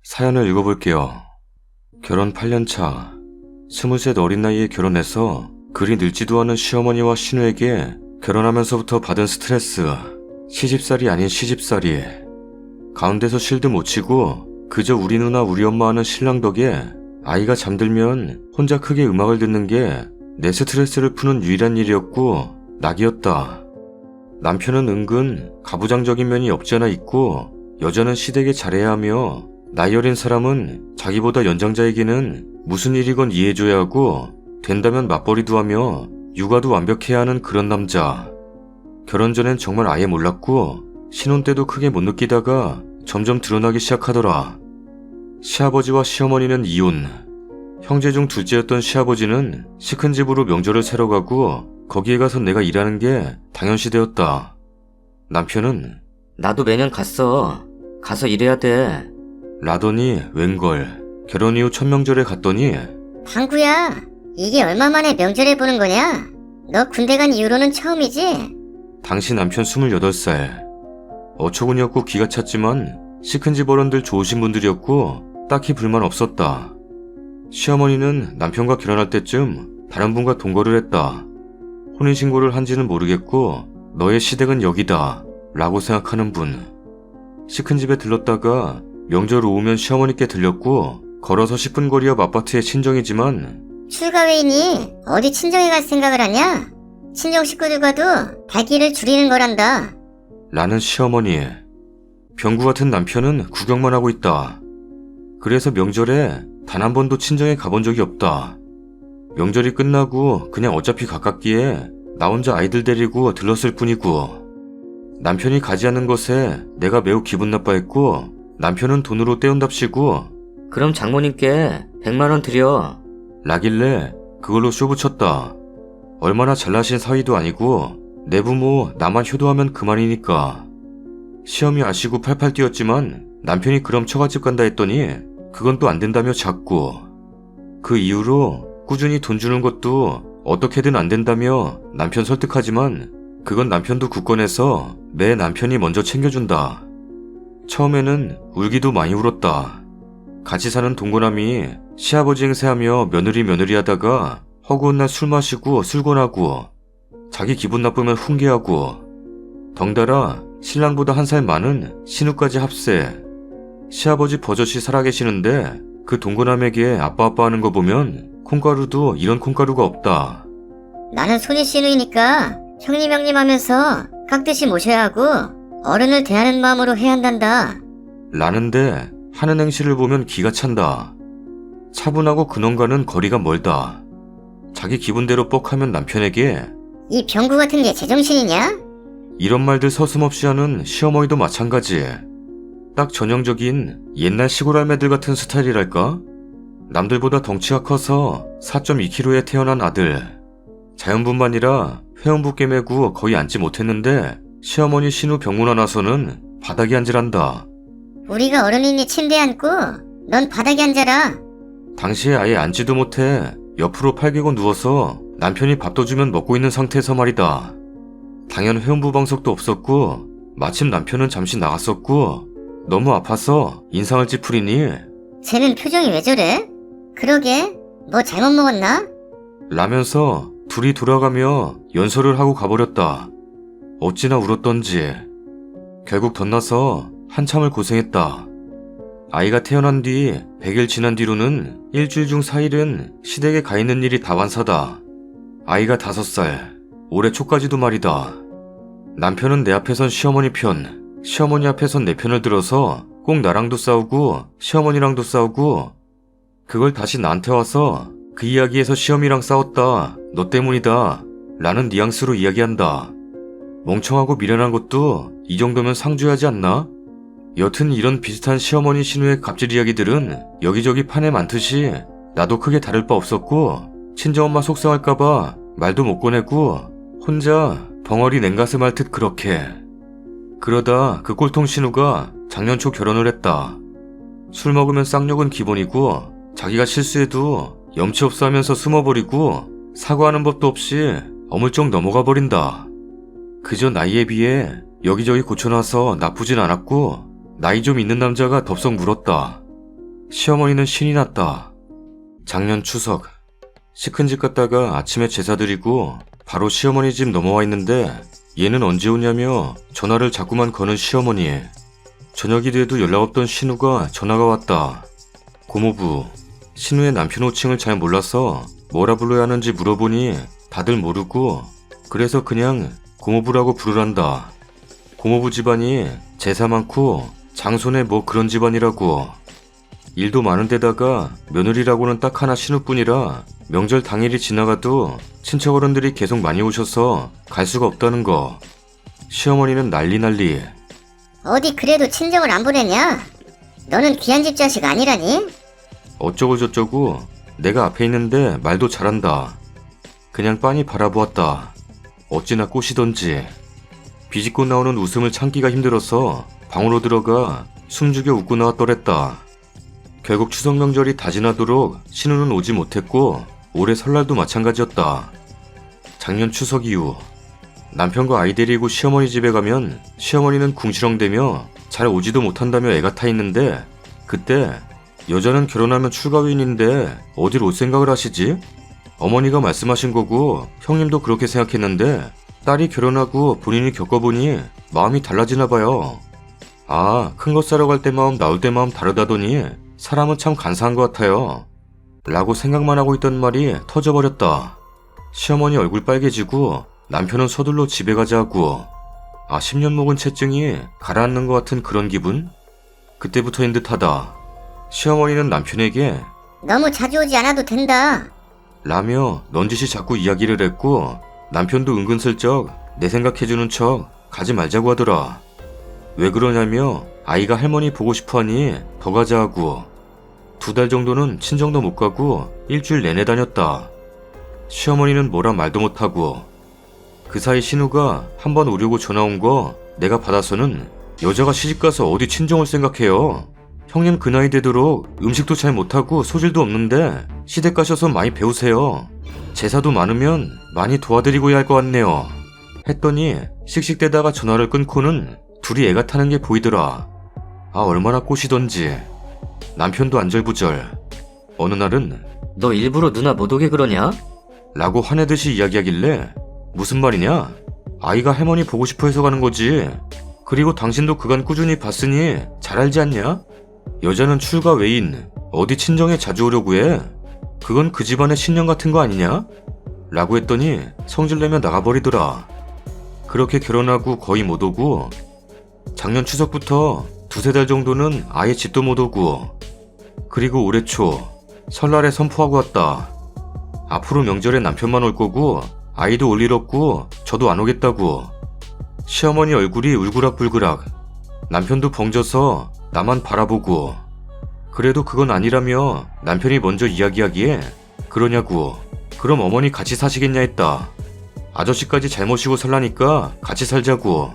사연을 읽어볼게요. 결혼 8년차, 23 어린 나이에 결혼해서 그리 늙지도 않은 시어머니와 신우에게 결혼하면서부터 받은 스트레스, 시집살이 아닌 시집살이. 가운데서 실드 못 치고 그저 우리 누나 우리 엄마 하는 신랑 덕에 아이가 잠들면 혼자 크게 음악을 듣는 게 내 스트레스를 푸는 유일한 일이었고 낙이었다. 남편은 은근 가부장적인 면이 없지 않아 있고 여자는 시댁에 잘해야 하며 나이 어린 사람은 자기보다 연장자에게는 무슨 일이건 이해해줘야 하고 된다면 맞벌이도 하며 육아도 완벽해야 하는 그런 남자. 결혼 전엔 정말 아예 몰랐고 신혼 때도 크게 못 느끼다가 점점 드러나기 시작하더라. 시아버지와 시어머니는 이혼. 형제 중 둘째였던 시아버지는 시큰 집으로 명절을 새러 가고 거기에 가서 내가 일하는 게 당연시되었다. 남편은 나도 매년 가서 일해야 돼. 라더니 웬걸 결혼 이후 첫 명절에 갔더니 방구야, 이게 얼마 만에 명절에 보는 거냐? 너 군대 간 이후로는 처음이지? 당시 남편 28살. 어처구니없고 기가 찼지만 시큰 집 어른들 좋으신 분들이었고 딱히 불만 없었다. 시어머니는 남편과 결혼할 때쯤 다른 분과 동거를 했다. 혼인신고를 한지는 모르겠고 너의 시댁은 여기다 라고 생각하는 분. 시큰 집에 들렀다가 명절 오후면 시어머니께 들렸고 걸어서 10분 거리 앞 아파트의 친정이지만 출가회의니 어디 친정에 갈 생각을 하냐? 친정 식구들과도 발길을 줄이는 거란다. 라는 시어머니. 병구 같은 남편은 구경만 하고 있다. 그래서 명절에 단 한 번도 친정에 가본 적이 없다. 명절이 끝나고 그냥 어차피 가깝기에 나 혼자 아이들 데리고 들렀을 뿐이고 남편이 가지 않는 것에 내가 매우 기분 나빠했고 남편은 돈으로 떼온답시고 그럼 장모님께 100만 원 드려. 라길래 그걸로 쇼 붙였다. 얼마나 잘나신 사위도 아니고 내 부모 나만 효도하면 그만이니까. 시험이 아시고 팔팔 뛰었지만 남편이 그럼 처갓집 간다 했더니 그건 또 안 된다며 자꾸. 그 이후로 꾸준히 돈 주는 것도 어떻게든 안 된다며 남편 설득하지만 그건 남편도 굳건해서 매 남편이 먼저 챙겨준다. 처음에는 울기도 많이 울었다. 같이 사는 동거남이 시아버지 행세하며 며느리 하다가 허구한 날 술 마시고 술권하고 자기 기분 나쁘면 훈계하고 덩달아 신랑보다 한 살 많은 신우까지 합세. 시아버지 버젓이 살아계시는데 그 동거남에게 아빠 하는 거 보면 콩가루도 이런 콩가루가 없다. 나는 손이 시누이니까 형님 하면서 깍듯이 모셔야 하고 어른을 대하는 마음으로 해야 한단다. 라는데 하는 행실을 보면 기가 찬다. 차분하고 근원과는 거리가 멀다. 자기 기분대로 뻑하면 남편에게 이 병구 같은 게 제정신이냐? 이런 말들 서슴없이 하는 시어머니도 마찬가지. 딱 전형적인 옛날 시골 할매들 같은 스타일이랄까? 남들보다 덩치가 커서 4.2kg에 태어난 아들. 자연분만이라 회원부 깨매고 거의 앉지 못했는데 시어머니 신우 병문안 나서는 바닥에 앉으란다. 우리가 어른이니 침대에 앉고 넌 바닥에 앉아라. 당시에 아예 앉지도 못해 옆으로 팔개고 누워서 남편이 밥도 주면 먹고 있는 상태에서 말이다. 당연 회원부 방석도 없었고 마침 남편은 잠시 나갔었고 너무 아파서 인상을 찌푸리니 쟤는 표정이 왜 저래? 그러게, 뭐 잘못 먹었나? 라면서 둘이 돌아가며 연설을 하고 가버렸다. 어찌나 울었던지. 결국 덧나서 한참을 고생했다. 아이가 태어난 뒤 100일 지난 뒤로는 일주일 중 4일은 시댁에 가 있는 일이 다반사다. 아이가 5살, 올해 초까지도 말이다. 남편은 내 앞에선 시어머니 편, 시어머니 앞에선 내 편을 들어서 꼭 나랑도 싸우고 시어머니랑도 싸우고 그걸 다시 나한테 와서 그 이야기에서 시어미랑 싸웠다, 너 때문이다 라는 뉘앙스로 이야기한다. 멍청하고 미련한 것도 이 정도면 상주하지 않나? 여튼 이런 비슷한 시어머니 신우의 갑질 이야기들은 여기저기 판에 많듯이 나도 크게 다를 바 없었고 친정엄마 속상할까봐 말도 못 꺼내고 혼자 벙어리 냉가슴 앓듯 그렇게. 그러다 그 꼴통 신우가 작년 초 결혼을 했다. 술 먹으면 쌍욕은 기본이고 자기가 실수해도 염치 없어 하면서 숨어버리고 사과하는 법도 없이 어물쩍 넘어가 버린다. 그저 나이에 비해 여기저기 고쳐놔서 나쁘진 않았고 나이 좀 있는 남자가 덥석 물었다. 시어머니는 신이 났다. 작년 추석 시큰 집 갔다가 아침에 제사 드리고 바로 시어머니 집 넘어와 있는데 얘는 언제 오냐며 전화를 자꾸만 거는 시어머니. 저녁이 돼도 연락 없던 신우가 전화가 왔다. 고모부, 신우의 남편 호칭을 잘 몰라서 뭐라 불러야 하는지 물어보니 다들 모르고 그래서 그냥 고모부라고 부르란다. 고모부 집안이 제사 많고 장손에 뭐 그런 집안이라고. 일도 많은데다가 며느리라고는 딱 하나 신우뿐이라 명절 당일이 지나가도 친척 어른들이 계속 많이 오셔서 갈 수가 없다는 거. 시어머니는 난리. 어디 그래도 친정을 안 보내냐? 너는 귀한 집 자식 아니라니? 어쩌고 저쩌고 내가 앞에 있는데 말도 잘한다. 그냥 빤히 바라보았다. 어찌나 꼬시던지. 비집고 나오는 웃음을 참기가 힘들어서 방으로 들어가 숨죽여 웃고 나왔더랬다. 결국 추석 명절이 다 지나도록 신우는 오지 못했고 올해 설날도 마찬가지였다. 작년 추석 이후 남편과 아이 데리고 시어머니 집에 가면 시어머니는 궁시렁대며 잘 오지도 못한다며 애가 타 있는데 그때 여자는 결혼하면 출가회인인데 어딜 올 생각을 하시지? 어머니가 말씀하신 거고 형님도 그렇게 생각했는데 딸이 결혼하고 본인이 겪어보니 마음이 달라지나 봐요. 아, 큰 거 싸러 갈 때 마음 나올 때 마음 다르다더니 사람은 참 간사한 것 같아요. 라고 생각만 하고 있던 말이 터져버렸다. 시어머니 얼굴 빨개지고 남편은 서둘러 집에 가자고. 10년 먹은 채증이 가라앉는 것 같은 그런 기분? 그때부터인 듯하다. 시어머니는 남편에게 너무 자주 오지 않아도 된다. 라며 넌지시 자꾸 이야기를 했고 남편도 은근슬쩍 내 생각해주는 척 가지 말자고 하더라. 왜 그러냐며 아이가 할머니 보고 싶어하니 더 가자 하고 2달 정도는 친정도 못 가고 일주일 내내 다녔다. 시어머니는 뭐라 말도 못하고 그 사이 신우가 한번 오려고 전화 온 거 내가 받아서는 여자가 시집가서 어디 친정을 생각해요. 형님 그 나이 되도록 음식도 잘 못하고 소질도 없는데 시댁 가셔서 많이 배우세요. 제사도 많으면 많이 도와드리고 해야 할 것 같네요. 했더니 씩씩대다가 전화를 끊고는 둘이 애가 타는 게 보이더라. 얼마나 꼬시던지. 남편도 안절부절. 어느 날은 너 일부러 누나 못 오게 그러냐? 라고 화내듯이 이야기하길래 무슨 말이냐? 아이가 할머니 보고 싶어 해서 가는 거지. 그리고 당신도 그간 꾸준히 봤으니 잘 알지 않냐? 여자는 출가 외인 어디 친정에 자주 오려고 해. 그건 그 집안의 신령 같은 거 아니냐? 라고 했더니 성질내며 나가버리더라. 그렇게 결혼하고 거의 못 오고 작년 추석부터 2-3달 정도는 아예 집도 못 오고 그리고 올해 초 설날에 선포하고 왔다. 앞으로 명절에 남편만 올 거고 아이도 올 일 없고 저도 안 오겠다고. 시어머니 얼굴이 울그락불그락. 남편도 벙져서 나만 바라보고 그래도 그건 아니라며 남편이 먼저 이야기하기에 그러냐고. 그럼 어머니 같이 사시겠냐 했다. 아저씨까지 잘 모시고 살라니까 같이 살자고.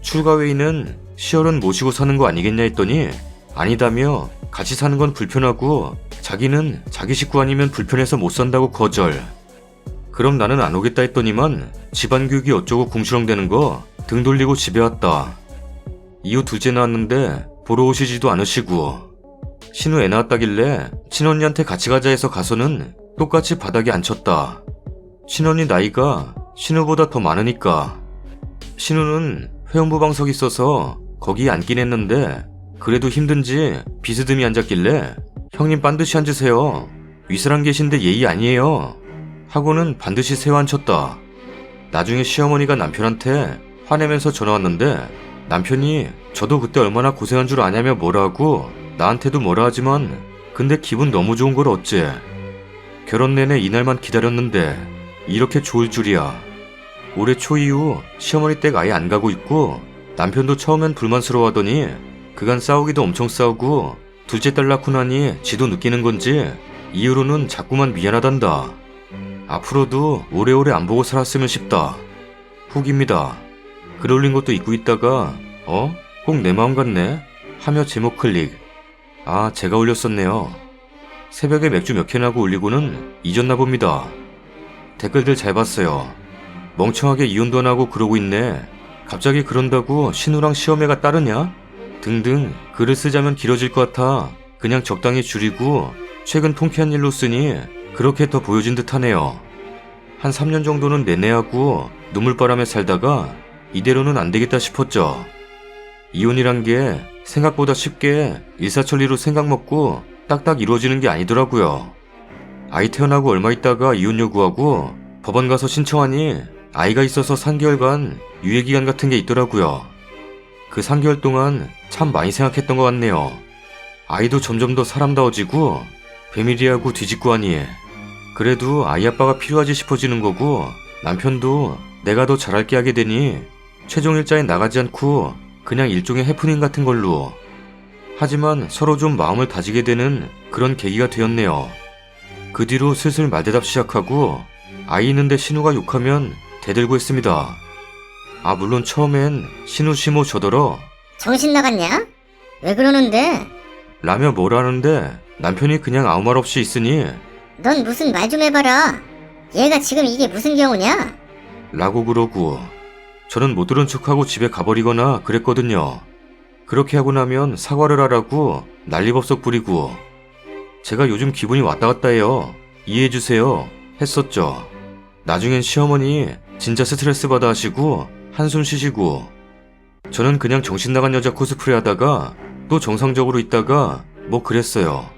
출가회의는 시어른 모시고 사는 거 아니겠냐 했더니 아니다며 같이 사는 건 불편하고 자기는 자기 식구 아니면 불편해서 못 산다고 거절. 그럼 나는 안 오겠다 했더니만 집안 교육이 어쩌고 궁시렁대는 거 등 돌리고 집에 왔다. 이후 둘째 낳았는데 보러 오시지도 않으시고 신우 애 낳았다길래 친언니한테 같이 가자 해서 가서는 똑같이 바닥에 앉혔다. 친언니 나이가 신우보다 더 많으니까. 신우는 회원부 방석이 있어서 거기에 앉긴 했는데 그래도 힘든지 비스듬히 앉았길래 형님 반드시 앉으세요. 윗사람 계신데 예의 아니에요. 하고는 반드시 세워 앉혔다. 나중에 시어머니가 남편한테 화내면서 전화 왔는데 남편이 저도 그때 얼마나 고생한 줄 아냐며 뭐라 하고 나한테도 뭐라 하지만 근데 기분 너무 좋은 걸 어째. 결혼 내내 이날만 기다렸는데 이렇게 좋을 줄이야. 올해 초 이후 시어머니 댁 아예 안 가고 있고 남편도 처음엔 불만스러워하더니 그간 싸우기도 엄청 싸우고 둘째 딸 낳고 나니 지도 느끼는 건지 이후로는 자꾸만 미안하단다. 앞으로도 오래오래 안 보고 살았으면 싶다. 후기입니다. 글 올린 것도 잊고 있다가 꼭 내 마음 같네 하며 제목 클릭. 제가 올렸었네요. 새벽에 맥주 몇 캔하고 올리고는 잊었나 봅니다. 댓글들 잘 봤어요. 멍청하게 이혼도 안 하고 그러고 있네. 갑자기 그런다고 신우랑 시어매가 따르냐? 등등 글을 쓰자면 길어질 것 같아 그냥 적당히 줄이고 최근 통쾌한 일로 쓰니 그렇게 더 보여진 듯하네요. 한 3년 정도는 내내하고 눈물바람에 살다가 이대로는 안 되겠다 싶었죠. 이혼이란 게 생각보다 쉽게 일사천리로 생각먹고 딱딱 이루어지는 게 아니더라고요. 아이 태어나고 얼마 있다가 이혼 요구하고 법원 가서 신청하니 아이가 있어서 3개월간 유예기간 같은 게 있더라고요. 그 3개월 동안 참 많이 생각했던 것 같네요. 아이도 점점 더 사람다워지고 배밀이하고 뒤집고 하니 그래도 아이 아빠가 필요하지 싶어지는 거고 남편도 내가 더 잘할게 하게 되니 최종 일자에 나가지 않고 그냥 일종의 해프닝 같은 걸로. 하지만 서로 좀 마음을 다지게 되는 그런 계기가 되었네요. 그 뒤로 슬슬 말대답 시작하고 아이 있는데 신우가 욕하면 대들고 했습니다. 아 물론 처음엔 신우 시모 저더러 정신 나갔냐? 왜 그러는데? 라며 뭐라는데 남편이 그냥 아무 말 없이 있으니 넌 무슨 말 좀 해봐라. 얘가 지금 이게 무슨 경우냐? 라고 그러고 저는 못 들은 척하고 집에 가버리거나 그랬거든요. 그렇게 하고 나면 사과를 하라고 난리법석 부리고 제가 요즘 기분이 왔다 갔다 해요. 이해해주세요. 했었죠. 나중엔 시어머니 진짜 스트레스 받아 하시고 한숨 쉬시고 저는 그냥 정신 나간 여자 코스프레 하다가 또 정상적으로 있다가 뭐 그랬어요.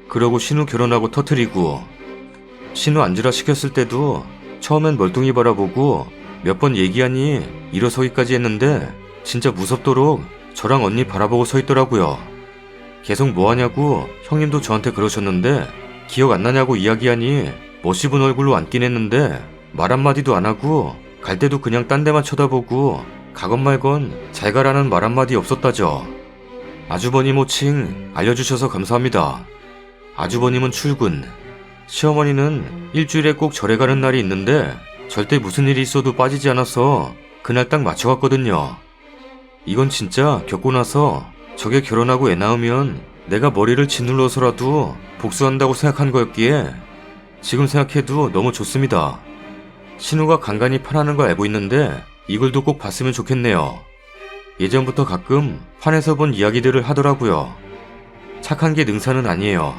그러고 신우 결혼하고 터트리고 신우 앉으라 시켰을 때도 처음엔 멀뚱히 바라보고 몇 번 얘기하니 일어서기까지 했는데 진짜 무섭도록 저랑 언니 바라보고 서 있더라고요. 계속 뭐하냐고 형님도 저한테 그러셨는데 기억 안 나냐고 이야기하니 멋있은 얼굴로 앉긴 했는데 말 한마디도 안 하고 갈 때도 그냥 딴 데만 쳐다보고 가건 말건 잘 가라는 말 한마디 없었다죠. 아주버님 호칭 알려주셔서 감사합니다. 아주버님은 출근, 시어머니는 일주일에 꼭 절에 가는 날이 있는데 절대 무슨 일이 있어도 빠지지 않아서 그날 딱 맞춰갔거든요. 이건 진짜 겪고 나서 저게 결혼하고 애 낳으면 내가 머리를 짓눌러서라도 복수한다고 생각한 거였기에 지금 생각해도 너무 좋습니다. 신우가 간간히 파라는 걸 알고 있는데 이 글도 꼭 봤으면 좋겠네요. 예전부터 가끔 판에서 본 이야기들을 하더라고요. 착한 게 능사는 아니에요.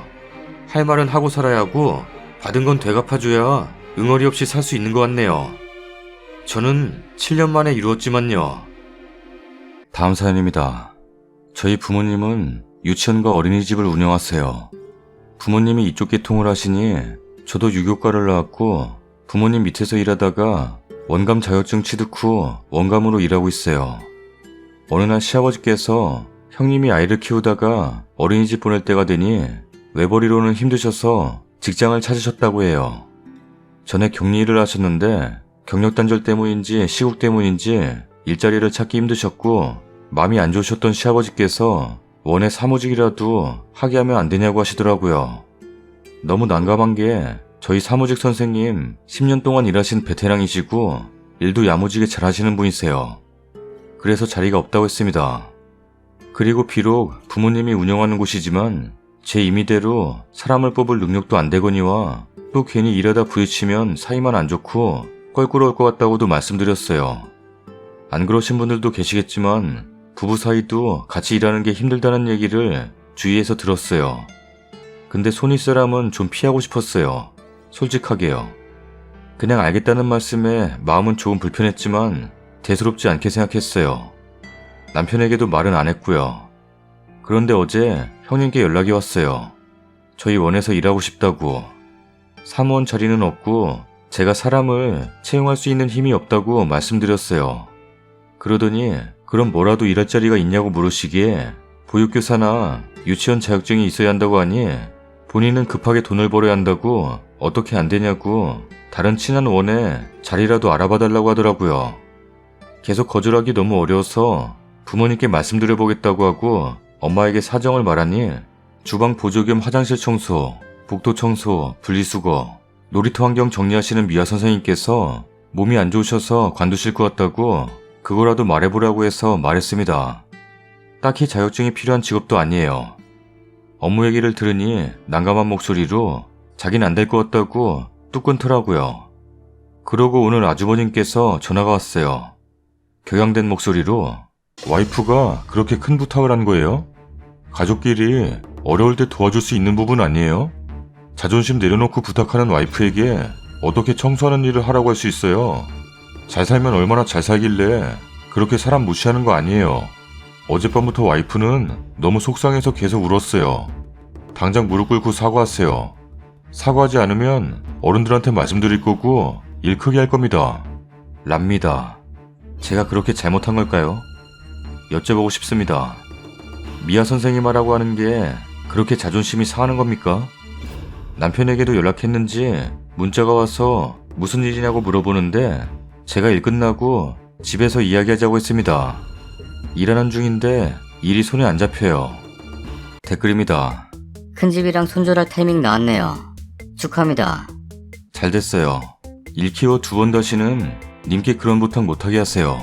할 말은 하고 살아야 하고 받은 건 되갚아줘야 응어리 없이 살 수 있는 것 같네요. 저는 7년 만에 이루었지만요. 다음 사연입니다. 저희 부모님은 유치원과 어린이집을 운영하세요. 부모님이 이쪽 계통을 하시니 저도 유교과를 나왔고 부모님 밑에서 일하다가 원감 자격증 취득 후 원감으로 일하고 있어요. 어느 날 시아버지께서 형님이 아이를 키우다가 어린이집 보낼 때가 되니 외벌이로는 힘드셔서 직장을 찾으셨다고 해요. 전에 격리 일을 하셨는데 경력 단절 때문인지 시국 때문인지 일자리를 찾기 힘드셨고 마음이 안 좋으셨던 시아버지께서 원에 사무직이라도 하게 하면 안 되냐고 하시더라고요. 너무 난감한 게 저희 사무직 선생님 10년 동안 일하신 베테랑이시고 일도 야무지게 잘하시는 분이세요. 그래서 자리가 없다고 했습니다. 그리고 비록 부모님이 운영하는 곳이지만 제 임의대로 사람을 뽑을 능력도 안 되거니와 또 괜히 일하다 부딪히면 사이만 안 좋고 껄끄러울 것 같다고도 말씀드렸어요. 안 그러신 분들도 계시겠지만 부부 사이도 같이 일하는 게 힘들다는 얘기를 주위에서 들었어요. 근데 손윗 사람은 좀 피하고 싶었어요. 솔직하게요. 그냥 알겠다는 말씀에 마음은 조금 불편했지만 대수롭지 않게 생각했어요. 남편에게도 말은 안 했고요. 그런데 어제 형님께 연락이 왔어요. 저희 원에서 일하고 싶다고. 사무원 자리는 없고 제가 사람을 채용할 수 있는 힘이 없다고 말씀드렸어요. 그러더니 그럼 뭐라도 일할 자리가 있냐고 물으시기에 보육교사나 유치원 자격증이 있어야 한다고 하니 본인은 급하게 돈을 벌어야 한다고 어떻게 안 되냐고 다른 친한 원에 자리라도 알아봐 달라고 하더라고요. 계속 거절하기 너무 어려워서 부모님께 말씀드려보겠다고 하고 엄마에게 사정을 말하니 주방 보조 겸 화장실 청소, 복도 청소, 분리수거, 놀이터 환경 정리하시는 미화 선생님께서 몸이 안 좋으셔서 관두실 것 같다고 그거라도 말해보라고 해서 말했습니다. 딱히 자격증이 필요한 직업도 아니에요. 업무 얘기를 들으니 난감한 목소리로 자긴 안 될 것 같다고 뚝 끊더라고요. 그러고 오늘 아주버님께서 전화가 왔어요. 격양된 목소리로 와이프가 그렇게 큰 부탁을 한 거예요? 가족끼리 어려울 때 도와줄 수 있는 부분 아니에요? 자존심 내려놓고 부탁하는 와이프에게 어떻게 청소하는 일을 하라고 할 수 있어요? 잘 살면 얼마나 잘 살길래 그렇게 사람 무시하는 거 아니에요. 어젯밤부터 와이프는 너무 속상해서 계속 울었어요. 당장 무릎 꿇고 사과하세요. 사과하지 않으면 어른들한테 말씀드릴 거고 일 크게 할 겁니다. 랍니다. 제가 그렇게 잘못한 걸까요? 여쭤보고 싶습니다. 미아 선생님 하라고 하는 게 그렇게 자존심이 상하는 겁니까? 남편에게도 연락했는지 문자가 와서 무슨 일이냐고 물어보는데 제가 일 끝나고 집에서 이야기하자고 했습니다. 일하는 중인데 일이 손에 안 잡혀요. 댓글입니다. 큰집이랑 손절할 타이밍 나왔네요. 축하합니다. 잘 됐어요. 일 키워 2번 다시는 님께 그런 부탁 못하게 하세요.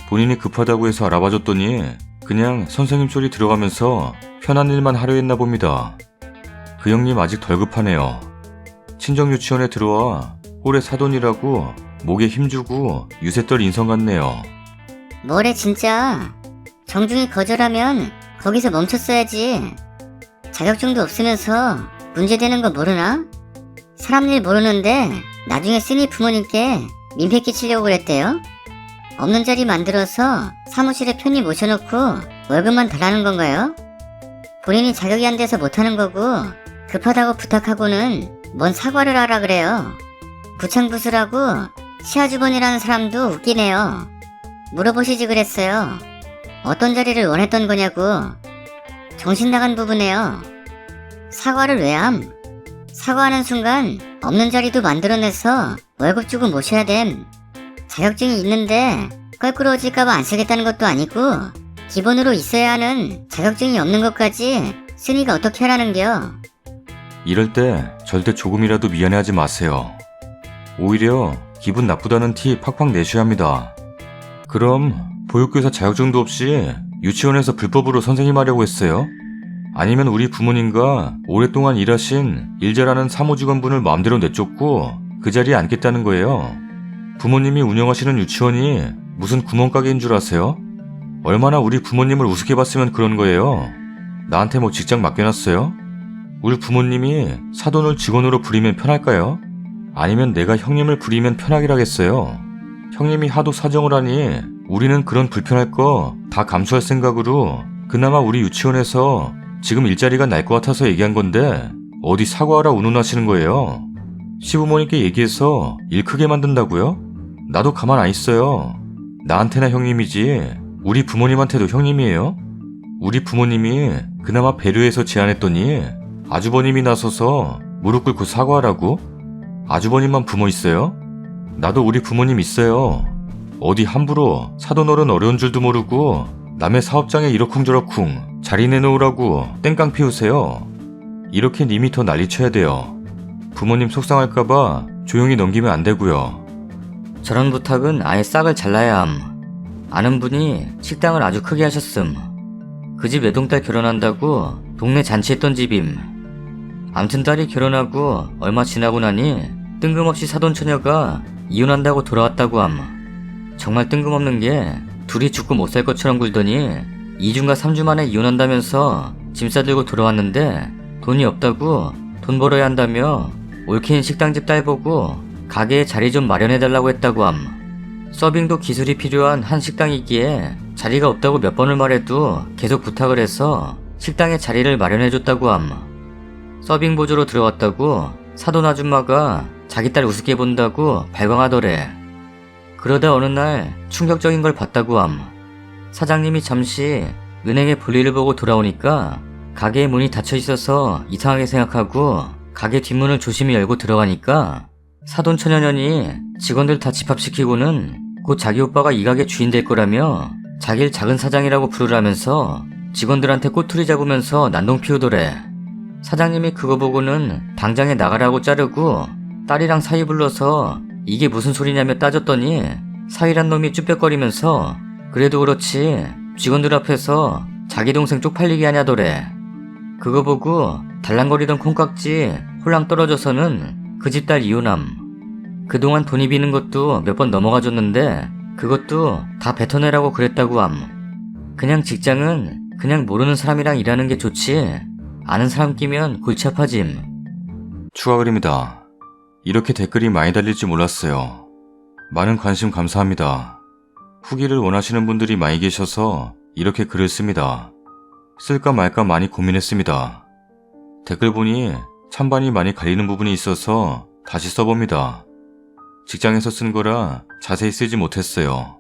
본인이 급하다고 해서 알아봐줬더니 그냥 선생님 소리 들어가면서 편한 일만 하려 했나 봅니다. 그 형님 아직 덜 급하네요. 친정 유치원에 들어와 꼴에 사돈이라고 목에 힘주고 유세떨 인성 같네요. 뭐래 진짜. 정중히 거절하면 거기서 멈췄어야지. 자격증도 없으면서 문제되는 거 모르나? 사람 일 모르는데 나중에 쓰니 부모님께 민폐 끼치려고 그랬대요? 없는 자리 만들어서 사무실에 편히 모셔놓고 월급만 달라는 건가요? 본인이 자격이 안 돼서 못하는 거고 급하다고 부탁하고는 뭔 사과를 하라 그래요. 부창부수라고 시아주번이라는 사람도 웃기네요. 물어보시지 그랬어요. 어떤 자리를 원했던 거냐고. 정신 나간 부부네요. 사과를 왜 함? 사과하는 순간 없는 자리도 만들어내서 월급 주고 모셔야 됨. 자격증이 있는데 껄끄러워질까봐 안 쓰겠다는 것도 아니고 기본으로 있어야 하는 자격증이 없는 것까지 쓰니가 어떻게 하라는겨. 이럴 때 절대 조금이라도 미안해하지 마세요. 오히려 기분 나쁘다는 티 팍팍 내셔야 합니다. 그럼 보육교사 자격증도 없이 유치원에서 불법으로 선생님 하려고 했어요? 아니면 우리 부모님과 오랫동안 일하신 일 잘하는 사무직원분을 마음대로 내쫓고 그 자리에 앉겠다는 거예요? 부모님이 운영하시는 유치원이 무슨 구멍가게인 줄 아세요? 얼마나 우리 부모님을 우습게 봤으면 그런 거예요? 나한테 뭐 직장 맡겨놨어요? 우리 부모님이 사돈을 직원으로 부리면 편할까요? 아니면 내가 형님을 부리면 편하기라겠어요? 형님이 하도 사정을 하니 우리는 그런 불편할 거 다 감수할 생각으로 그나마 우리 유치원에서 지금 일자리가 날 것 같아서 얘기한 건데 어디 사과하라 운운하시는 거예요? 시부모님께 얘기해서 일 크게 만든다고요? 나도 가만 안 있어요. 나한테나 형님이지 우리 부모님한테도 형님이에요? 우리 부모님이 그나마 배려해서 제안했더니 아주버님이 나서서 무릎 꿇고 사과하라고? 아주버님만 부모 있어요? 나도 우리 부모님 있어요. 어디 함부로 사돈어른 어려운 줄도 모르고 남의 사업장에 이러쿵저러쿵 자리 내놓으라고 땡깡 피우세요. 이렇게 님이 더 난리쳐야 돼요. 부모님 속상할까봐 조용히 넘기면 안 되고요. 저런 부탁은 아예 싹을 잘라야 함. 아는 분이 식당을 아주 크게 하셨음. 그 집 외동딸 결혼한다고 동네 잔치했던 집임. 암튼 딸이 결혼하고 얼마 지나고 나니 뜬금없이 사돈 처녀가 이혼한다고 돌아왔다고 함. 정말 뜬금없는 게 둘이 죽고 못 살 것처럼 굴더니 2주인가 3주 만에 이혼한다면서 짐 싸들고 돌아왔는데 돈이 없다고 돈 벌어야 한다며 올케인 식당집 딸 보고 가게에 자리 좀 마련해달라고 했다고 함. 서빙도 기술이 필요한 한 식당이기에 자리가 없다고 몇 번을 말해도 계속 부탁을 해서 식당에 자리를 마련해줬다고 함. 서빙 보조로 들어왔다고 사돈 아줌마가 자기 딸 우습게 본다고 발광하더래. 그러다 어느 날 충격적인 걸 봤다고 함. 사장님이 잠시 은행에 볼일을 보고 돌아오니까 가게의 문이 닫혀 있어서 이상하게 생각하고 가게 뒷문을 조심히 열고 들어가니까 사돈 처녀년이 직원들 다 집합시키고는 곧 자기 오빠가 이 가게 주인 될 거라며 자기를 작은 사장이라고 부르라면서 직원들한테 꼬투리 잡으면서 난동 피우더래. 사장님이 그거 보고는 당장에 나가라고 자르고 딸이랑 사이 불러서 이게 무슨 소리냐며 따졌더니 사이란 놈이 쭈뼛거리면서 그래도 그렇지 직원들 앞에서 자기 동생 쪽팔리게 하냐더래. 그거 보고 달랑거리던 콩깍지 홀랑 떨어져서는 그 집 딸 이혼함. 그동안 돈이 비는 것도 몇 번 넘어가줬는데 그것도 다 뱉어내라고 그랬다고 함. 그냥 직장은 그냥 모르는 사람이랑 일하는 게 좋지 아는 사람 끼면 골치 아파짐. 추가 글입니다. 이렇게 댓글이 많이 달릴 줄 몰랐어요. 많은 관심 감사합니다. 후기를 원하시는 분들이 많이 계셔서 이렇게 글을 씁니다. 쓸까 말까 많이 고민했습니다. 댓글 보니 찬반이 많이 갈리는 부분이 있어서 다시 써봅니다. 직장에서 쓴 거라 자세히 쓰지 못했어요.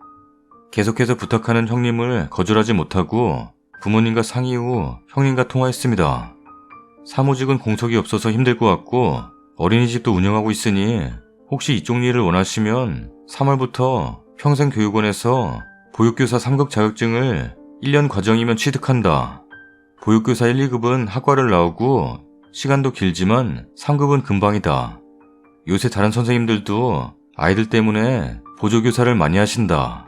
계속해서 부탁하는 형님을 거절하지 못하고 부모님과 상의 후 형님과 통화했습니다. 사무직은 공석이 없어서 힘들 것 같고 어린이집도 운영하고 있으니 혹시 이쪽 일을 원하시면 3월부터 평생교육원에서 보육교사 3급 자격증을 1년 과정이면 취득한다. 보육교사 1, 2급은 학과를 나오고 시간도 길지만 3급은 금방이다. 요새 다른 선생님들도 아이들 때문에 보조교사를 많이 하신다.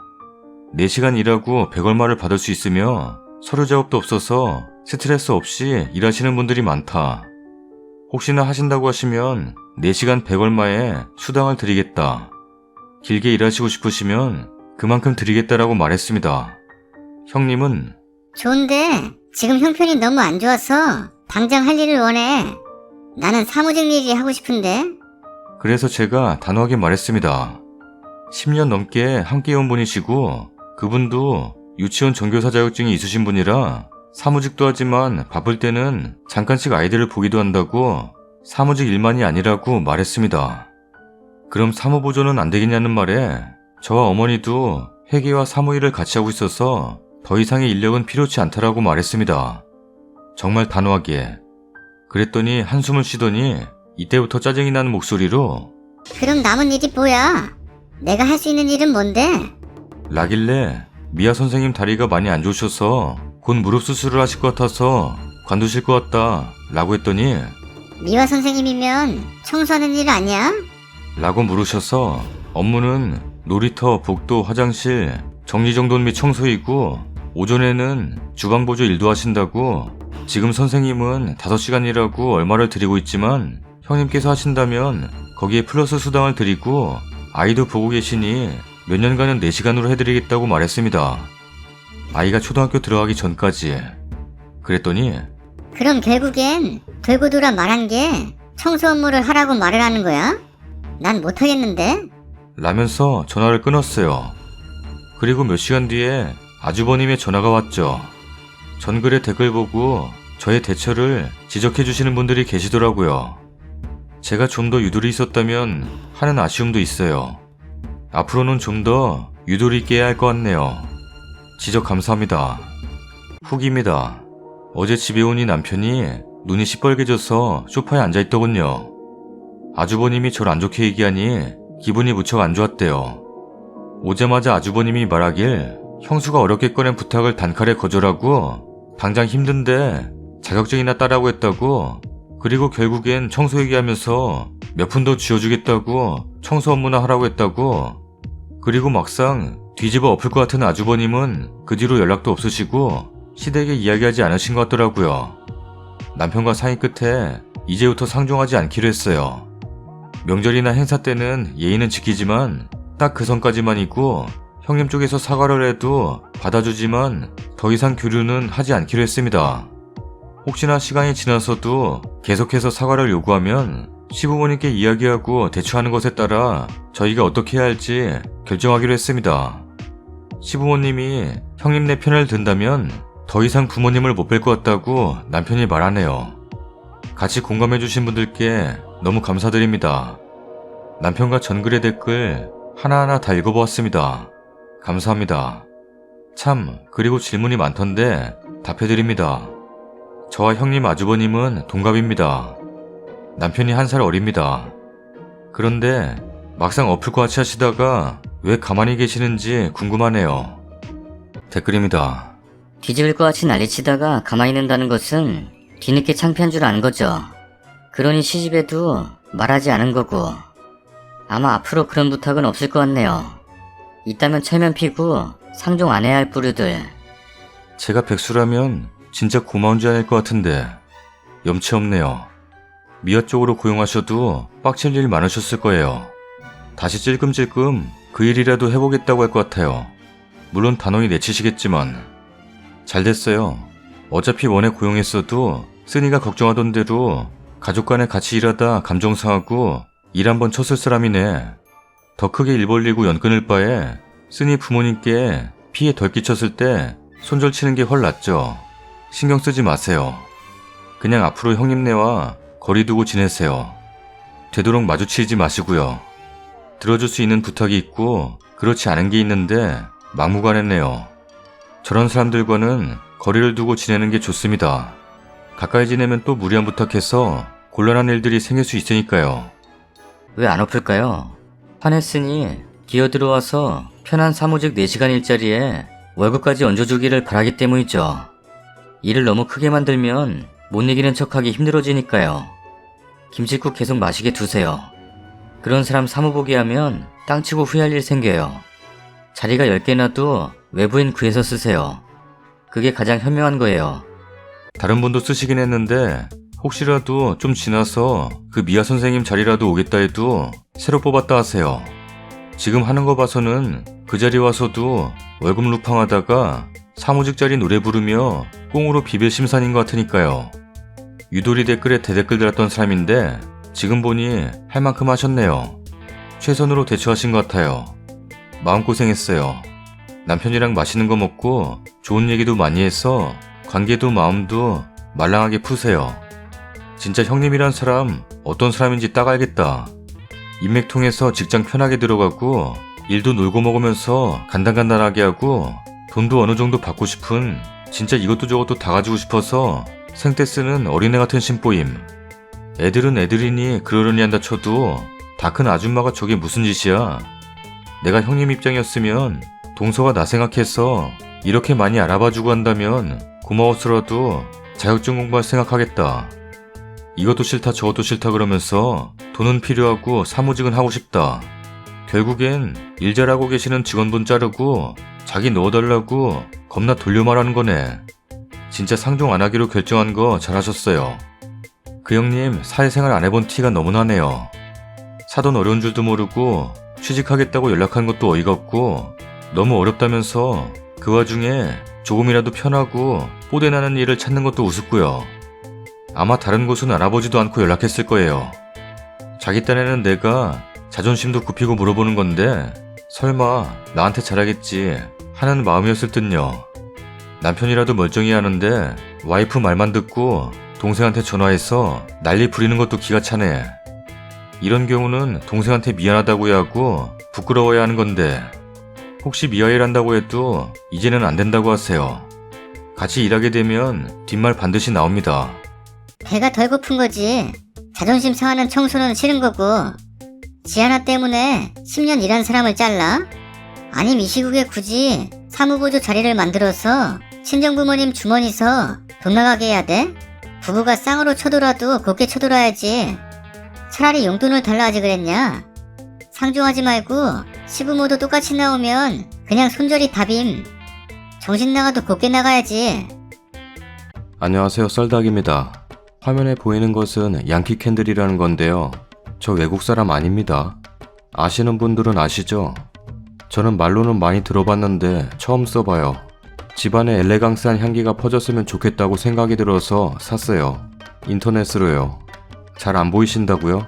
4시간 일하고 100얼마를 받을 수 있으며 서류 작업도 없어서 스트레스 없이 일하시는 분들이 많다. 혹시나 하신다고 하시면 4시간 100얼마에 수당을 드리겠다. 길게 일하시고 싶으시면 그만큼 드리겠다라고 말했습니다. 형님은 좋은데 지금 형편이 너무 안 좋아서 당장 할 일을 원해. 나는 사무직 일이 하고 싶은데. 그래서 제가 단호하게 말했습니다. 10년 넘게 함께 온 분이시고 그분도 유치원 전교사 자격증이 있으신 분이라 사무직도 하지만 바쁠 때는 잠깐씩 아이들을 보기도 한다고 사무직 일만이 아니라고 말했습니다. 그럼 사무보조는 안 되겠냐는 말에 저와 어머니도 회계와 사무일을 같이 하고 있어서 더 이상의 인력은 필요치 않다라고 말했습니다. 정말 단호하게. 그랬더니 한숨을 쉬더니 이때부터 짜증이 나는 목소리로 그럼 남은 일이 뭐야? 내가 할 수 있는 일은 뭔데? 라길래 미아 선생님 다리가 많이 안 좋으셔서 곧 무릎 수술을 하실 것 같아서 관두실 것 같다 라고 했더니 미화 선생님이면 청소하는 일 아니야? 라고 물으셔서 업무는 놀이터, 복도, 화장실, 정리정돈 및 청소이고 오전에는 주방보조 일도 하신다고 지금 선생님은 5시간 일하고 얼마를 드리고 있지만 형님께서 하신다면 거기에 플러스 수당을 드리고 아이도 보고 계시니 몇 년간은 4시간으로 해드리겠다고 말했습니다. 아이가 초등학교 들어가기 전까지. 그랬더니 그럼 결국엔 돌고 돌아 말한 게 청소 업무를 하라고 말을 하는 거야? 난 못하겠는데? 라면서 전화를 끊었어요. 그리고 몇 시간 뒤에 아주버님의 전화가 왔죠. 전글에 댓글 보고 저의 대처를 지적해 주시는 분들이 계시더라고요. 제가 좀 더 유도리 있었다면 하는 아쉬움도 있어요. 앞으로는 좀 더 유도리 있게 해야 할 것 같네요. 지적 감사합니다. 후기입니다. 어제 집에 오니 남편이 눈이 시뻘개져서 소파에 앉아있더군요. 아주버님이 절 안 좋게 얘기하니 기분이 무척 안 좋았대요. 오자마자 아주버님이 말하길 형수가 어렵게 꺼낸 부탁을 단칼에 거절하고 당장 힘든데 자격증이나 따라고 했다고, 그리고 결국엔 청소 얘기하면서 몇 푼 더 쥐어주겠다고 청소 업무나 하라고 했다고, 그리고 막상 뒤집어 엎을 것 같은 아주버님은 그 뒤로 연락도 없으시고 시댁에 이야기하지 않으신 것 같더라고요. 남편과 상의 끝에 이제부터 상종하지 않기로 했어요. 명절이나 행사 때는 예의는 지키지만 딱 그 선까지만이고 형님 쪽에서 사과를 해도 받아주지만 더 이상 교류는 하지 않기로 했습니다. 혹시나 시간이 지나서도 계속해서 사과를 요구하면 시부모님께 이야기하고 대처하는 것에 따라 저희가 어떻게 해야 할지 결정하기로 했습니다. 시부모님이 형님네 편을 든다면 더 이상 부모님을 못 뵐 것 같다고 남편이 말하네요. 같이 공감해주신 분들께 너무 감사드립니다. 남편과 전글의 댓글 하나하나 다 읽어보았습니다. 감사합니다. 참, 그리고 질문이 많던데 답해드립니다. 저와 형님 아주버님은 동갑입니다. 남편이 1살 어립니다. 그런데 막상 엎을 것 같이 하시다가 왜 가만히 계시는지 궁금하네요. 댓글입니다. 뒤집을 것 같이 난리치다가 가만히 있는다는 것은 뒤늦게 창피한 줄 아는 거죠. 그러니 시집에도 말하지 않은 거고, 아마 앞으로 그런 부탁은 없을 것 같네요. 있다면 철면 피고 상종 안 해야 할 부류들. 제가 백수라면 진짜 고마운 줄 아닐 것 같은데 염치 없네요. 미아 쪽으로 고용하셔도 빡칠 일 많으셨을 거예요. 다시 찔끔찔끔 그 일이라도 해보겠다고 할 것 같아요. 물론 단호히 내치시겠지만. 잘 됐어요. 어차피 원에 고용했어도 쓰니가 걱정하던 대로 가족 간에 같이 일하다 감정 상하고 일 한번 쳤을 사람이네. 더 크게 일 벌리고 연 끊을 바에 쓰니 부모님께 피해 덜 끼쳤을 때 손절 치는 게 훨 낫죠. 신경 쓰지 마세요. 그냥 앞으로 형님네와 거리 두고 지내세요. 되도록 마주치지 마시고요. 들어줄 수 있는 부탁이 있고 그렇지 않은 게 있는데 막무가내네요. 저런 사람들과는 거리를 두고 지내는 게 좋습니다. 가까이 지내면 또 무리한 부탁해서 곤란한 일들이 생길 수 있으니까요. 왜 안 엎을까요? 화냈으니 기어들어와서 편한 사무직 4시간 일자리에 월급까지 얹어주기를 바라기 때문이죠. 일을 너무 크게 만들면 못 이기는 척하기 힘들어지니까요. 김칫국 계속 마시게 두세요. 그런 사람 사무보기 하면 땅치고 후회할 일 생겨요. 자리가 10개나도 외부인 구해서 쓰세요. 그게 가장 현명한 거예요. 다른 분도 쓰시긴 했는데 혹시라도 좀 지나서 그 미아 선생님 자리라도 오겠다 해도 새로 뽑았다 하세요. 지금 하는 거 봐서는 그 자리 와서도 월급 루팡하다가 사무직 자리 노래 부르며 꽁으로 비빌 심산인 것 같으니까요. 유도리 댓글에 대댓글 달았던 사람인데 지금 보니 할 만큼 하셨네요. 최선으로 대처하신 것 같아요. 마음고생했어요. 남편이랑 맛있는 거 먹고 좋은 얘기도 많이 해서 관계도 마음도 말랑하게 푸세요. 진짜 형님이란 사람 어떤 사람인지 딱 알겠다. 인맥 통해서 직장 편하게 들어가고 일도 놀고 먹으면서 간단간단하게 하고 돈도 어느 정도 받고 싶은 진짜 이것도 저것도 다 가지고 싶어서 생때 쓰는 어린애 같은 심보임. 애들은 애들이니 그러려니 한다 쳐도 다 큰 아줌마가 저게 무슨 짓이야. 내가 형님 입장이었으면 동서가 나 생각해서 이렇게 많이 알아봐주고 한다면 고마웠으라도 자격증 공부할 생각하겠다. 이것도 싫다 저것도 싫다 그러면서 돈은 필요하고 사무직은 하고 싶다. 결국엔 일 잘하고 계시는 직원분 자르고 자기 넣어달라고 겁나 돌려 말하는 거네. 진짜 상종 안 하기로 결정한 거 잘하셨어요. 그 형님 사회생활 안 해본 티가 너무 나네요. 사돈 어려운 줄도 모르고 취직하겠다고 연락한 것도 어이가 없고 너무 어렵다면서 그 와중에 조금이라도 편하고 뽀대나는 일을 찾는 것도 우습고요. 아마 다른 곳은 알아보지도 않고 연락했을 거예요. 자기 딴에는 내가 자존심도 굽히고 물어보는 건데 설마 나한테 잘하겠지 하는 마음이었을 듯요. 남편이라도 멀쩡히 하는데 와이프 말만 듣고 동생한테 전화해서 난리 부리는 것도 기가 차네. 이런 경우는 동생한테 미안하다고 해야 하고 부끄러워야 하는 건데 혹시 미아일 한다고 해도 이제는 안 된다고 하세요. 같이 일하게 되면 뒷말 반드시 나옵니다. 배가 덜 고픈 거지. 자존심 상하는 청소는 싫은 거고. 지 하나 때문에 10년 일한 사람을 잘라? 아님 이 시국에 굳이 사무보조 자리를 만들어서 친정부모님 주머니서 돈 나가게 해야 돼? 부부가 쌍으로 쳐돌아도 곱게 쳐돌아야지. 차라리 용돈을 달라 하지 그랬냐? 상종하지 말고 시부모도 똑같이 나오면 그냥 손절이 답임. 정신 나가도 곱게 나가야지. 안녕하세요, 썰닭입니다. 화면에 보이는 것은 양키 캔들이라는 건데요. 저 외국 사람 아닙니다. 아시는 분들은 아시죠? 저는 말로는 많이 들어봤는데 처음 써봐요. 집안에 엘레강스한 향기가 퍼졌으면 좋겠다고 생각이 들어서 샀어요. 인터넷으로요. 잘 안 보이신다고요?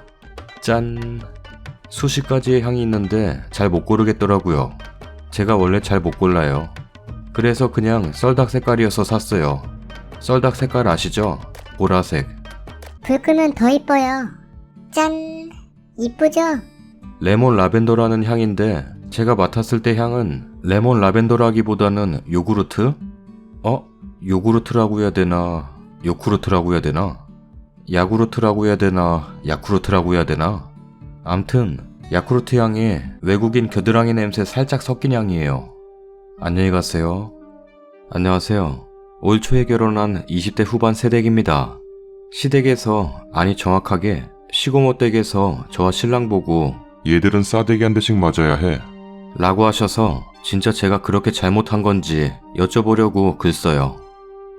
짠! 수십 가지의 향이 있는데 잘 못 고르겠더라고요. 제가 원래 잘 못 골라요. 그래서 그냥 썰닭 색깔이어서 샀어요. 썰닭 색깔 아시죠? 보라색. 불 끄면 더 이뻐요. 짠! 이쁘죠? 레몬 라벤더라는 향인데 제가 맡았을 때 향은 레몬 라벤더라기보다는 요구르트? 요구르트라고 해야 되나? 요쿠르트라고 해야 되나? 야구르트라고 해야 되나? 야쿠르트라고 해야 되나? 암튼 야쿠르트 향에 외국인 겨드랑이 냄새 살짝 섞인 향이에요. 안녕히 가세요. 안녕하세요. 올 초에 결혼한 20대 후반 새댁입니다. 시댁에서, 아니 정확하게 시고모 댁에서 저와 신랑 보고 얘들은 싸대기 한 대씩 맞아야 해. 라고 하셔서 진짜 제가 그렇게 잘못한 건지 여쭤보려고 글 써요.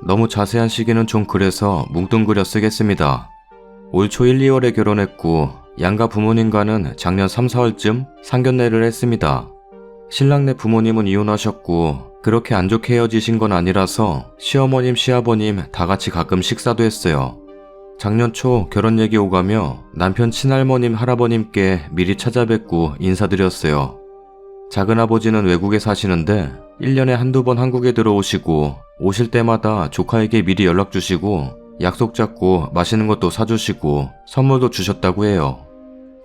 너무 자세한 시기는 좀 그래서 뭉뚱그려 쓰겠습니다. 올 초 1, 2월에 결혼했고 양가 부모님과는 작년 3, 4월쯤 상견례를 했습니다. 신랑네 부모님은 이혼하셨고 그렇게 안 좋게 헤어지신 건 아니라서 시어머님, 시아버님 다 같이 가끔 식사도 했어요. 작년 초 결혼 얘기 오가며 남편 친할머님, 할아버님께 미리 찾아뵙고 인사드렸어요. 작은아버지는 외국에 사시는데 1년에 한두 번 한국에 들어오시고 오실 때마다 조카에게 미리 연락 주시고 약속 잡고 맛있는 것도 사주시고 선물도 주셨다고 해요.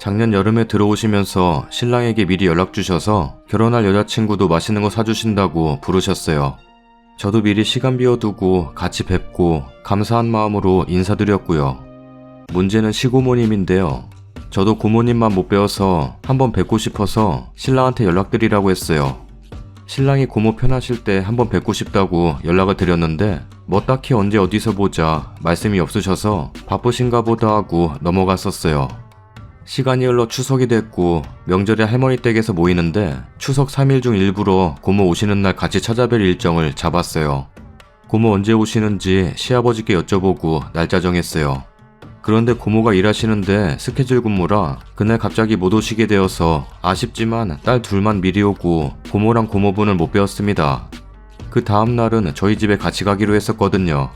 작년 여름에 들어오시면서 신랑에게 미리 연락 주셔서 결혼할 여자친구도 맛있는 거 사주신다고 부르셨어요. 저도 미리 시간 비워두고 같이 뵙고 감사한 마음으로 인사드렸고요. 문제는 시고모님인데요. 저도 고모님만 못 뵈어서 한번 뵙고 싶어서 신랑한테 연락드리라고 했어요. 신랑이 고모 편하실 때 한번 뵙고 싶다고 연락을 드렸는데 뭐 딱히 언제 어디서 보자 말씀이 없으셔서 바쁘신가 보다 하고 넘어갔었어요. 시간이 흘러 추석이 됐고 명절에 할머니 댁에서 모이는데 추석 3일 중 일부러 고모 오시는 날 같이 찾아뵐 일정을 잡았어요. 고모 언제 오시는지 시아버지께 여쭤보고 날짜 정했어요. 그런데 고모가 일하시는데 스케줄 근무라 그날 갑자기 못 오시게 되어서 아쉽지만 딸 둘만 미리 오고 고모랑 고모분을 못 뵈었습니다. 그 다음 날은 저희 집에 같이 가기로 했었거든요.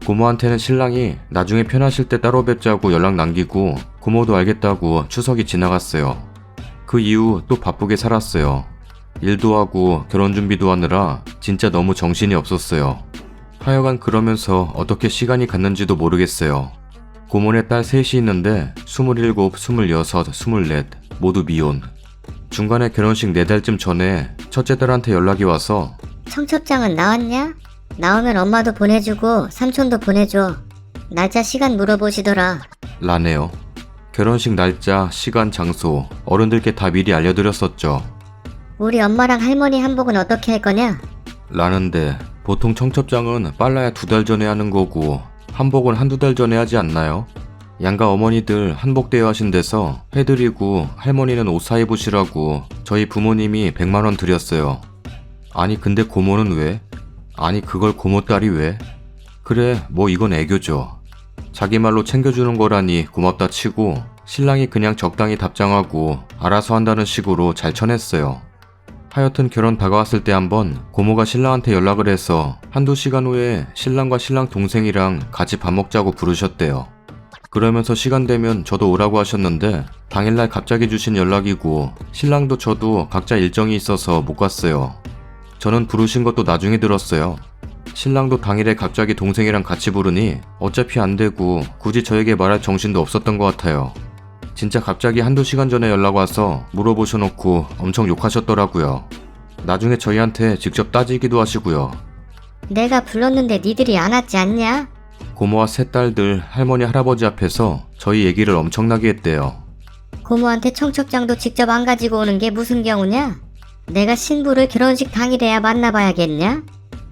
고모한테는 신랑이 나중에 편하실 때 따로 뵙자고 연락 남기고 고모도 알겠다고 추석이 지나갔어요. 그 이후 또 바쁘게 살았어요. 일도 하고 결혼 준비도 하느라 진짜 너무 정신이 없었어요. 하여간 그러면서 어떻게 시간이 갔는지도 모르겠어요. 고모네 딸 셋이 있는데 27, 26, 24 모두 미혼. 중간에 결혼식 4달쯤 전에 첫째 딸한테 연락이 와서 청첩장은 나왔냐? 나오면 엄마도 보내주고 삼촌도 보내줘. 날짜 시간 물어보시더라. 라네요. 결혼식 날짜, 시간, 장소 어른들께 다 미리 알려드렸었죠. 우리 엄마랑 할머니 한복은 어떻게 할 거냐? 라는데 보통 청첩장은 빨라야 2달 전에 하는 거고 한복은 1~2달 전에 하지 않나요? 양가 어머니들 한복 대여하신 데서 해드리고 할머니는 옷 사 입으시라고 저희 부모님이 100만원 드렸어요. 아니 근데 고모는 왜? 아니 그걸 고모 딸이 왜? 그래 뭐 이건 애교죠. 자기 말로 챙겨주는 거라니 고맙다 치고 신랑이 그냥 적당히 답장하고 알아서 한다는 식으로 잘 쳐냈어요. 하여튼 결혼 다가왔을 때 한번 고모가 신랑한테 연락을 해서 1~2시간 후에 신랑과 신랑 동생이랑 같이 밥 먹자고 부르셨대요. 그러면서 시간 되면 저도 오라고 하셨는데 당일날 갑자기 주신 연락이고 신랑도 저도 각자 일정이 있어서 못 갔어요. 저는 부르신 것도 나중에 들었어요. 신랑도 당일에 갑자기 동생이랑 같이 부르니 어차피 안 되고 굳이 저에게 말할 정신도 없었던 것 같아요. 진짜 갑자기 1~2시간 전에 연락 와서 물어보셔놓고 엄청 욕하셨더라고요. 나중에 저희한테 직접 따지기도 하시고요. 내가 불렀는데 니들이 안 왔지 않냐? 고모와 세 딸들 할머니 할아버지 앞에서 저희 얘기를 엄청나게 했대요. 고모한테 청첩장도 직접 안 가지고 오는 게 무슨 경우냐? 내가 신부를 결혼식 당일에야 만나봐야겠냐?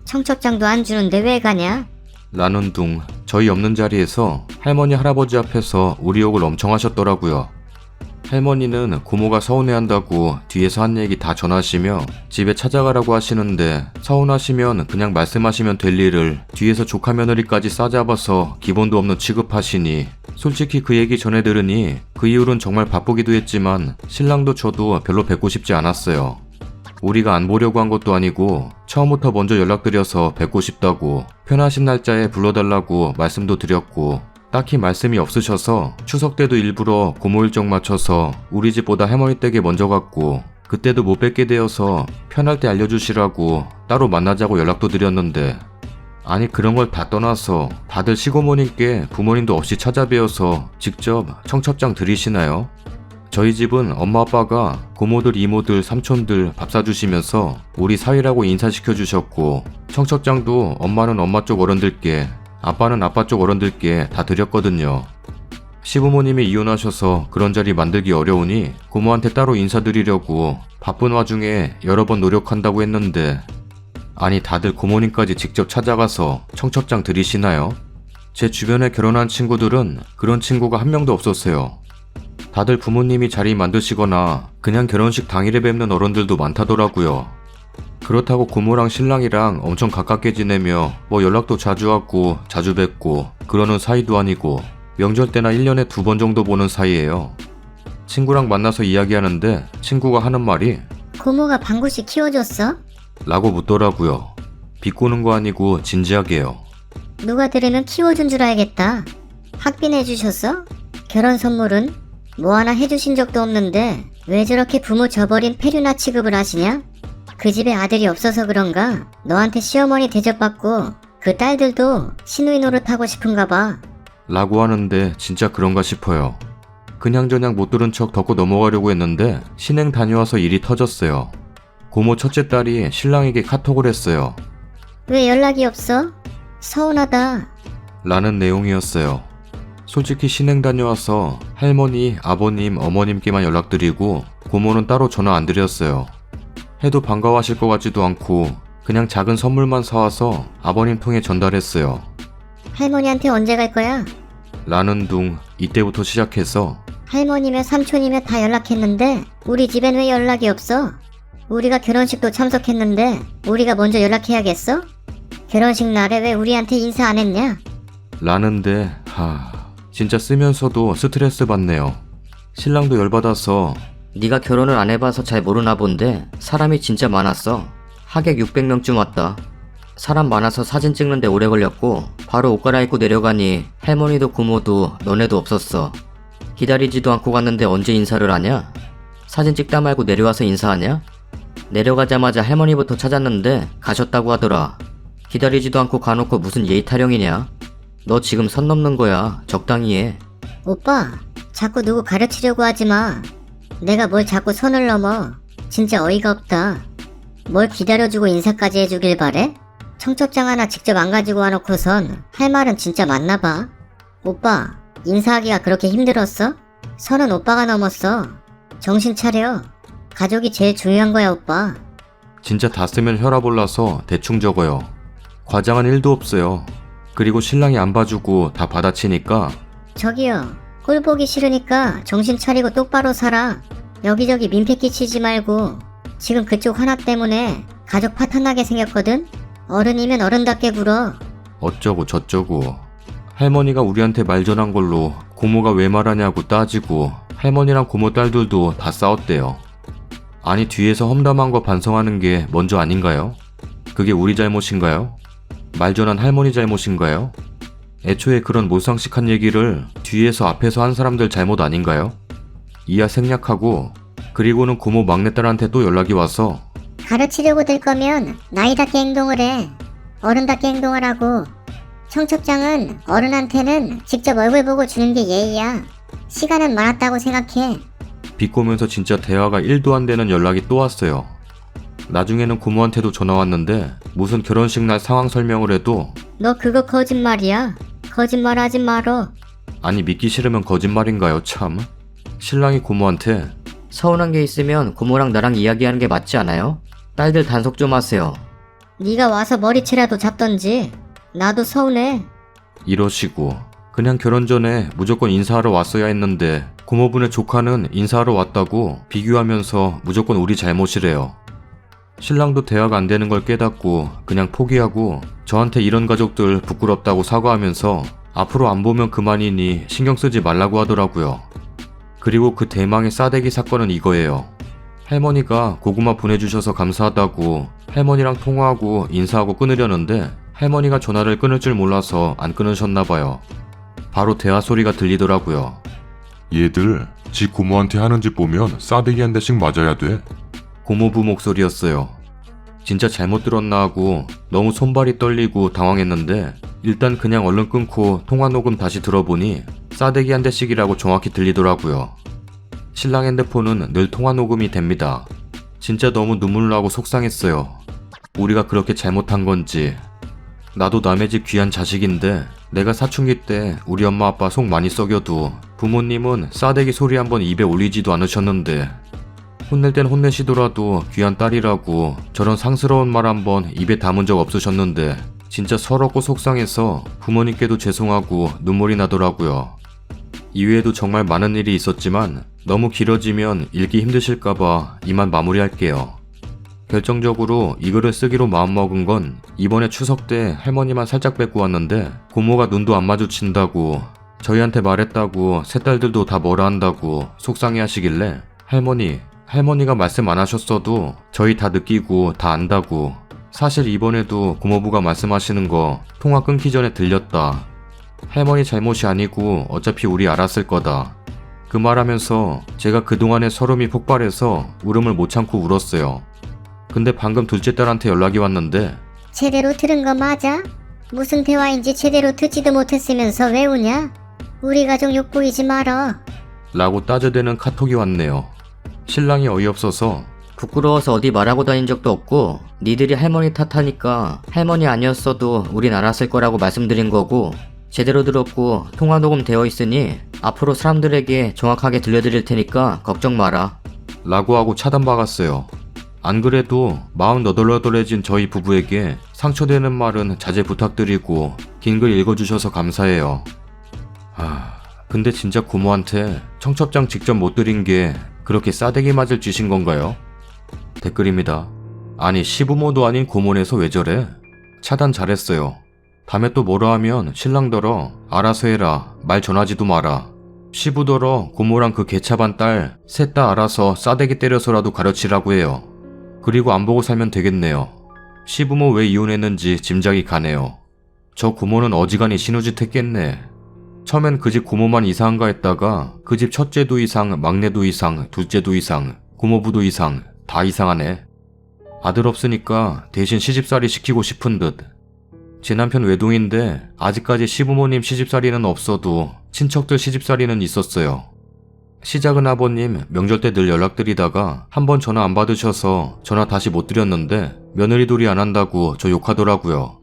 청첩장도 안 주는데 왜 가냐? 라는 둥 저희 없는 자리에서 할머니 할아버지 앞에서 우리 욕을 엄청 하셨더라고요. 할머니는 고모가 서운해한다고 뒤에서 한 얘기 다 전하시며 집에 찾아가라고 하시는데 서운하시면 그냥 말씀하시면 될 일을 뒤에서 조카 며느리까지 싸잡아서 기본도 없는 취급하시니 솔직히 그 얘기 전해 들으니 그 이후로는 정말 바쁘기도 했지만 신랑도 저도 별로 뵙고 싶지 않았어요. 우리가 안 보려고 한 것도 아니고 처음부터 먼저 연락드려서 뵙고 싶다고 편하신 날짜에 불러달라고 말씀도 드렸고 딱히 말씀이 없으셔서 추석 때도 일부러 고모 일정 맞춰서 우리 집보다 할머니 댁에 먼저 갔고 그때도 못 뵙게 되어서 편할 때 알려주시라고 따로 만나자고 연락도 드렸는데 아니 그런 걸 다 떠나서 다들 시고모님께 부모님도 없이 찾아뵈어서 직접 청첩장 드리시나요? 저희 집은 엄마 아빠가 고모들 이모들 삼촌들 밥 사주시면서 우리 사위라고 인사시켜 주셨고 청첩장도 엄마는 엄마 쪽 어른들께 아빠는 아빠 쪽 어른들께 다 드렸거든요. 시부모님이 이혼하셔서 그런 자리 만들기 어려우니 고모한테 따로 인사드리려고 바쁜 와중에 여러 번 노력한다고 했는데 아니 다들 고모님까지 직접 찾아가서 청첩장 드리시나요? 제 주변에 결혼한 친구들은 그런 친구가 한 명도 없었어요. 다들 부모님이 자리 만드시거나 그냥 결혼식 당일에 뵙는 어른들도 많다더라고요. 그렇다고 고모랑 신랑이랑 엄청 가깝게 지내며 뭐 연락도 자주 하고 자주 뵙고 그러는 사이도 아니고 명절 때나 1년에 2번 정도 보는 사이예요. 친구랑 만나서 이야기하는데 친구가 하는 말이 고모가 방구씨 키워줬어? 라고 묻더라고요. 비꼬는 거 아니고 진지하게요. 누가 들으면 키워준 줄 알겠다. 학비 내주셨어? 결혼 선물은? 뭐 하나 해주신 적도 없는데 왜 저렇게 부모 저버린 페류나 취급을 하시냐? 그 집에 아들이 없어서 그런가? 너한테 시어머니 대접받고 그 딸들도 시누이 노릇하고 싶은가 봐. 라고 하는데 진짜 그런가 싶어요. 그냥저냥 못 들은 척 덮고 넘어가려고 했는데 신행 다녀와서 일이 터졌어요. 고모 첫째 딸이 신랑에게 카톡을 했어요. 왜 연락이 없어? 서운하다. 라는 내용이었어요. 솔직히 신행 다녀와서 할머니, 아버님, 어머님께만 연락드리고 고모는 따로 전화 안 드렸어요. 해도 반가워하실 것 같지도 않고 그냥 작은 선물만 사와서 아버님 통해 전달했어요. 할머니한테 언제 갈 거야? 라는 둥 이때부터 시작해서 할머니며 삼촌이며 다 연락했는데 우리 집엔 왜 연락이 없어? 우리가 결혼식도 참석했는데 우리가 먼저 연락해야겠어? 결혼식 날에 왜 우리한테 인사 안 했냐? 라는데 진짜 쓰면서도 스트레스 받네요. 신랑도 열받아서 네가 결혼을 안 해봐서 잘 모르나 본데 사람이 진짜 많았어. 하객 600명쯤 왔다. 사람 많아서 사진 찍는데 오래 걸렸고 바로 옷 갈아입고 내려가니 할머니도 고모도 너네도 없었어. 기다리지도 않고 갔는데 언제 인사를 하냐? 사진 찍다 말고 내려와서 인사하냐? 내려가자마자 할머니부터 찾았는데 가셨다고 하더라. 기다리지도 않고 가놓고 무슨 예의 타령이냐? 너 지금 선 넘는 거야. 적당히 해. 오빠, 자꾸 누구 가르치려고 하지 마. 내가 뭘 자꾸 선을 넘어. 진짜 어이가 없다. 뭘 기다려주고 인사까지 해주길 바래? 청첩장 하나 직접 안 가지고 와놓고선 할 말은 진짜 많나 봐. 오빠, 인사하기가 그렇게 힘들었어? 선은 오빠가 넘었어. 정신 차려. 가족이 제일 중요한 거야, 오빠. 진짜 다 쓰면 혈압 올라서 대충 적어요. 과장은 1도 없어요. 그리고 신랑이 안 봐주고 다 받아치니까 저기요, 꼴 보기 싫으니까 정신 차리고 똑바로 살아. 여기저기 민폐 끼치지 말고. 지금 그쪽 하나 때문에 가족 파탄나게 생겼거든? 어른이면 어른답게 굴어. 어쩌고 저쩌고. 할머니가 우리한테 말 전한 걸로 고모가 왜 말하냐고 따지고 할머니랑 고모 딸들도 다 싸웠대요. 아니 뒤에서 험담한 거 반성하는 게 먼저 아닌가요? 그게 우리 잘못인가요? 말 전한 할머니 잘못인가요? 애초에 그런 몰상식한 얘기를 뒤에서 앞에서 한 사람들 잘못 아닌가요? 이하 생략하고 그리고는 고모 막내딸한테 또 연락이 와서 가르치려고 들 거면 나이답게 행동을 해. 어른답게 행동하라고. 청첩장은 어른한테는 직접 얼굴 보고 주는 게 예의야. 시간은 많았다고 생각해. 비꼬면서 진짜 대화가 1도 안 되는 연락이 또 왔어요. 나중에는 고모한테도 전화 왔는데 무슨 결혼식 날 상황 설명을 해도 너 그거 거짓말이야. 거짓말 하지 말어. 아니 믿기 싫으면 거짓말인가요 참. 신랑이 고모한테 서운한 게 있으면 고모랑 나랑 이야기하는 게 맞지 않아요? 딸들 단속 좀 하세요. 네가 와서 머리채라도 잡던지. 나도 서운해. 이러시고 그냥 결혼 전에 무조건 인사하러 왔어야 했는데 고모분의 조카는 인사하러 왔다고 비교하면서 무조건 우리 잘못이래요. 신랑도 대화가 안 되는 걸 깨닫고 그냥 포기하고 저한테 이런 가족들 부끄럽다고 사과하면서 앞으로 안 보면 그만이니 신경 쓰지 말라고 하더라고요. 그리고 그 대망의 싸대기 사건은 이거예요. 할머니가 고구마 보내주셔서 감사하다고 할머니랑 통화하고 인사하고 끊으려는데 할머니가 전화를 끊을 줄 몰라서 안 끊으셨나봐요. 바로 대화 소리가 들리더라고요. 얘들 지 고모한테 하는 짓 보면 싸대기 한 대씩 맞아야 돼. 고모부 목소리였어요. 진짜 잘못 들었나 하고 너무 손발이 떨리고 당황했는데 일단 그냥 얼른 끊고 통화 녹음 다시 들어보니 싸대기 한 대씩이라고 정확히 들리더라고요. 신랑 핸드폰은 늘 통화 녹음이 됩니다. 진짜 너무 눈물 나고 속상했어요. 우리가 그렇게 잘못한 건지. 나도 남의 집 귀한 자식인데 내가 사춘기 때 우리 엄마 아빠 속 많이 썩여도 부모님은 싸대기 소리 한번 입에 올리지도 않으셨는데 혼낼 땐 혼내시더라도 귀한 딸이라고 저런 상스러운 말 한번 입에 담은 적 없으셨는데 진짜 서럽고 속상해서 부모님께도 죄송하고 눈물이 나더라고요. 이외에도 정말 많은 일이 있었지만 너무 길어지면 읽기 힘드실까봐 이만 마무리할게요. 결정적으로 이 글을 쓰기로 마음먹은 건 이번에 추석 때 할머니만 살짝 뵙고 왔는데 고모가 눈도 안 마주친다고 저희한테 말했다고 새딸들도 다 뭐라 한다고 속상해 하시길래 할머니 할머니가 말씀 안 하셨어도 저희 다 느끼고 다 안다고. 사실 이번에도 고모부가 말씀하시는 거 통화 끊기 전에 들렸다. 할머니 잘못이 아니고 어차피 우리 알았을 거다. 그 말하면서 제가 그동안의 서름이 폭발해서 울음을 못 참고 울었어요. 근데 방금 둘째 딸한테 연락이 왔는데 제대로 들은 거 맞아? 무슨 대화인지 제대로 듣지도 못했으면서 왜 우냐? 우리 가족 욕보이지 말어. 라고 따져대는 카톡이 왔네요. 신랑이 어이없어서 부끄러워서 어디 말하고 다닌 적도 없고 니들이 할머니 탓하니까 할머니 아니었어도 우린 알았을 거라고 말씀드린 거고 제대로 들었고 통화 녹음 되어 있으니 앞으로 사람들에게 정확하게 들려드릴 테니까 걱정 마라. 라고 하고 차단박았어요. 안 그래도 마음 너덜너덜해진 저희 부부에게 상처되는 말은 자제 부탁드리고 긴 글 읽어주셔서 감사해요. 근데 진짜 고모한테 청첩장 직접 못 드린 게 그렇게 싸대기 맞을 짓인 건가요? 댓글입니다. 아니 시부모도 아닌 고모네서 왜 저래? 차단 잘했어요. 다음에 또 뭐라 하면 신랑더러 알아서 해라 말 전하지도 마라. 시부더러 고모랑 그 개차반 딸 셋 다 알아서 싸대기 때려서라도 가르치라고 해요. 그리고 안 보고 살면 되겠네요. 시부모 왜 이혼했는지 짐작이 가네요. 저 고모는 어지간히 신우짓 했겠네. 처음엔 그 집 고모만 이상한가 했다가 그 집 첫째도 이상, 막내도 이상, 둘째도 이상, 고모부도 이상, 다 이상하네. 아들 없으니까 대신 시집살이 시키고 싶은 듯. 제 남편 외동인데 아직까지 시부모님 시집살이는 없어도 친척들 시집살이는 있었어요. 시작은 아버님 명절 때 늘 연락드리다가 한번 전화 안 받으셔서 전화 다시 못 드렸는데 며느리돌이 안 한다고 저 욕하더라고요.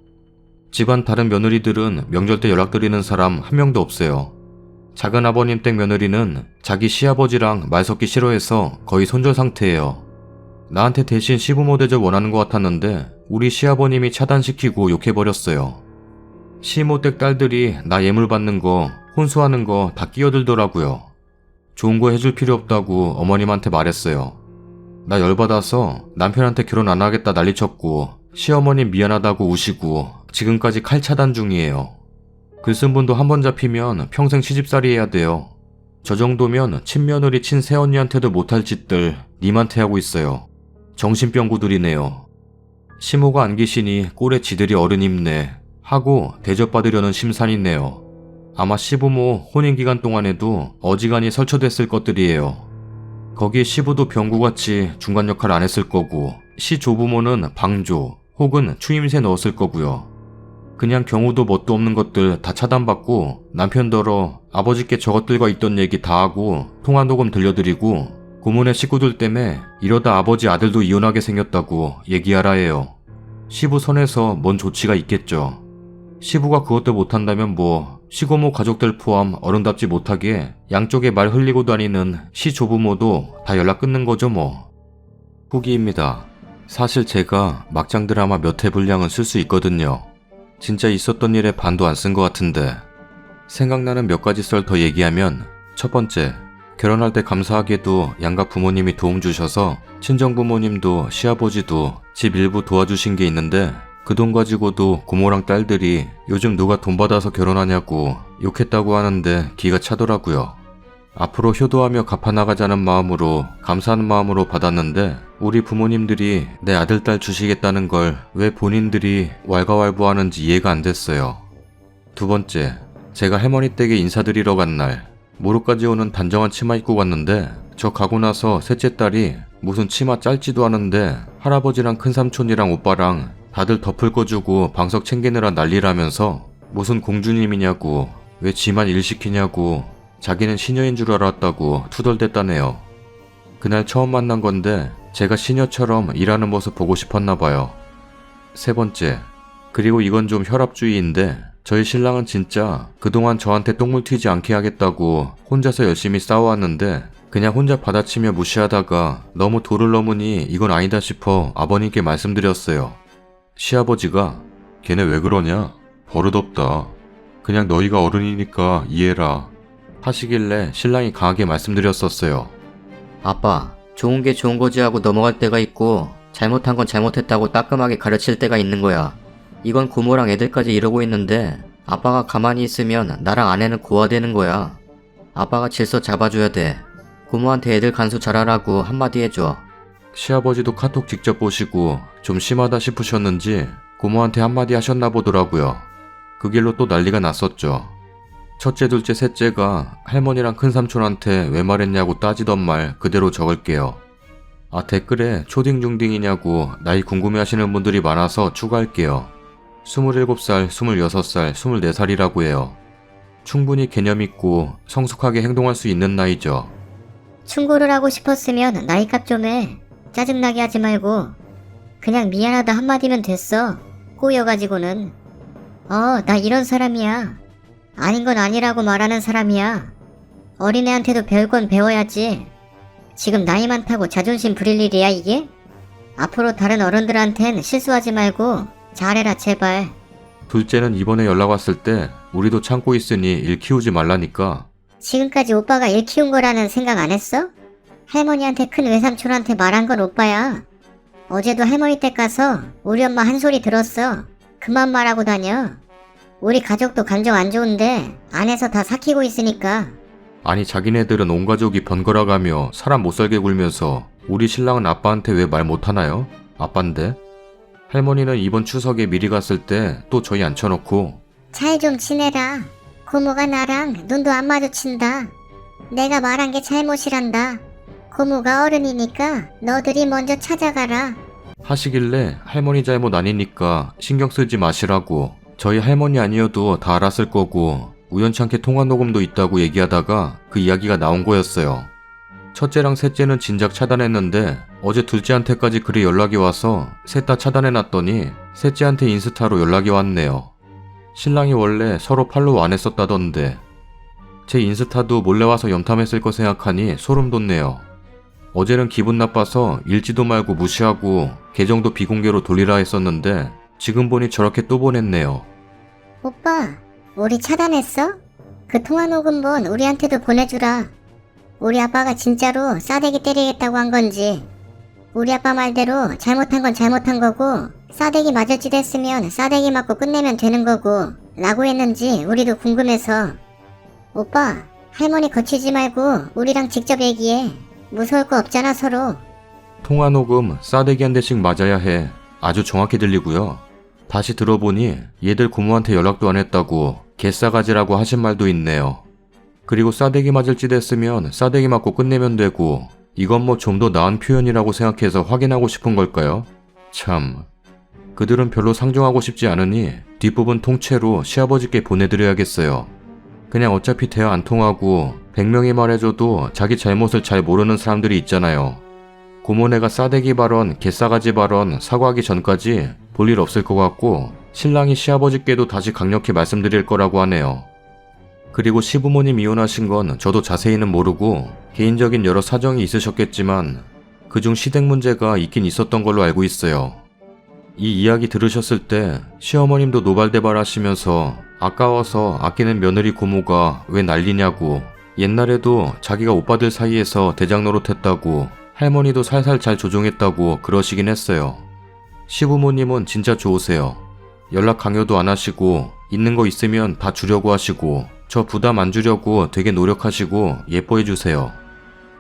집안 다른 며느리들은 명절 때 연락드리는 사람 한 명도 없어요. 작은 아버님 댁 며느리는 자기 시아버지랑 말 섞기 싫어해서 거의 손절 상태예요. 나한테 대신 시부모 대접 원하는 것 같았는데 우리 시아버님이 차단시키고 욕해버렸어요. 시모 댁 딸들이 나 예물 받는 거, 혼수하는 거 다 끼어들더라고요. 좋은 거 해줄 필요 없다고 어머님한테 말했어요. 나 열받아서 남편한테 결혼 안 하겠다 난리쳤고 시어머님 미안하다고 우시고 지금까지 칼 차단 중이에요. 글 쓴 분도 한 번 잡히면 평생 시집살이 해야 돼요. 저 정도면 친며느리 친새언니한테도 못할 짓들 님한테 하고 있어요. 정신병구들이네요. 시모가 안 계시니 꼴에 지들이 어른 입네 하고 대접받으려는 심산이네요. 아마 시부모 혼인기간 동안에도 어지간히 설쳐댔을 것들이에요. 거기에 시부도 병구같이 중간 역할 안 했을 거고 시조부모는 방조 혹은 추임새 넣었을 거고요. 그냥 경우도 뭣도 없는 것들 다 차단받고 남편더러 아버지께 저것들과 있던 얘기 다 하고 통화 녹음 들려드리고 고모네 식구들 때문에 이러다 아버지 아들도 이혼하게 생겼다고 얘기하라 해요. 시부 선에서 뭔 조치가 있겠죠. 시부가 그것도 못한다면 뭐 시고모 가족들 포함 어른답지 못하게 양쪽에 말 흘리고 다니는 시조부모도 다 연락 끊는 거죠 뭐. 후기입니다. 사실 제가 막장 드라마 몇 회 분량은 쓸 수 있거든요. 진짜 있었던 일에 반도 안 쓴 것 같은데 생각나는 몇 가지 썰 더 얘기하면 첫 번째, 결혼할 때 감사하게도 양가 부모님이 도움 주셔서 친정부모님도 시아버지도 집 일부 도와주신 게 있는데 그 돈 가지고도 고모랑 딸들이 요즘 누가 돈 받아서 결혼하냐고 욕했다고 하는데 기가 차더라고요. 앞으로 효도하며 갚아나가자는 마음으로 감사하는 마음으로 받았는데 우리 부모님들이 내 아들 딸 주시겠다는 걸 왜 본인들이 왈가왈부하는지 이해가 안 됐어요. 두 번째, 제가 할머니 댁에 인사드리러 간 날 무릎까지 오는 단정한 치마 입고 갔는데 저 가고 나서 셋째 딸이 무슨 치마 짧지도 않은데 할아버지랑 큰삼촌이랑 오빠랑 다들 덮을 거 주고 방석 챙기느라 난리라면서 무슨 공주님이냐고 왜 지만 일 시키냐고 자기는 시녀인 줄 알았다고 투덜댔다네요. 그날 처음 만난 건데 제가 시녀처럼 일하는 모습 보고 싶었나 봐요. 세 번째, 그리고 이건 좀 혈압주의인데 저희 신랑은 진짜 그동안 저한테 똥물 튀지 않게 하겠다고 혼자서 열심히 싸워왔는데 그냥 혼자 받아치며 무시하다가 너무 도를 넘으니 이건 아니다 싶어 아버님께 말씀드렸어요. 시아버지가 걔네 왜 그러냐? 버릇없다. 그냥 너희가 어른이니까 이해해라. 하시길래 신랑이 강하게 말씀드렸었어요. 아빠, 좋은 게 좋은 거지 하고 넘어갈 때가 있고 잘못한 건 잘못했다고 따끔하게 가르칠 때가 있는 거야. 이건 고모랑 애들까지 이러고 있는데 아빠가 가만히 있으면 나랑 아내는 고아되는 거야. 아빠가 질서 잡아줘야 돼. 고모한테 애들 간수 잘하라고 한마디 해줘. 시아버지도 카톡 직접 보시고 좀 심하다 싶으셨는지 고모한테 한마디 하셨나 보더라고요. 그 길로 또 난리가 났었죠. 첫째, 둘째, 셋째가 할머니랑 큰삼촌한테 왜 말했냐고 따지던 말 그대로 적을게요. 아, 댓글에 초딩 중딩이냐고 나이 궁금해하시는 분들이 많아서 추가할게요. 27살, 26살, 24살이라고 해요. 충분히 개념 있고 성숙하게 행동할 수 있는 나이죠. 충고를 하고 싶었으면 나이값 좀 해. 짜증나게 하지 말고 그냥 미안하다 한마디면 됐어. 꼬여가지고는. 나 이런 사람이야. 아닌 건 아니라고 말하는 사람이야. 어린애한테도 배울 건 배워야지. 지금 나이 많다고 자존심 부릴 일이야 이게? 앞으로 다른 어른들한텐 실수하지 말고 잘해라 제발. 둘째는 이번에 연락 왔을 때 우리도 참고 있으니 일 키우지 말라니까. 지금까지 오빠가 일 키운 거라는 생각 안 했어? 할머니한테 큰 외삼촌한테 말한 건 오빠야. 어제도 할머니 댁 가서 우리 엄마 한 소리 들었어. 그만 말하고 다녀. 우리 가족도 감정 안 좋은데 안에서 다 삭히고 있으니까. 아니 자기네들은 온 가족이 번갈아가며 사람 못살게 굴면서 우리 신랑은 아빠한테 왜 말 못하나요? 아빠인데? 할머니는 이번 추석에 미리 갔을 때 또 저희 앉혀놓고 잘 좀 지내라. 고모가 나랑 눈도 안 마주친다. 내가 말한 게 잘못이란다. 고모가 어른이니까 너들이 먼저 찾아가라. 하시길래 할머니 잘못 아니니까 신경 쓰지 마시라고. 저희 할머니 아니어도 다 알았을 거고 우연찮게 통화 녹음도 있다고 얘기하다가 그 이야기가 나온 거였어요. 첫째랑 셋째는 진작 차단했는데 어제 둘째한테까지 그리 연락이 와서 셋 다 차단해놨더니 셋째한테 인스타로 연락이 왔네요. 신랑이 원래 서로 팔로우 안 했었다던데 제 인스타도 몰래 와서 염탐했을 거 생각하니 소름 돋네요. 어제는 기분 나빠서 읽지도 말고 무시하고 계정도 비공개로 돌리라 했었는데 지금 보니 저렇게 또 보냈네요. 오빠, 우리 차단했어? 그 통화 녹음본 우리한테도 보내주라. 우리 아빠가 진짜로 싸대기 때리겠다고 한 건지, 우리 아빠 말대로 잘못한 건 잘못한 거고 싸대기 맞을 짓 했으면 싸대기 맞고 끝내면 되는 거고 라고 했는지 우리도 궁금해서. 오빠, 할머니 거치지 말고 우리랑 직접 얘기해. 무서울 거 없잖아 서로. 통화 녹음 싸대기 한 대씩 맞아야 해. 아주 정확히 들리고요. 다시 들어보니 얘들 고모한테 연락도 안 했다고 개싸가지라고 하신 말도 있네요. 그리고 싸대기 맞을 짓 했으면 싸대기 맞고 끝내면 되고 이건 뭐 좀 더 나은 표현이라고 생각해서 확인하고 싶은 걸까요? 참, 그들은 별로 상종하고 싶지 않으니 뒷부분 통째로 시아버지께 보내드려야겠어요. 그냥 어차피 대화 안 통하고 100명이 말해줘도 자기 잘못을 잘 모르는 사람들이 있잖아요. 고모네가 싸대기 발언, 개싸가지 발언 사과하기 전까지 볼 일 없을 것 같고 신랑이 시아버지께도 다시 강력히 말씀드릴 거라고 하네요. 그리고 시부모님 이혼하신 건 저도 자세히는 모르고 개인적인 여러 사정이 있으셨겠지만 그중 시댁 문제가 있긴 있었던 걸로 알고 있어요. 이 이야기 들으셨을 때 시어머님도 노발대발 하시면서 아까워서 아끼는 며느리 고모가 왜 난리냐고, 옛날에도 자기가 오빠들 사이에서 대장 노릇했다고, 할머니도 살살 잘 조종했다고 그러시긴 했어요. 시부모님은 진짜 좋으세요. 연락 강요도 안 하시고 있는 거 있으면 다 주려고 하시고 저 부담 안 주려고 되게 노력하시고 예뻐해 주세요.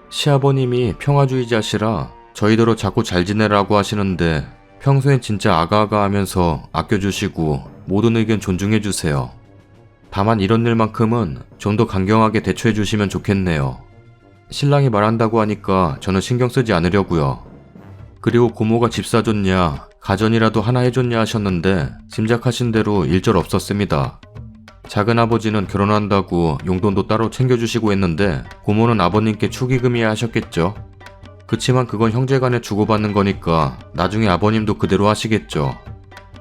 시아버님이 평화주의자시라 저희더러 자꾸 잘 지내라고 하시는데 평소엔 진짜 아가아가 하면서 아껴주시고 모든 의견 존중해 주세요. 다만 이런 일만큼은 좀 더 강경하게 대처해 주시면 좋겠네요. 신랑이 말한다고 하니까 저는 신경 쓰지 않으려고요. 그리고 고모가 집 사줬냐, 가전이라도 하나 해줬냐 하셨는데 짐작하신 대로 일절 없었습니다. 작은아버지는 결혼한다고 용돈도 따로 챙겨주시고 했는데 고모는 아버님께 축의금이야 하셨겠죠. 그치만 그건 형제간에 주고받는 거니까 나중에 아버님도 그대로 하시겠죠.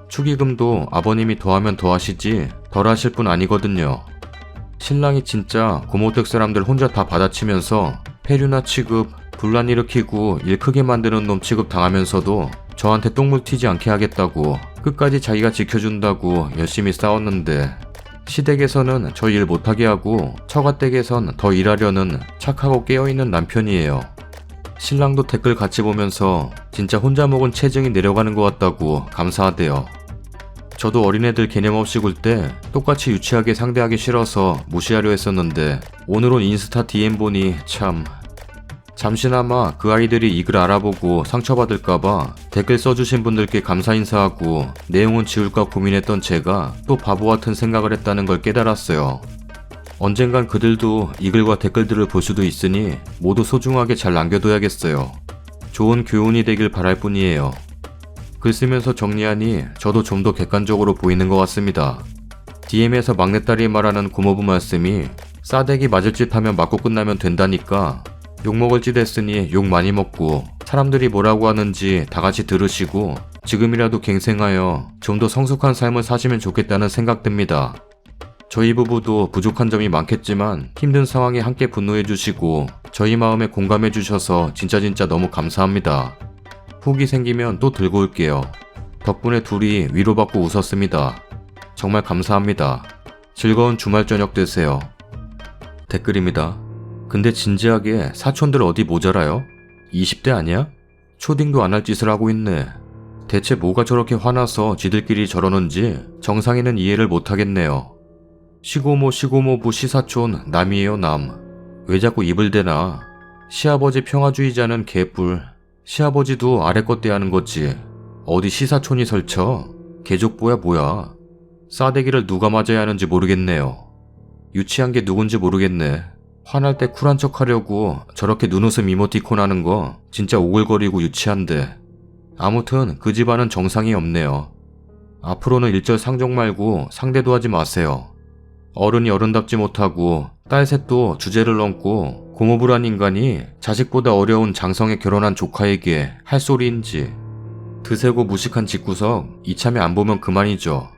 축의금도 아버님이 더하면 더하시지 덜 하실 분 아니거든요. 신랑이 진짜 고모댁 사람들 혼자 다 받아치면서 폐류나 취급, 분란 일으키고 일 크게 만드는 놈 취급 당하면서도 저한테 똥물 튀지 않게 하겠다고 끝까지 자기가 지켜준다고 열심히 싸웠는데 시댁에서는 저 일 못하게 하고 처가댁에선 더 일하려는 착하고 깨어있는 남편이에요. 신랑도 댓글 같이 보면서 진짜 혼자 먹은 체증이 내려가는 것 같다고 감사하대요. 저도 어린애들 개념 없이 굴 때 똑같이 유치하게 상대하기 싫어서 무시하려 했었는데 오늘은 인스타 DM 보니 참 잠시나마 그 아이들이 이 글 알아보고 상처받을까봐 댓글 써주신 분들께 감사 인사하고 내용은 지울까 고민했던 제가 또 바보 같은 생각을 했다는 걸 깨달았어요. 언젠간 그들도 이 글과 댓글들을 볼 수도 있으니 모두 소중하게 잘 남겨둬야겠어요. 좋은 교훈이 되길 바랄 뿐이에요. 글 쓰면서 정리하니 저도 좀 더 객관적으로 보이는 것 같습니다. DM에서 막내딸이 말하는 고모부 말씀이 싸대기 맞을 짓 하면 맞고 끝나면 된다니까 욕먹을 짓 했으니 욕 많이 먹고 사람들이 뭐라고 하는지 다 같이 들으시고 지금이라도 갱생하여 좀 더 성숙한 삶을 사시면 좋겠다는 생각 듭니다. 저희 부부도 부족한 점이 많겠지만 힘든 상황에 함께 분노해주시고 저희 마음에 공감해주셔서 진짜 너무 감사합니다. 후기 생기면 또 들고 올게요. 덕분에 둘이 위로받고 웃었습니다. 정말 감사합니다. 즐거운 주말 저녁 되세요. 댓글입니다. 근데 진지하게 사촌들 어디 모자라요? 20대 아니야? 초딩도 안 할 짓을 하고 있네. 대체 뭐가 저렇게 화나서 지들끼리 저러는지 정상이는 이해를 못하겠네요. 시고모부 시사촌 남이에요 남. 왜 자꾸 입을 대나. 시아버지 평화주의자는 개뿔. 시아버지도 아래 것 대하는 거지. 어디 시사촌이 설쳐? 개족보야 뭐야. 싸대기를 누가 맞아야 하는지 모르겠네요. 유치한 게 누군지 모르겠네. 화날 때 쿨한 척 하려고 저렇게 눈웃음 이모티콘 하는 거 진짜 오글거리고 유치한데. 아무튼 그 집안은 정상이 없네요. 앞으로는 일절 상종 말고 상대도 하지 마세요. 어른이 어른답지 못하고 딸 셋도 주제를 넘고 고모부란 인간이 자식보다 어려운 장성에 결혼한 조카에게 할 소리인지. 드세고 무식한 집구석 이참에 안 보면 그만이죠.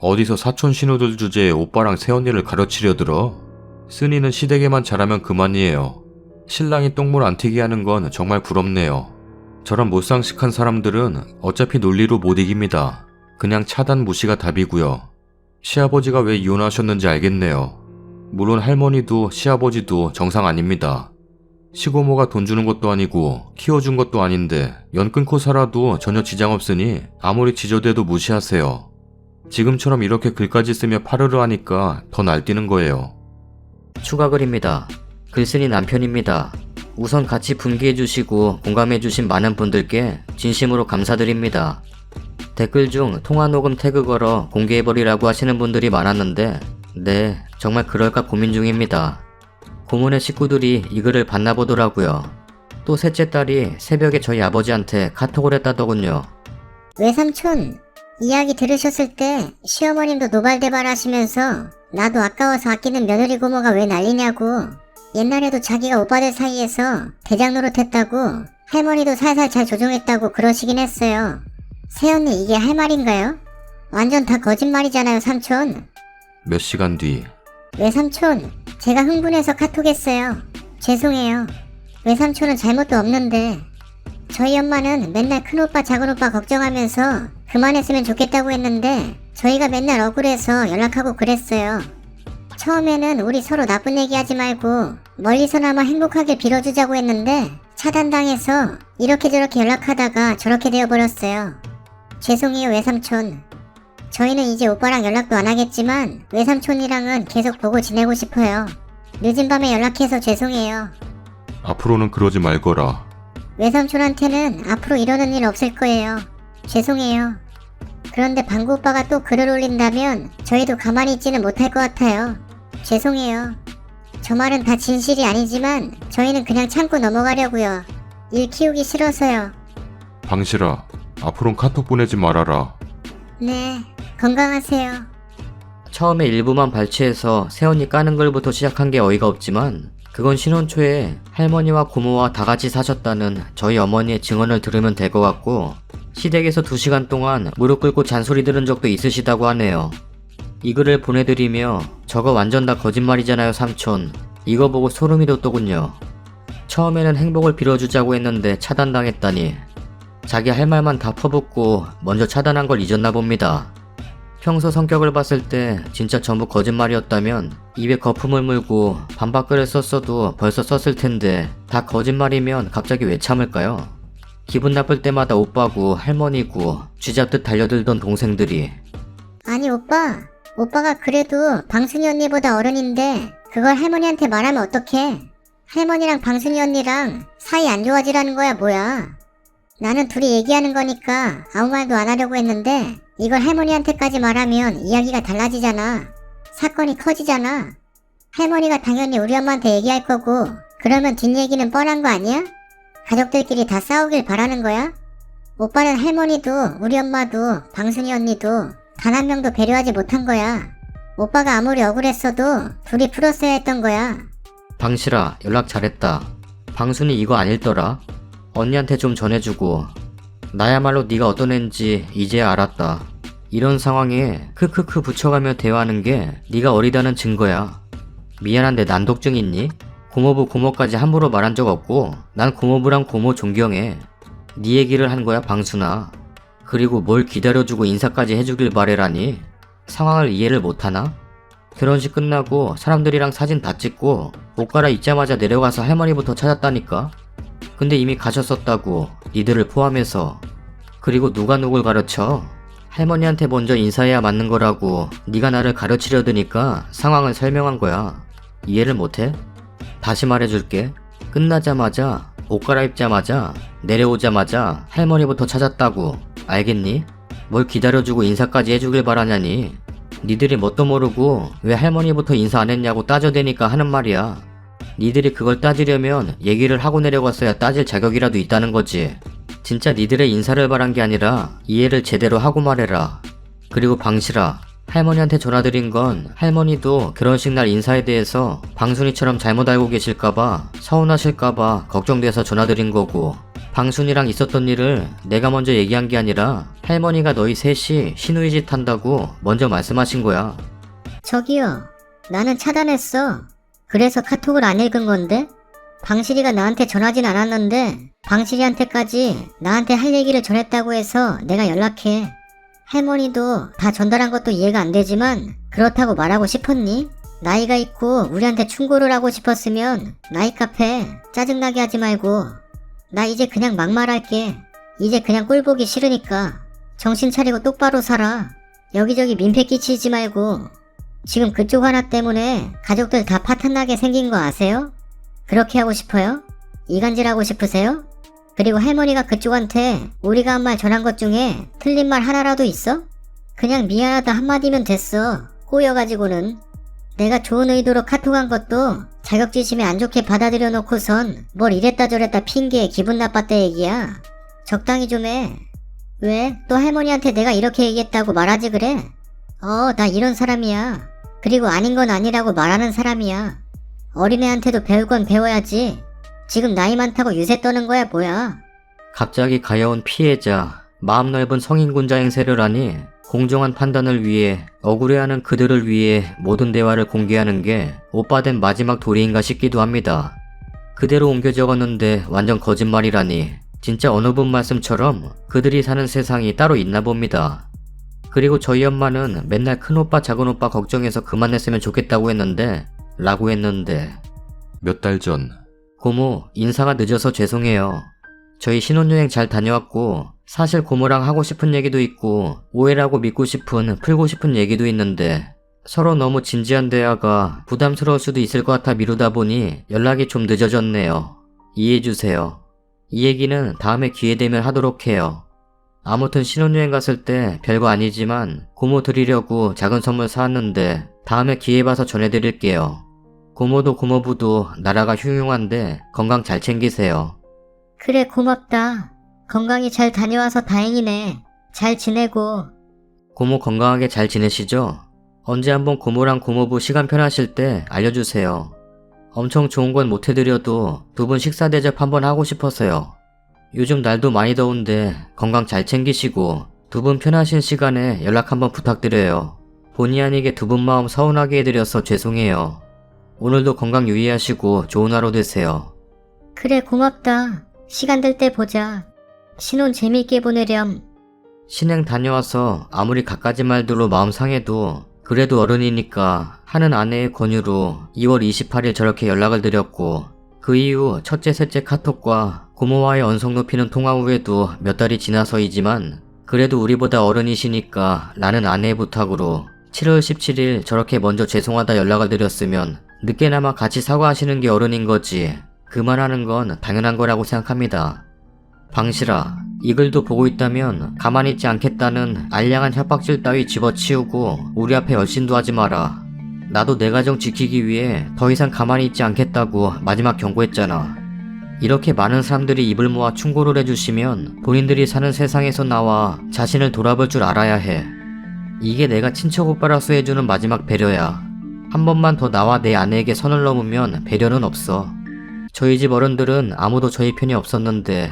어디서 사촌 신우들 주제에 오빠랑 새언니를 가르치려 들어. 쓴이는 시댁에만 잘하면 그만이에요. 신랑이 똥물 안 튀게 하는 건 정말 부럽네요. 저런 못상식한 사람들은 어차피 논리로 못 이깁니다. 그냥 차단 무시가 답이고요. 시아버지가 왜 이혼하셨는지 알겠네요. 물론 할머니도 시아버지도 정상 아닙니다. 시고모가 돈 주는 것도 아니고 키워준 것도 아닌데 연 끊고 살아도 전혀 지장 없으니 아무리 지저대도 무시하세요. 지금처럼 이렇게 글까지 쓰며 파르르 하니까 더 날뛰는 거예요. 추가 글입니다. 글쓴이 남편입니다. 우선 같이 분기해주시고 공감해주신 많은 분들께 진심으로 감사드립니다. 댓글 중 통화 녹음 태그 걸어 공개해버리라고 하시는 분들이 많았는데 네, 정말 그럴까 고민 중입니다. 고모네 식구들이 이 글을 봤나 보더라고요. 또 셋째 딸이 새벽에 저희 아버지한테 카톡을 했다더군요. 외삼촌, 이야기 들으셨을 때 시어머님도 노발대발 하시면서 나도 아까워서 아끼는 며느리 고모가 왜 난리냐고, 옛날에도 자기가 오빠들 사이에서 대장 노릇했다고 할머니도 살살 잘 조종했다고 그러시긴 했어요. 새언니 이게 할 말인가요? 완전 다 거짓말이잖아요 삼촌. 몇 시간 뒤. 외삼촌, 제가 흥분해서 카톡했어요. 죄송해요. 외삼촌은 잘못도 없는데 저희 엄마는 맨날 큰오빠 작은오빠 걱정하면서 그만했으면 좋겠다고 했는데 저희가 맨날 억울해서 연락하고 그랬어요. 처음에는 우리 서로 나쁜 얘기하지 말고 멀리서나마 행복하게 빌어주자고 했는데 차단당해서 이렇게 저렇게 연락하다가 저렇게 되어버렸어요. 죄송해요 외삼촌. 저희는 이제 오빠랑 연락도 안 하겠지만 외삼촌이랑은 계속 보고 지내고 싶어요. 늦은 밤에 연락해서 죄송해요. 앞으로는 그러지 말거라. 외삼촌한테는 앞으로 이러는 일 없을 거예요. 죄송해요. 그런데 방구 오빠가 또 글을 올린다면 저희도 가만히 있지는 못할 것 같아요. 죄송해요. 저 말은 다 진실이 아니지만 저희는 그냥 참고 넘어가려고요. 일 키우기 싫어서요. 방실아, 앞으론 카톡 보내지 말아라. 네, 건강하세요. 처음에 일부만 발췌해서 새언니 까는 글부터 시작한 게 어이가 없지만 그건 신혼 초에 할머니와 고모와 다 같이 사셨다는 저희 어머니의 증언을 들으면 될 것 같고 시댁에서 2시간 동안 무릎 꿇고 잔소리 들은 적도 있으시다고 하네요. 이 글을 보내드리며 저거 완전 다 거짓말이잖아요 삼촌. 이거 보고 소름이 돋더군요. 처음에는 행복을 빌어주자고 했는데 차단당했다니. 자기 할 말만 다 퍼붓고 먼저 차단한 걸 잊었나 봅니다. 평소 성격을 봤을 때 진짜 전부 거짓말이었다면 입에 거품을 물고 반박글을 썼어도 벌써 썼을 텐데 다 거짓말이면 갑자기 왜 참을까요? 기분 나쁠 때마다 오빠고 할머니고 쥐잡듯 달려들던 동생들이. 아니 오빠가 그래도 방순이 언니보다 어른인데 그걸 할머니한테 말하면 어떡해. 할머니랑 방순이 언니랑 사이 안 좋아지라는 거야 뭐야? 나는 둘이 얘기하는 거니까 아무 말도 안 하려고 했는데 이걸 할머니한테까지 말하면 이야기가 달라지잖아. 사건이 커지잖아. 할머니가 당연히 우리 엄마한테 얘기할 거고 그러면 뒷얘기는 뻔한 거 아니야? 가족들끼리 다 싸우길 바라는 거야? 오빠는 할머니도 우리 엄마도 방순이 언니도 단 한 명도 배려하지 못한 거야. 오빠가 아무리 억울했어도 둘이 풀었어야 했던 거야. 방실아, 연락 잘했다. 방순이 이거 아닐더라. 언니한테 좀 전해주고. 나야말로 네가 어떤 애인지 이제야 알았다. 이런 상황에 크크크 붙여가며 대화하는 게 네가 어리다는 증거야. 미안한데 난독증 있니? 고모부 고모까지 함부로 말한 적 없고 난 고모부랑 고모 존경해. 네 얘기를 한 거야 방순아. 그리고 뭘 기다려주고 인사까지 해주길 바래라니. 상황을 이해를 못하나? 결혼식 끝나고 사람들이랑 사진 다 찍고 옷 갈아입자마자 내려가서 할머니부터 찾았다니까. 근데 이미 가셨었다고, 니들을 포함해서. 그리고 누가 누굴 가르쳐? 할머니한테 먼저 인사해야 맞는 거라고 네가 나를 가르치려 드니까 상황을 설명한 거야. 이해를 못해? 다시 말해줄게. 끝나자마자, 옷 갈아입자마자, 내려오자마자 할머니부터 찾았다고. 알겠니? 뭘 기다려주고 인사까지 해주길 바라냐니. 니들이 뭣도 모르고 왜 할머니부터 인사 안 했냐고 따져대니까 하는 말이야. 니들이 그걸 따지려면 얘기를 하고 내려갔어야 따질 자격이라도 있다는 거지. 진짜 니들의 인사를 바란 게 아니라 이해를 제대로 하고 말해라. 그리고 방실아, 할머니한테 전화드린 건 할머니도 결혼식 날 인사에 대해서 방순이처럼 잘못 알고 계실까봐 서운하실까봐 걱정돼서 전화드린 거고, 방순이랑 있었던 일을 내가 먼저 얘기한 게 아니라 할머니가 너희 셋이 시누이 짓 한다고 먼저 말씀하신 거야. 저기요. 나는 차단했어. 그래서 카톡을 안 읽은 건데? 방실이가 나한테 전하진 않았는데 방실이한테까지 나한테 할 얘기를 전했다고 해서 내가 연락해. 할머니도 다 전달한 것도 이해가 안 되지만 그렇다고 말하고 싶었니? 나이가 있고 우리한테 충고를 하고 싶었으면 나이 카페 짜증나게 하지 말고. 나 이제 그냥 막말할게. 이제 그냥 꼴 보기 싫으니까 정신 차리고 똑바로 살아. 여기저기 민폐 끼치지 말고. 지금 그쪽 하나 때문에 가족들 다 파탄나게 생긴 거 아세요? 그렇게 하고 싶어요? 이간질하고 싶으세요? 그리고 할머니가 그쪽한테 우리가 한 말 전한 것 중에 틀린 말 하나라도 있어? 그냥 미안하다 한마디면 됐어. 꼬여가지고는. 내가 좋은 의도로 카톡한 것도 자격지심에 안 좋게 받아들여 놓고선 뭘 이랬다 저랬다 핑계에 기분 나빴다 얘기야. 적당히 좀 해. 왜? 또 할머니한테 내가 이렇게 얘기했다고 말하지 그래? 나 이런 사람이야. 그리고 아닌 건 아니라고 말하는 사람이야. 어린애한테도 배울 건 배워야지. 지금 나이 많다고 유세 떠는 거야 뭐야. 갑자기 가여운 피해자, 마음 넓은 성인군자 행세를 하니 공정한 판단을 위해 억울해하는 그들을 위해 모든 대화를 공개하는 게 오빠된 마지막 도리인가 싶기도 합니다. 그대로 옮겨 적었는데 완전 거짓말이라니. 진짜 어느 분 말씀처럼 그들이 사는 세상이 따로 있나 봅니다. 그리고 저희 엄마는 맨날 큰오빠 작은오빠 걱정해서 그만했으면 좋겠다고 했는데 몇 달 전, 고모, 인사가 늦어서 죄송해요. 저희 신혼여행 잘 다녀왔고 사실 고모랑 하고 싶은 얘기도 있고 오해라고 믿고 싶은 풀고 싶은 얘기도 있는데 서로 너무 진지한 대화가 부담스러울 수도 있을 것 같아 미루다 보니 연락이 좀 늦어졌네요. 이해해주세요. 이 얘기는 다음에 기회 되면 하도록 해요. 아무튼 신혼여행 갔을 때 별거 아니지만 고모 드리려고 작은 선물 사왔는데 다음에 기회 봐서 전해드릴게요. 고모도 고모부도 나라가 흉흉한데 건강 잘 챙기세요. 그래 고맙다. 건강히 잘 다녀와서 다행이네. 잘 지내고. 고모 건강하게 잘 지내시죠? 언제 한번 고모랑 고모부 시간 편하실 때 알려주세요. 엄청 좋은 건 못 해드려도 두 분 식사 대접 한번 하고 싶어서요. 요즘 날도 많이 더운데 건강 잘 챙기시고 두 분 편하신 시간에 연락 한번 부탁드려요. 본의 아니게 두 분 마음 서운하게 해드려서 죄송해요. 오늘도 건강 유의하시고 좋은 하루 되세요. 그래 고맙다. 시간 될 때 보자. 신혼 재밌게 보내렴. 신행 다녀와서 아무리 갖가지 말들로 마음 상해도 그래도 어른이니까 하는 아내의 권유로 2월 28일 저렇게 연락을 드렸고 그 이후 첫째 셋째 카톡과 고모와의 언성 높이는 통화 후에도 몇 달이 지나서이지만 그래도 우리보다 어른이시니까 라는 아내의 부탁으로 7월 17일 저렇게 먼저 죄송하다 연락을 드렸으면 늦게나마 같이 사과하시는 게 어른인 거지. 그만하는 건 당연한 거라고 생각합니다. 방실아, 이 글도 보고 있다면 가만히 있지 않겠다는 알량한 협박질 따위 집어치우고 우리 앞에 열심도 하지 마라. 나도 내 가정 지키기 위해 더 이상 가만히 있지 않겠다고 마지막 경고했잖아. 이렇게 많은 사람들이 입을 모아 충고를 해주시면 본인들이 사는 세상에서 나와 자신을 돌아볼 줄 알아야 해. 이게 내가 친척 오빠라서 해주는 마지막 배려야. 한 번만 더 나와 내 아내에게 선을 넘으면 배려는 없어. 저희 집 어른들은 아무도 저희 편이 없었는데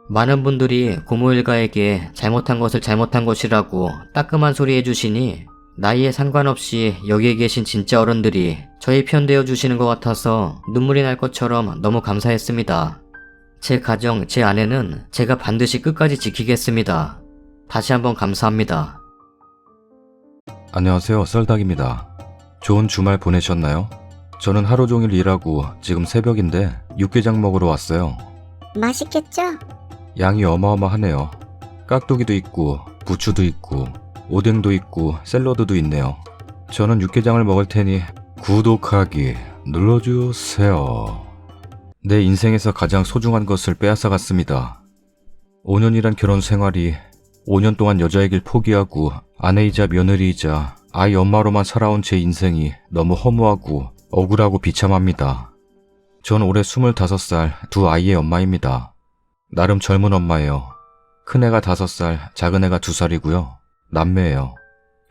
많은 분들이 고모 일가에게 잘못한 것을 잘못한 것이라고 따끔한 소리 해주시니 나이에 상관없이 여기에 계신 진짜 어른들이 저희 편 되어 주시는 것 같아서 눈물이 날 것처럼 너무 감사했습니다. 제 가정, 제 아내는 제가 반드시 끝까지 지키겠습니다. 다시 한번 감사합니다. 안녕하세요, 썰닭입니다. 좋은 주말 보내셨나요? 저는 하루 종일 일하고 지금 새벽인데 육개장 먹으러 왔어요. 맛있겠죠? 양이 어마어마하네요. 깍두기도 있고 부추도 있고 오뎅도 있고 샐러드도 있네요. 저는 육개장을 먹을 테니 구독하기 눌러주세요. 내 인생에서 가장 소중한 것을 빼앗아갔습니다. 5년이란 결혼 생활이 5년 동안 여자이길 포기하고 아내이자 며느리이자 아이 엄마로만 살아온 제 인생이 너무 허무하고 억울하고 비참합니다. 전 올해 25살 두 아이의 엄마입니다. 나름 젊은 엄마예요. 큰애가 5살, 작은애가 2살이고요. 남매예요.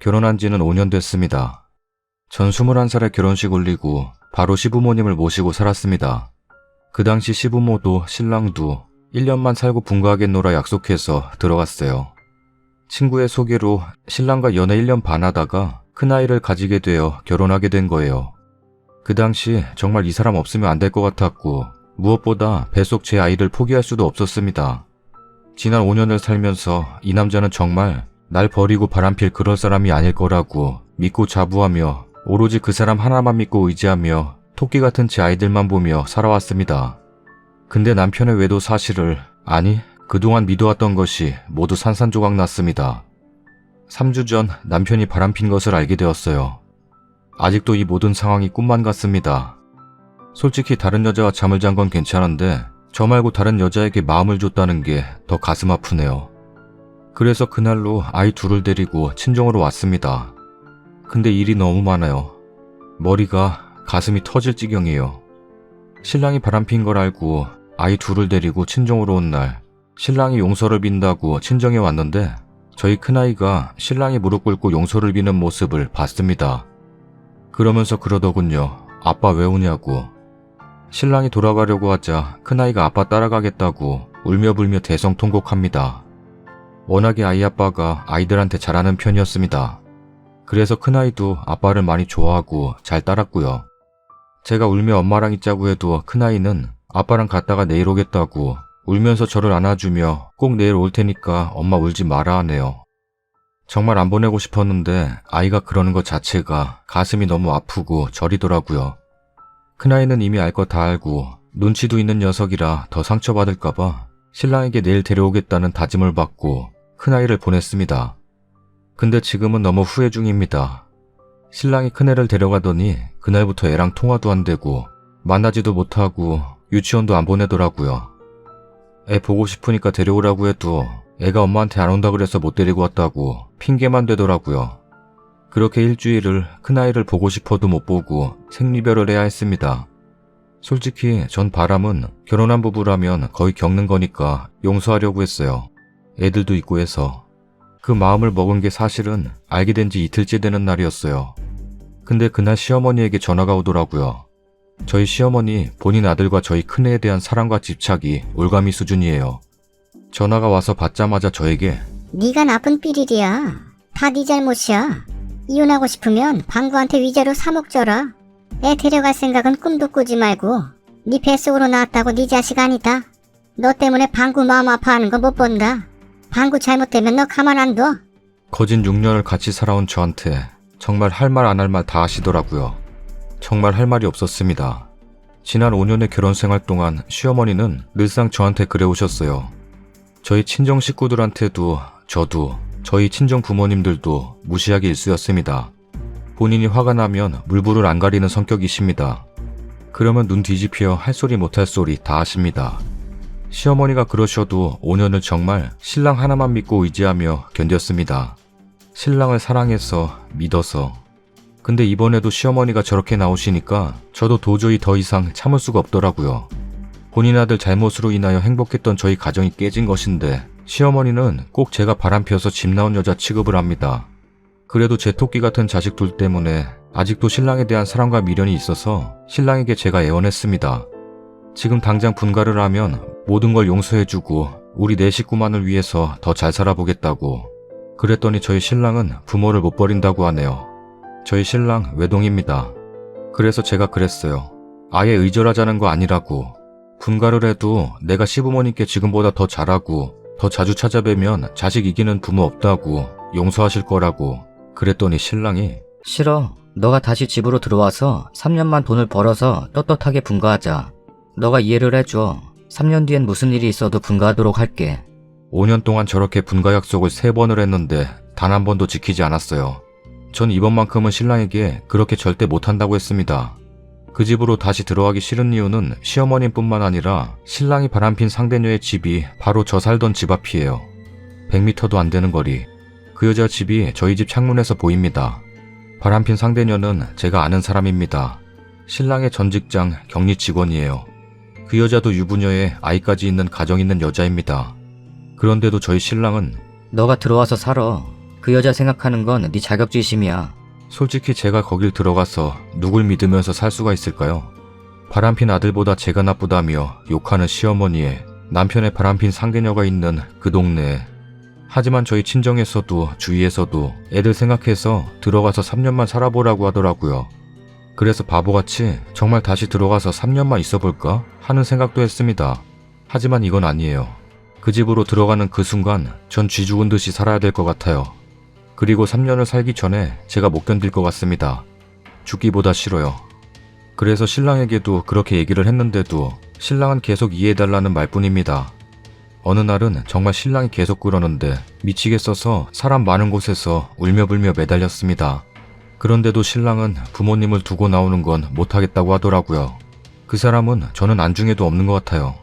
결혼한 지는 5년 됐습니다. 전 21살에 결혼식 올리고 바로 시부모님을 모시고 살았습니다. 그 당시 시부모도 신랑도 1년만 살고 분가하겠노라 약속해서 들어갔어요. 친구의 소개로 신랑과 연애 1년 반 하다가 큰아이를 가지게 되어 결혼하게 된 거예요. 그 당시 정말 이 사람 없으면 안 될 것 같았고 무엇보다 뱃속 제 아이를 포기할 수도 없었습니다. 지난 5년을 살면서 이 남자는 정말 날 버리고 바람필 그럴 사람이 아닐 거라고 믿고 자부하며 오로지 그 사람 하나만 믿고 의지하며 토끼 같은 제 아이들만 보며 살아왔습니다. 근데 남편의 외도 사실을, 아니 그동안 믿어왔던 것이 모두 산산조각 났습니다. 3주 전 남편이 바람핀 것을 알게 되었어요. 아직도 이 모든 상황이 꿈만 같습니다. 솔직히 다른 여자와 잠을 잔 건 괜찮은데 저 말고 다른 여자에게 마음을 줬다는 게 더 가슴 아프네요. 그래서 그날로 아이 둘을 데리고 친정으로 왔습니다. 근데 일이 너무 많아요. 머리가 가슴이 터질 지경이에요. 신랑이 바람핀 걸 알고 아이 둘을 데리고 친정으로 온 날 신랑이 용서를 빈다고 친정에 왔는데 저희 큰아이가 신랑이 무릎 꿇고 용서를 비는 모습을 봤습니다. 그러면서 그러더군요. 아빠 왜 우냐고. 신랑이 돌아가려고 하자 큰아이가 아빠 따라가겠다고 울며불며 대성통곡합니다. 워낙에 아이 아빠가 아이들한테 잘하는 편이었습니다. 그래서 큰아이도 아빠를 많이 좋아하고 잘 따랐고요. 제가 울며 엄마랑 있자고 해도 큰아이는 아빠랑 갔다가 내일 오겠다고 울면서 저를 안아주며 꼭 내일 올 테니까 엄마 울지 마라 하네요. 정말 안 보내고 싶었는데 아이가 그러는 것 자체가 가슴이 너무 아프고 저리더라고요. 큰아이는 이미 알 거 다 알고 눈치도 있는 녀석이라 더 상처받을까봐 신랑에게 내일 데려오겠다는 다짐을 받고 큰아이를 보냈습니다. 근데 지금은 너무 후회 중입니다. 신랑이 큰애를 데려가더니 그날부터 애랑 통화도 안 되고 만나지도 못하고 유치원도 안 보내더라고요. 애 보고 싶으니까 데려오라고 해도 애가 엄마한테 안 온다 그래서 못 데리고 왔다고 핑계만 대더라고요. 그렇게 일주일을 큰아이를 보고 싶어도 못 보고 생리별을 해야 했습니다. 솔직히 전 바람은 결혼한 부부라면 거의 겪는 거니까 용서하려고 했어요. 애들도 있고 해서. 그 마음을 먹은 게 사실은 알게 된 지 이틀째 되는 날이었어요. 근데 그날 시어머니에게 전화가 오더라고요. 저희 시어머니 본인 아들과 저희 큰애에 대한 사랑과 집착이 올가미 수준이에요. 전화가 와서 받자마자 저에게 네가 나쁜 삐리리야. 다 네 잘못이야. 이혼하고 싶으면 방구한테 위자료 3억 줘라. 애 데려갈 생각은 꿈도 꾸지 말고 네 뱃속으로 나왔다고 네 자식 아니다. 너 때문에 방구 마음 아파하는 거 못 본다. 방구 잘못되면 너 가만 안 둬. 거진 6년을 같이 살아온 저한테 정말 할 말 안 할 말 다 하시더라고요. 정말 할 말이 없었습니다. 지난 5년의 결혼 생활 동안 시어머니는 늘상 저한테 그래 오셨어요. 저희 친정 식구들한테도 저도 저희 친정 부모님들도 무시하기 일쑤였습니다. 본인이 화가 나면 물불을 안 가리는 성격이십니다. 그러면 눈 뒤집혀 할 소리 못할 소리 다 하십니다. 시어머니가 그러셔도 5년을 정말 신랑 하나만 믿고 의지하며 견뎠습니다. 신랑을 사랑해서 믿어서. 근데 이번에도 시어머니가 저렇게 나오시니까 저도 도저히 더 이상 참을 수가 없더라고요. 본인 아들 잘못으로 인하여 행복했던 저희 가정이 깨진 것인데 시어머니는 꼭 제가 바람피워서 집 나온 여자 취급을 합니다. 그래도 제 토끼 같은 자식 둘 때문에 아직도 신랑에 대한 사랑과 미련이 있어서 신랑에게 제가 애원했습니다. 지금 당장 분가를 하면 모든 걸 용서해주고 우리 네 식구만을 위해서 더 잘 살아보겠다고. 그랬더니 저희 신랑은 부모를 못 버린다고 하네요. 저희 신랑 외동입니다. 그래서 제가 그랬어요. 아예 의절하자는 거 아니라고. 분가를 해도 내가 시부모님께 지금보다 더 잘하고 더 자주 찾아뵈면 자식 이기는 부모 없다고 용서하실 거라고. 그랬더니 신랑이 싫어. 너가 다시 집으로 들어와서 3년만 돈을 벌어서 떳떳하게 분가하자. 너가 이해를 해줘. 3년 뒤엔 무슨 일이 있어도 분가하도록 할게. 5년 동안 저렇게 분가 약속을 3번을 했는데 단 한 번도 지키지 않았어요. 전 이번만큼은 신랑에게 그렇게 절대 못한다고 했습니다. 그 집으로 다시 들어가기 싫은 이유는 시어머님뿐만 아니라 신랑이 바람핀 상대녀의 집이 바로 저 살던 집 앞이에요. 100m도 안 되는 거리. 그 여자 집이 저희 집 창문에서 보입니다. 바람핀 상대녀는 제가 아는 사람입니다. 신랑의 전 직장 격리 직원이에요. 그 여자도 유부녀에 아이까지 있는 가정 있는 여자입니다. 그런데도 저희 신랑은 너가 들어와서 살아. 그 여자 생각하는 건 네 자격지심이야. 솔직히 제가 거길 들어가서 누굴 믿으면서 살 수가 있을까요? 바람핀 아들보다 제가 나쁘다며 욕하는 시어머니에 남편의 바람핀 상대녀가 있는 그 동네에. 하지만 저희 친정에서도 주위에서도 애들 생각해서 들어가서 3년만 살아보라고 하더라고요. 그래서 바보같이 정말 다시 들어가서 3년만 있어볼까 하는 생각도 했습니다. 하지만 이건 아니에요. 그 집으로 들어가는 그 순간 전 쥐 죽은 듯이 살아야 될 것 같아요. 그리고 3년을 살기 전에 제가 못 견딜 것 같습니다. 죽기보다 싫어요. 그래서 신랑에게도 그렇게 얘기를 했는데도 신랑은 계속 이해해달라는 말뿐입니다. 어느 날은 정말 신랑이 계속 그러는데 미치겠어서 사람 많은 곳에서 울며불며 매달렸습니다. 그런데도 신랑은 부모님을 두고 나오는 건 못하겠다고 하더라고요. 그 사람은 저는 안중에도 없는 것 같아요.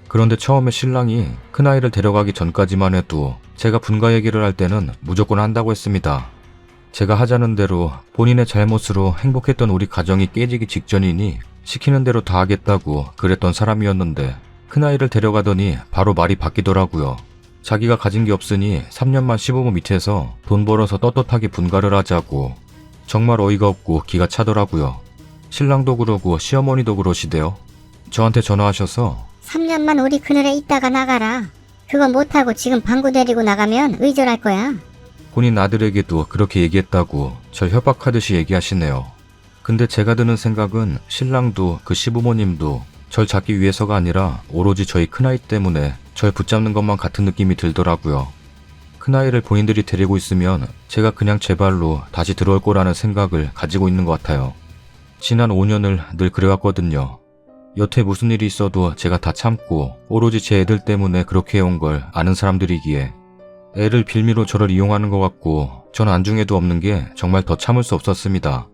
그런데 처음에 신랑이 큰아이를 데려가기 전까지만 해도 제가 분가 얘기를 할 때는 무조건 한다고 했습니다. 제가 하자는 대로 본인의 잘못으로 행복했던 우리 가정이 깨지기 직전이니 시키는 대로 다 하겠다고 그랬던 사람이었는데 큰아이를 데려가더니 바로 말이 바뀌더라고요. 자기가 가진 게 없으니 3년만 시부모 밑에서 돈 벌어서 떳떳하게 분가를 하자고. 정말 어이가 없고 기가 차더라고요. 신랑도 그러고 시어머니도 그러시대요. 저한테 전화하셔서 3년만 우리 그늘에 있다가 나가라. 그거 못하고 지금 방구 데리고 나가면 의절할 거야. 본인 아들에게도 그렇게 얘기했다고 절 협박하듯이 얘기하시네요. 근데 제가 드는 생각은 신랑도 그 시부모님도 절 잡기 위해서가 아니라 오로지 저희 큰아이 때문에 절 붙잡는 것만 같은 느낌이 들더라고요. 큰아이를 본인들이 데리고 있으면 제가 그냥 제 발로 다시 들어올 거라는 생각을 가지고 있는 것 같아요. 지난 5년을 늘 그래왔거든요. 여태 무슨 일이 있어도 제가 다 참고 오로지 제 애들 때문에 그렇게 해온 걸 아는 사람들이기에 애를 빌미로 저를 이용하는 것 같고 전 안중에도 없는 게 정말 더 참을 수 없었습니다.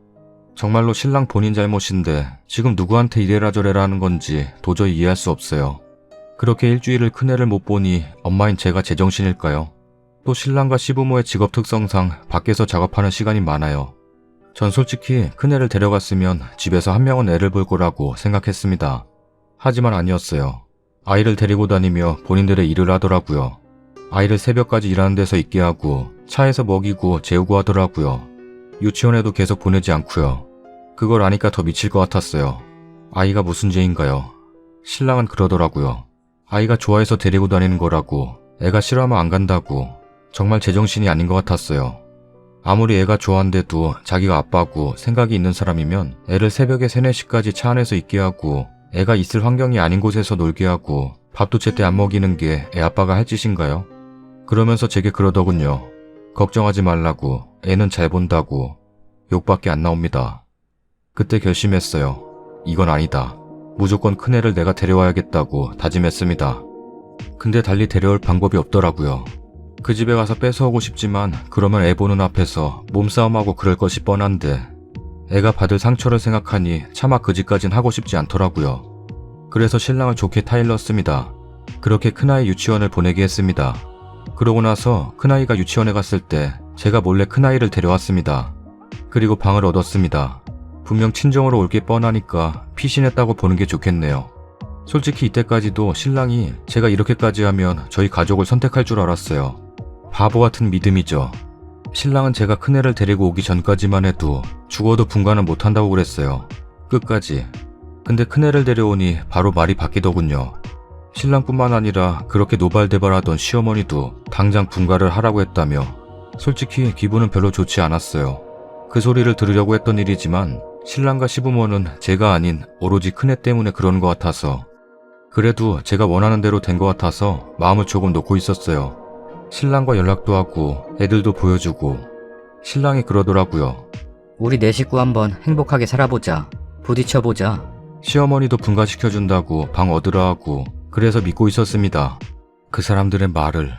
정말로 신랑 본인 잘못인데 지금 누구한테 이래라 저래라 하는 건지 도저히 이해할 수 없어요. 그렇게 일주일을 큰애를 못 보니 엄마인 제가 제정신일까요? 또 신랑과 시부모의 직업 특성상 밖에서 작업하는 시간이 많아요. 전 솔직히 큰애를 데려갔으면 집에서 한 명은 애를 볼 거라고 생각했습니다. 하지만 아니었어요. 아이를 데리고 다니며 본인들의 일을 하더라고요. 아이를 새벽까지 일하는 데서 있게 하고 차에서 먹이고 재우고 하더라고요. 유치원에도 계속 보내지 않고요. 그걸 아니까 더 미칠 것 같았어요. 아이가 무슨 죄인가요? 신랑은 그러더라고요. 아이가 좋아해서 데리고 다니는 거라고, 애가 싫어하면 안 간다고. 정말 제정신이 아닌 것 같았어요. 아무리 애가 좋아한데도 자기가 아빠고 생각이 있는 사람이면 애를 새벽에 3, 4시까지 차 안에서 있게 하고 애가 있을 환경이 아닌 곳에서 놀게 하고 밥도 제때 안 먹이는 게 애 아빠가 할 짓인가요? 그러면서 제게 그러더군요. 걱정하지 말라고, 애는 잘 본다고. 욕밖에 안 나옵니다. 그때 결심했어요. 이건 아니다. 무조건 큰애를 내가 데려와야겠다고 다짐했습니다. 근데 달리 데려올 방법이 없더라고요. 그 집에 가서 뺏어오고 싶지만 그러면 애 보는 앞에서 몸싸움하고 그럴 것이 뻔한데 애가 받을 상처를 생각하니 차마 그 집까진 하고 싶지 않더라고요. 그래서 신랑을 좋게 타일렀습니다. 그렇게 큰아이 유치원을 보내게 했습니다. 그러고 나서 큰아이가 유치원에 갔을 때 제가 몰래 큰아이를 데려왔습니다. 그리고 방을 얻었습니다. 분명 친정으로 올 게 뻔하니까 피신했다고 보는 게 좋겠네요. 솔직히 이때까지도 신랑이 제가 이렇게까지 하면 저희 가족을 선택할 줄 알았어요. 바보 같은 믿음이죠. 신랑은 제가 큰애를 데리고 오기 전까지만 해도 죽어도 분간은 못한다고 그랬어요. 끝까지. 근데 큰애를 데려오니 바로 말이 바뀌더군요. 신랑뿐만 아니라 그렇게 노발대발하던 시어머니도 당장 분가를 하라고 했다며 솔직히 기분은 별로 좋지 않았어요. 그 소리를 들으려고 했던 일이지만 신랑과 시부모는 제가 아닌 오로지 큰애 때문에 그러는 것 같아서 그래도 제가 원하는 대로 된 것 같아서 마음을 조금 놓고 있었어요. 신랑과 연락도 하고 애들도 보여주고 신랑이 그러더라고요. 우리 네 식구 한번 행복하게 살아보자. 부딪혀보자. 시어머니도 분가시켜준다고 방 얻으라 하고 그래서 믿고 있었습니다. 그 사람들의 말을.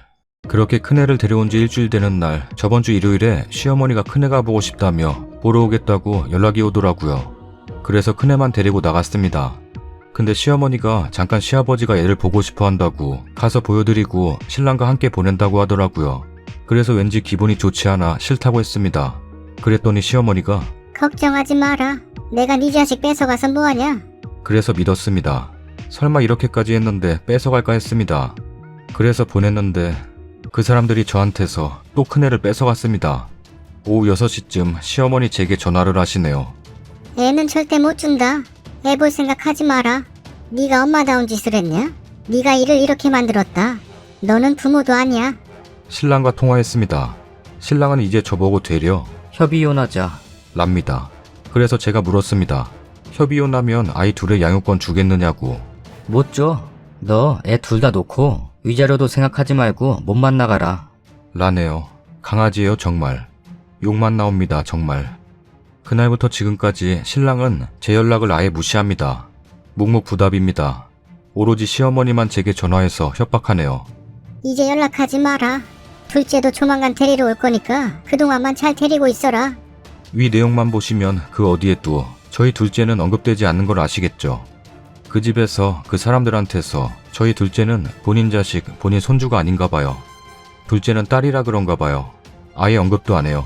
그렇게 큰애를 데려온 지 일주일 되는 날 저번 주 일요일에 시어머니가 큰애가 보고 싶다며 보러 오겠다고 연락이 오더라고요. 그래서 큰애만 데리고 나갔습니다. 근데 시어머니가 잠깐 시아버지가 애를 보고 싶어 한다고 가서 보여드리고 신랑과 함께 보낸다고 하더라고요. 그래서 왠지 기분이 좋지 않아 싫다고 했습니다. 그랬더니 시어머니가 걱정하지 마라. 내가 네 자식 뺏어가서 뭐하냐? 그래서 믿었습니다. 설마 이렇게까지 했는데 뺏어갈까 했습니다. 그래서 보냈는데 그 사람들이 저한테서 또 큰애를 뺏어갔습니다. 오후 6시쯤 시어머니 제게 전화를 하시네요. 애는 절대 못 준다. 애 볼 생각 하지 마라. 네가 엄마다운 짓을 했냐? 네가 일을 이렇게 만들었다. 너는 부모도 아니야. 신랑과 통화했습니다. 신랑은 이제 저보고 되려 협의혼하자. 랍니다. 그래서 제가 물었습니다. 협의혼하면 아이 둘의 양육권 주겠느냐고. 못 줘. 너 애 둘 다 놓고 위자료도 생각하지 말고 몸만 나가라. 라네요. 강아지예요 정말. 욕만 나옵니다 정말. 그날부터 지금까지 신랑은 제 연락을 아예 무시합니다. 묵묵부답입니다. 오로지 시어머니만 제게 전화해서 협박하네요. 이제 연락하지 마라. 둘째도 조만간 데리러 올 거니까 그동안만 잘 데리고 있어라. 위 내용만 보시면 그 어디에도 저희 둘째는 언급되지 않는 걸 아시겠죠. 그 집에서 그 사람들한테서 저희 둘째는 본인 자식, 본인 손주가 아닌가 봐요. 둘째는 딸이라 그런가 봐요. 아예 언급도 안 해요.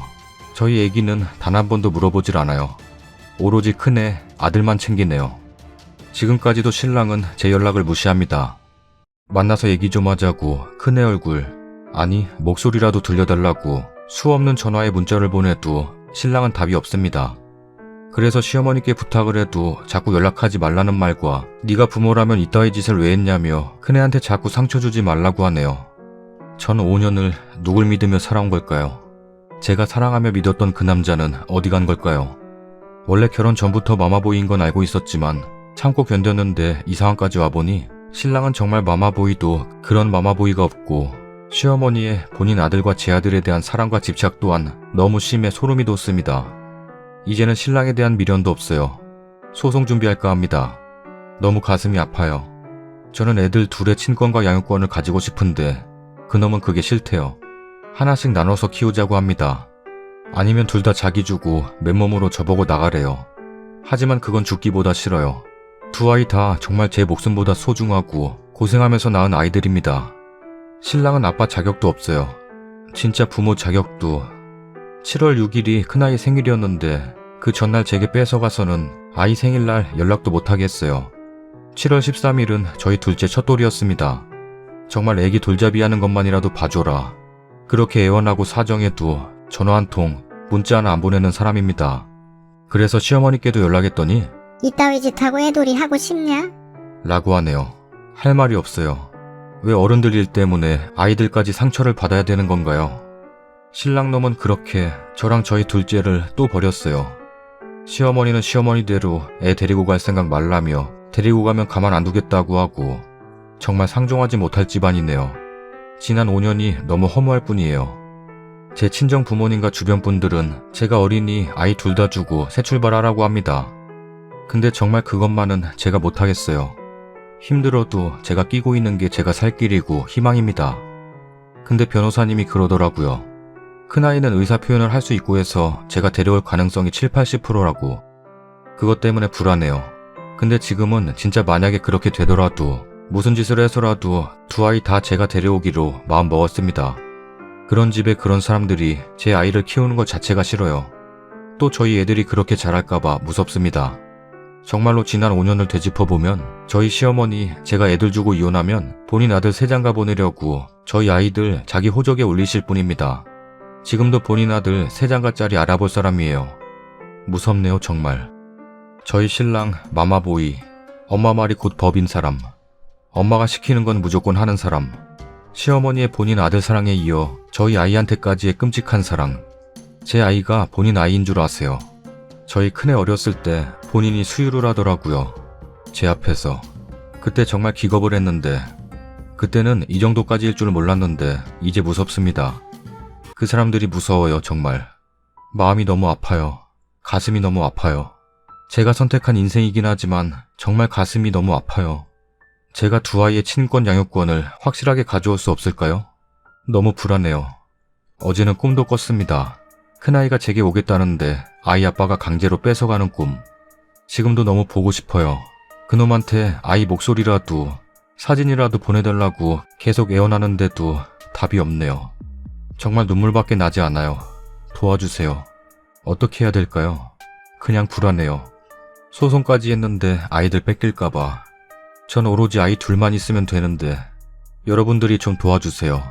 저희 애기는 단 한 번도 물어보질 않아요. 오로지 큰애, 아들만 챙기네요. 지금까지도 신랑은 제 연락을 무시합니다. 만나서 얘기 좀 하자고 큰애 얼굴, 아니 목소리라도 들려달라고 수없는 전화에 문자를 보내도 신랑은 답이 없습니다. 그래서 시어머니께 부탁을 해도 자꾸 연락하지 말라는 말과 네가 부모라면 이따위 짓을 왜 했냐며 큰애한테 자꾸 상처 주지 말라고 하네요. 전 5년을 누굴 믿으며 살아온 걸까요? 제가 사랑하며 믿었던 그 남자는 어디 간 걸까요? 원래 결혼 전부터 마마보이인 건 알고 있었지만 참고 견뎠는데 이 상황까지 와보니 신랑은 정말 마마보이도 그런 마마보이가 없고 시어머니의 본인 아들과 제 아들에 대한 사랑과 집착 또한 너무 심해 소름이 돋습니다. 이제는 신랑에 대한 미련도 없어요. 소송 준비할까 합니다. 너무 가슴이 아파요. 저는 애들 둘의 친권과 양육권을 가지고 싶은데 그놈은 그게 싫대요. 하나씩 나눠서 키우자고 합니다. 아니면 둘 다 자기 주고 맨몸으로 저보고 나가래요. 하지만 그건 죽기보다 싫어요. 두 아이 다 정말 제 목숨보다 소중하고 고생하면서 낳은 아이들입니다. 신랑은 아빠 자격도 없어요. 진짜 부모 자격도. 7월 6일이 큰아이 생일이었는데 그 전날 제게 뺏어가서는 아이 생일날 연락도 못하게 했어요. 7월 13일은 저희 둘째 첫돌이었습니다. 정말 애기 돌잡이하는 것만이라도 봐줘라. 그렇게 애원하고 사정해도 전화 한 통, 문자 하나 안 보내는 사람입니다. 그래서 시어머니께도 연락했더니 이따위 짓하고 애돌이 하고 싶냐? 라고 하네요. 할 말이 없어요. 왜 어른들 일 때문에 아이들까지 상처를 받아야 되는 건가요? 신랑놈은 그렇게 저랑 저희 둘째를 또 버렸어요. 시어머니는 시어머니대로 애 데리고 갈 생각 말라며 데리고 가면 가만 안 두겠다고 하고 정말 상종하지 못할 집안이네요. 지난 5년이 너무 허무할 뿐이에요. 제 친정 부모님과 주변 분들은 제가 어린이 아이 둘 다 주고 새 출발하라고 합니다. 근데 정말 그것만은 제가 못하겠어요. 힘들어도 제가 끼고 있는 게 제가 살 길이고 희망입니다. 근데 변호사님이 그러더라고요. 큰아이는 의사표현을 할 수 있고 해서 제가 데려올 가능성이 70~80%라고. 그것 때문에 불안해요. 근데 지금은 진짜 만약에 그렇게 되더라도 무슨 짓을 해서라도 두 아이 다 제가 데려오기로 마음 먹었습니다. 그런 집에 그런 사람들이 제 아이를 키우는 것 자체가 싫어요. 또 저희 애들이 그렇게 자랄까봐 무섭습니다. 정말로 지난 5년을 되짚어보면 저희 시어머니 제가 애들 주고 이혼하면 본인 아들 세장가 보내려고 저희 아이들 자기 호적에 올리실 분입니다. 지금도 본인 아들 세장가짜리 알아볼 사람이에요. 무섭네요 정말. 저희 신랑 마마보이, 엄마 말이 곧 법인 사람, 엄마가 시키는 건 무조건 하는 사람, 시어머니의 본인 아들 사랑에 이어 저희 아이한테까지의 끔찍한 사랑. 제 아이가 본인 아이인 줄 아세요. 저희 큰애 어렸을 때 본인이 수유를 하더라고요. 제 앞에서. 그때 정말 기겁을 했는데 그때는 이 정도까지일 줄 몰랐는데 이제 무섭습니다. 그 사람들이 무서워요 정말. 마음이 너무 아파요. 가슴이 너무 아파요. 제가 선택한 인생이긴 하지만 정말 가슴이 너무 아파요. 제가 두 아이의 친권 양육권을 확실하게 가져올 수 없을까요? 너무 불안해요. 어제는 꿈도 꿨습니다. 큰아이가 제게 오겠다는데 아이 아빠가 강제로 뺏어가는 꿈. 지금도 너무 보고 싶어요. 그놈한테 아이 목소리라도 사진이라도 보내달라고 계속 애원하는데도 답이 없네요. 정말 눈물밖에 나지 않아요. 도와주세요. 어떻게 해야 될까요? 그냥 불안해요. 소송까지 했는데 아이들 뺏길까봐. 전 오로지 아이 둘만 있으면 되는데 여러분들이 좀 도와주세요.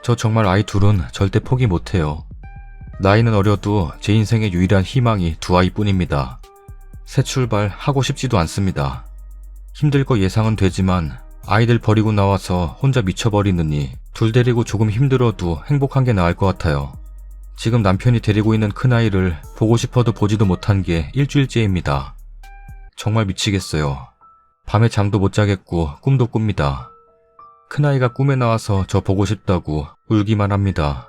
저 정말 아이 둘은 절대 포기 못해요. 나이는 어려도 제 인생의 유일한 희망이 두 아이뿐입니다. 새 출발 하고 싶지도 않습니다. 힘들 거 예상은 되지만 아이들 버리고 나와서 혼자 미쳐버리느니 둘 데리고 조금 힘들어도 행복한 게 나을 것 같아요. 지금 남편이 데리고 있는 큰아이를 보고 싶어도 보지도 못한 게 일주일째입니다. 정말 미치겠어요. 밤에 잠도 못 자겠고 꿈도 꿉니다. 큰아이가 꿈에 나와서 저 보고 싶다고 울기만 합니다.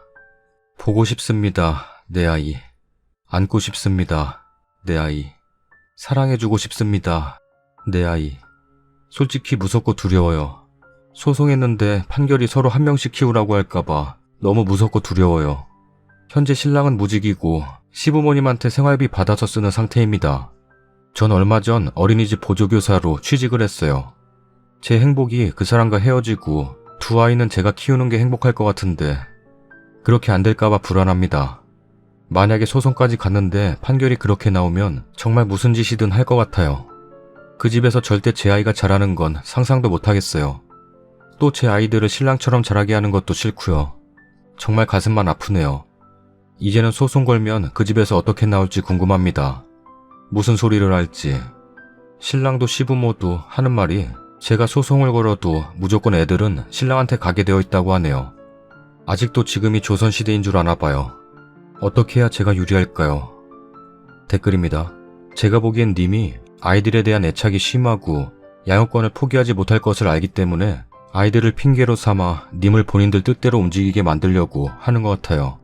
보고 싶습니다, 내 아이. 안고 싶습니다, 내 아이. 사랑해주고 싶습니다, 내 아이. 솔직히 무섭고 두려워요. 소송했는데 판결이 서로 한 명씩 키우라고 할까봐 너무 무섭고 두려워요. 현재 신랑은 무직이고 시부모님한테 생활비 받아서 쓰는 상태입니다. 전 얼마 전 어린이집 보조교사로 취직을 했어요. 제 행복이 그 사람과 헤어지고 두 아이는 제가 키우는 게 행복할 것 같은데 그렇게 안 될까봐 불안합니다. 만약에 소송까지 갔는데 판결이 그렇게 나오면 정말 무슨 짓이든 할 것 같아요. 그 집에서 절대 제 아이가 자라는 건 상상도 못하겠어요. 또 제 아이들을 신랑처럼 자라게 하는 것도 싫고요. 정말 가슴만 아프네요. 이제는 소송 걸면 그 집에서 어떻게 나올지 궁금합니다. 무슨 소리를 할지. 신랑도 시부모도 하는 말이 제가 소송을 걸어도 무조건 애들은 신랑한테 가게 되어 있다고 하네요. 아직도 지금이 조선시대인 줄 아나 봐요. 어떻게 해야 제가 유리할까요? 댓글입니다. 제가 보기엔 님이 아이들에 대한 애착이 심하고 양육권을 포기하지 못할 것을 알기 때문에 아이들을 핑계로 삼아 님을 본인들 뜻대로 움직이게 만들려고 하는 것 같아요.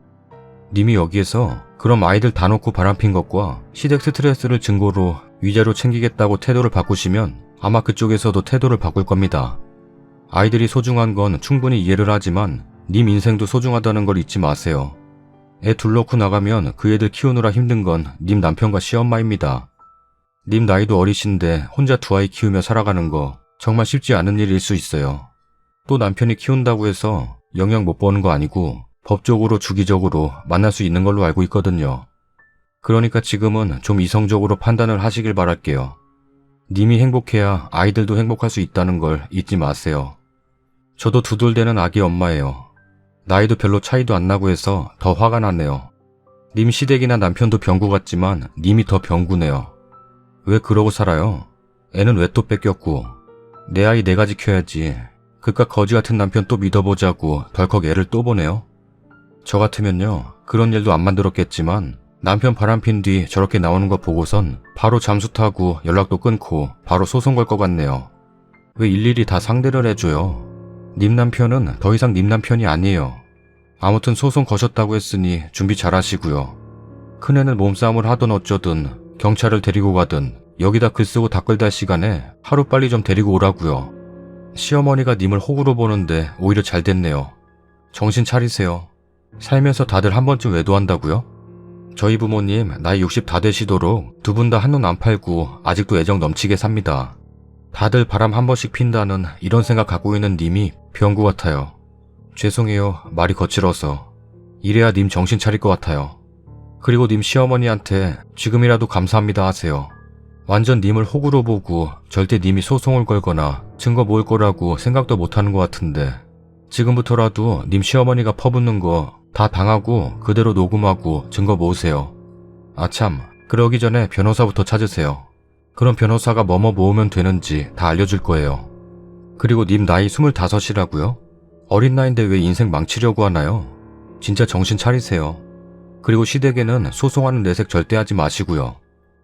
님이 여기에서 그럼 아이들 다 놓고 바람핀 것과 시댁 스트레스를 증거로 위자료 챙기겠다고 태도를 바꾸시면 아마 그쪽에서도 태도를 바꿀 겁니다. 아이들이 소중한 건 충분히 이해를 하지만 님 인생도 소중하다는 걸 잊지 마세요. 애 둘 놓고 나가면 그 애들 키우느라 힘든 건 님 남편과 시엄마입니다. 님 나이도 어리신데 혼자 두 아이 키우며 살아가는 거 정말 쉽지 않은 일일 수 있어요. 또 남편이 키운다고 해서 영향 못 보는 거 아니고 법적으로 주기적으로 만날 수 있는 걸로 알고 있거든요. 그러니까 지금은 좀 이성적으로 판단을 하시길 바랄게요. 님이 행복해야 아이들도 행복할 수 있다는 걸 잊지 마세요. 저도 두돌되는 아기 엄마예요. 나이도 별로 차이도 안 나고 해서 더 화가 나네요. 님 시댁이나 남편도 병구 같지만 님이 더 병구네요. 왜 그러고 살아요? 애는 왜 또 뺏겼고. 내 아이 내가 지켜야지. 그깟 거지 같은 남편 또 믿어보자고 덜컥 애를 또 보내요? 저 같으면요 그런 일도 안 만들었겠지만 남편 바람핀 뒤 저렇게 나오는 거 보고선 바로 잠수 타고 연락도 끊고 바로 소송 걸 것 같네요. 왜 일일이 다 상대를 해줘요? 님 남편은 더 이상 님 남편이 아니에요. 아무튼 소송 거셨다고 했으니 준비 잘 하시고요. 큰애는 몸싸움을 하든 어쩌든 경찰을 데리고 가든 여기다 글 쓰고 댓글 달 시간에 하루빨리 좀 데리고 오라고요. 시어머니가 님을 호구로 보는데 오히려 잘 됐네요. 정신 차리세요. 살면서 다들 한 번쯤 외도한다고요? 저희 부모님 나이 60 다 되시도록 두 분 다 한눈 안 팔고 아직도 애정 넘치게 삽니다. 다들 바람 한 번씩 핀다는 이런 생각 갖고 있는 님이 병구 같아요. 죄송해요. 말이 거칠어서. 이래야 님 정신 차릴 것 같아요. 그리고 님 시어머니한테 지금이라도 감사합니다 하세요. 완전 님을 호구로 보고 절대 님이 소송을 걸거나 증거 모을 거라고 생각도 못하는 것 같은데 지금부터라도 님 시어머니가 퍼붓는 거 다 당하고 그대로 녹음하고 증거 모으세요. 아참, 그러기 전에 변호사부터 찾으세요. 그럼 변호사가 뭐뭐 모으면 되는지 다 알려줄 거예요. 그리고 님 나이 25이라고요? 어린 나이인데 왜 인생 망치려고 하나요? 진짜 정신 차리세요. 그리고 시댁에는 소송하는 내색 절대 하지 마시고요.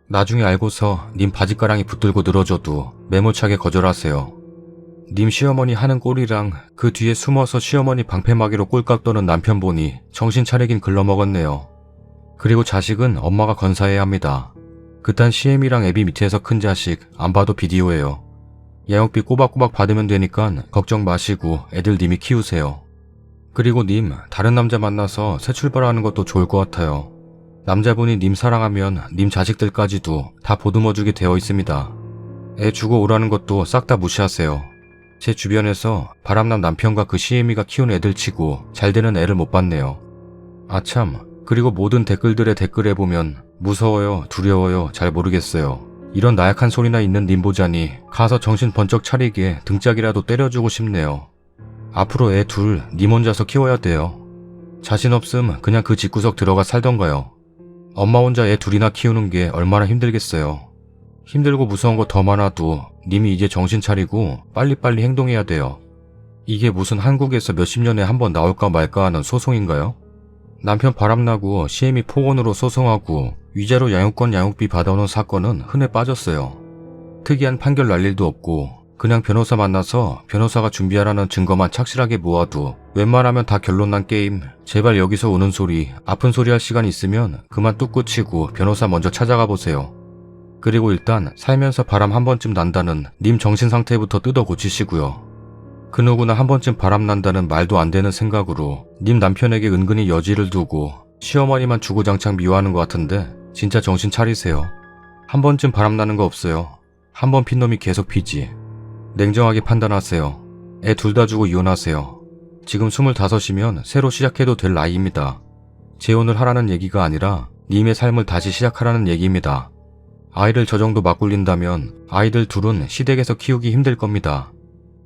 나중에 알고서 님 바지가랑이 붙들고 늘어져도 매몰차게 거절하세요. 님 시어머니 하는 꼴이랑 그 뒤에 숨어서 시어머니 방패막이로 꼴깍 떠는 남편 보니 정신 차리긴 글러먹었네요. 그리고 자식은 엄마가 건사해야 합니다. 그딴 CM이랑 애비 밑에서 큰 자식 안 봐도 비디오예요. 양육비 꼬박꼬박 받으면 되니까 걱정 마시고 애들 님이 키우세요. 그리고 님 다른 남자 만나서 새 출발하는 것도 좋을 것 같아요. 남자분이 님 사랑하면 님 자식들까지도 다 보듬어주게 되어 있습니다. 애 주고 오라는 것도 싹 다 무시하세요. 제 주변에서 바람난 남편과 그 CM이가 키운 애들 치고 잘 되는 애를 못 봤네요. 아참, 그리고 모든 댓글들의 댓글에 보면 무서워요, 두려워요, 잘 모르겠어요. 이런 나약한 소리나 있는 님 보자니 가서 정신 번쩍 차리게 등짝이라도 때려주고 싶네요. 앞으로 애 둘 님 혼자서 키워야 돼요. 자신 없음 그냥 그 집구석 들어가 살던가요. 엄마 혼자 애 둘이나 키우는 게 얼마나 힘들겠어요. 힘들고 무서운 거 더 많아도 님이 이제 정신 차리고 빨리빨리 행동해야 돼요. 이게 무슨 한국에서 몇십 년에 한 번 나올까 말까 하는 소송인가요? 남편 바람나고 CM이 폭언으로 소송하고 위자료 양육권 양육비 받아오는 사건은 흔해 빠졌어요. 특이한 판결 날 일도 없고 그냥 변호사 만나서 변호사가 준비하라는 증거만 착실하게 모아도 웬만하면 다 결론 난 게임. 제발 여기서 우는 소리, 아픈 소리 할 시간 있으면 그만 뚝 끊치고 변호사 먼저 찾아가 보세요. 그리고 일단 살면서 바람 한 번쯤 난다는 님 정신 상태부터 뜯어 고치시고요. 그 누구나 한 번쯤 바람 난다는 말도 안 되는 생각으로 님 남편에게 은근히 여지를 두고 시어머니만 주구장창 미워하는 것 같은데 진짜 정신 차리세요. 한 번쯤 바람 나는 거 없어요. 한 번 핀 놈이 계속 피지. 냉정하게 판단하세요. 애 둘 다 주고 이혼하세요. 지금 25이면 새로 시작해도 될 나이입니다. 재혼을 하라는 얘기가 아니라 님의 삶을 다시 시작하라는 얘기입니다. 아이를 저 정도 맞굴린다면 아이들 둘은 시댁에서 키우기 힘들 겁니다.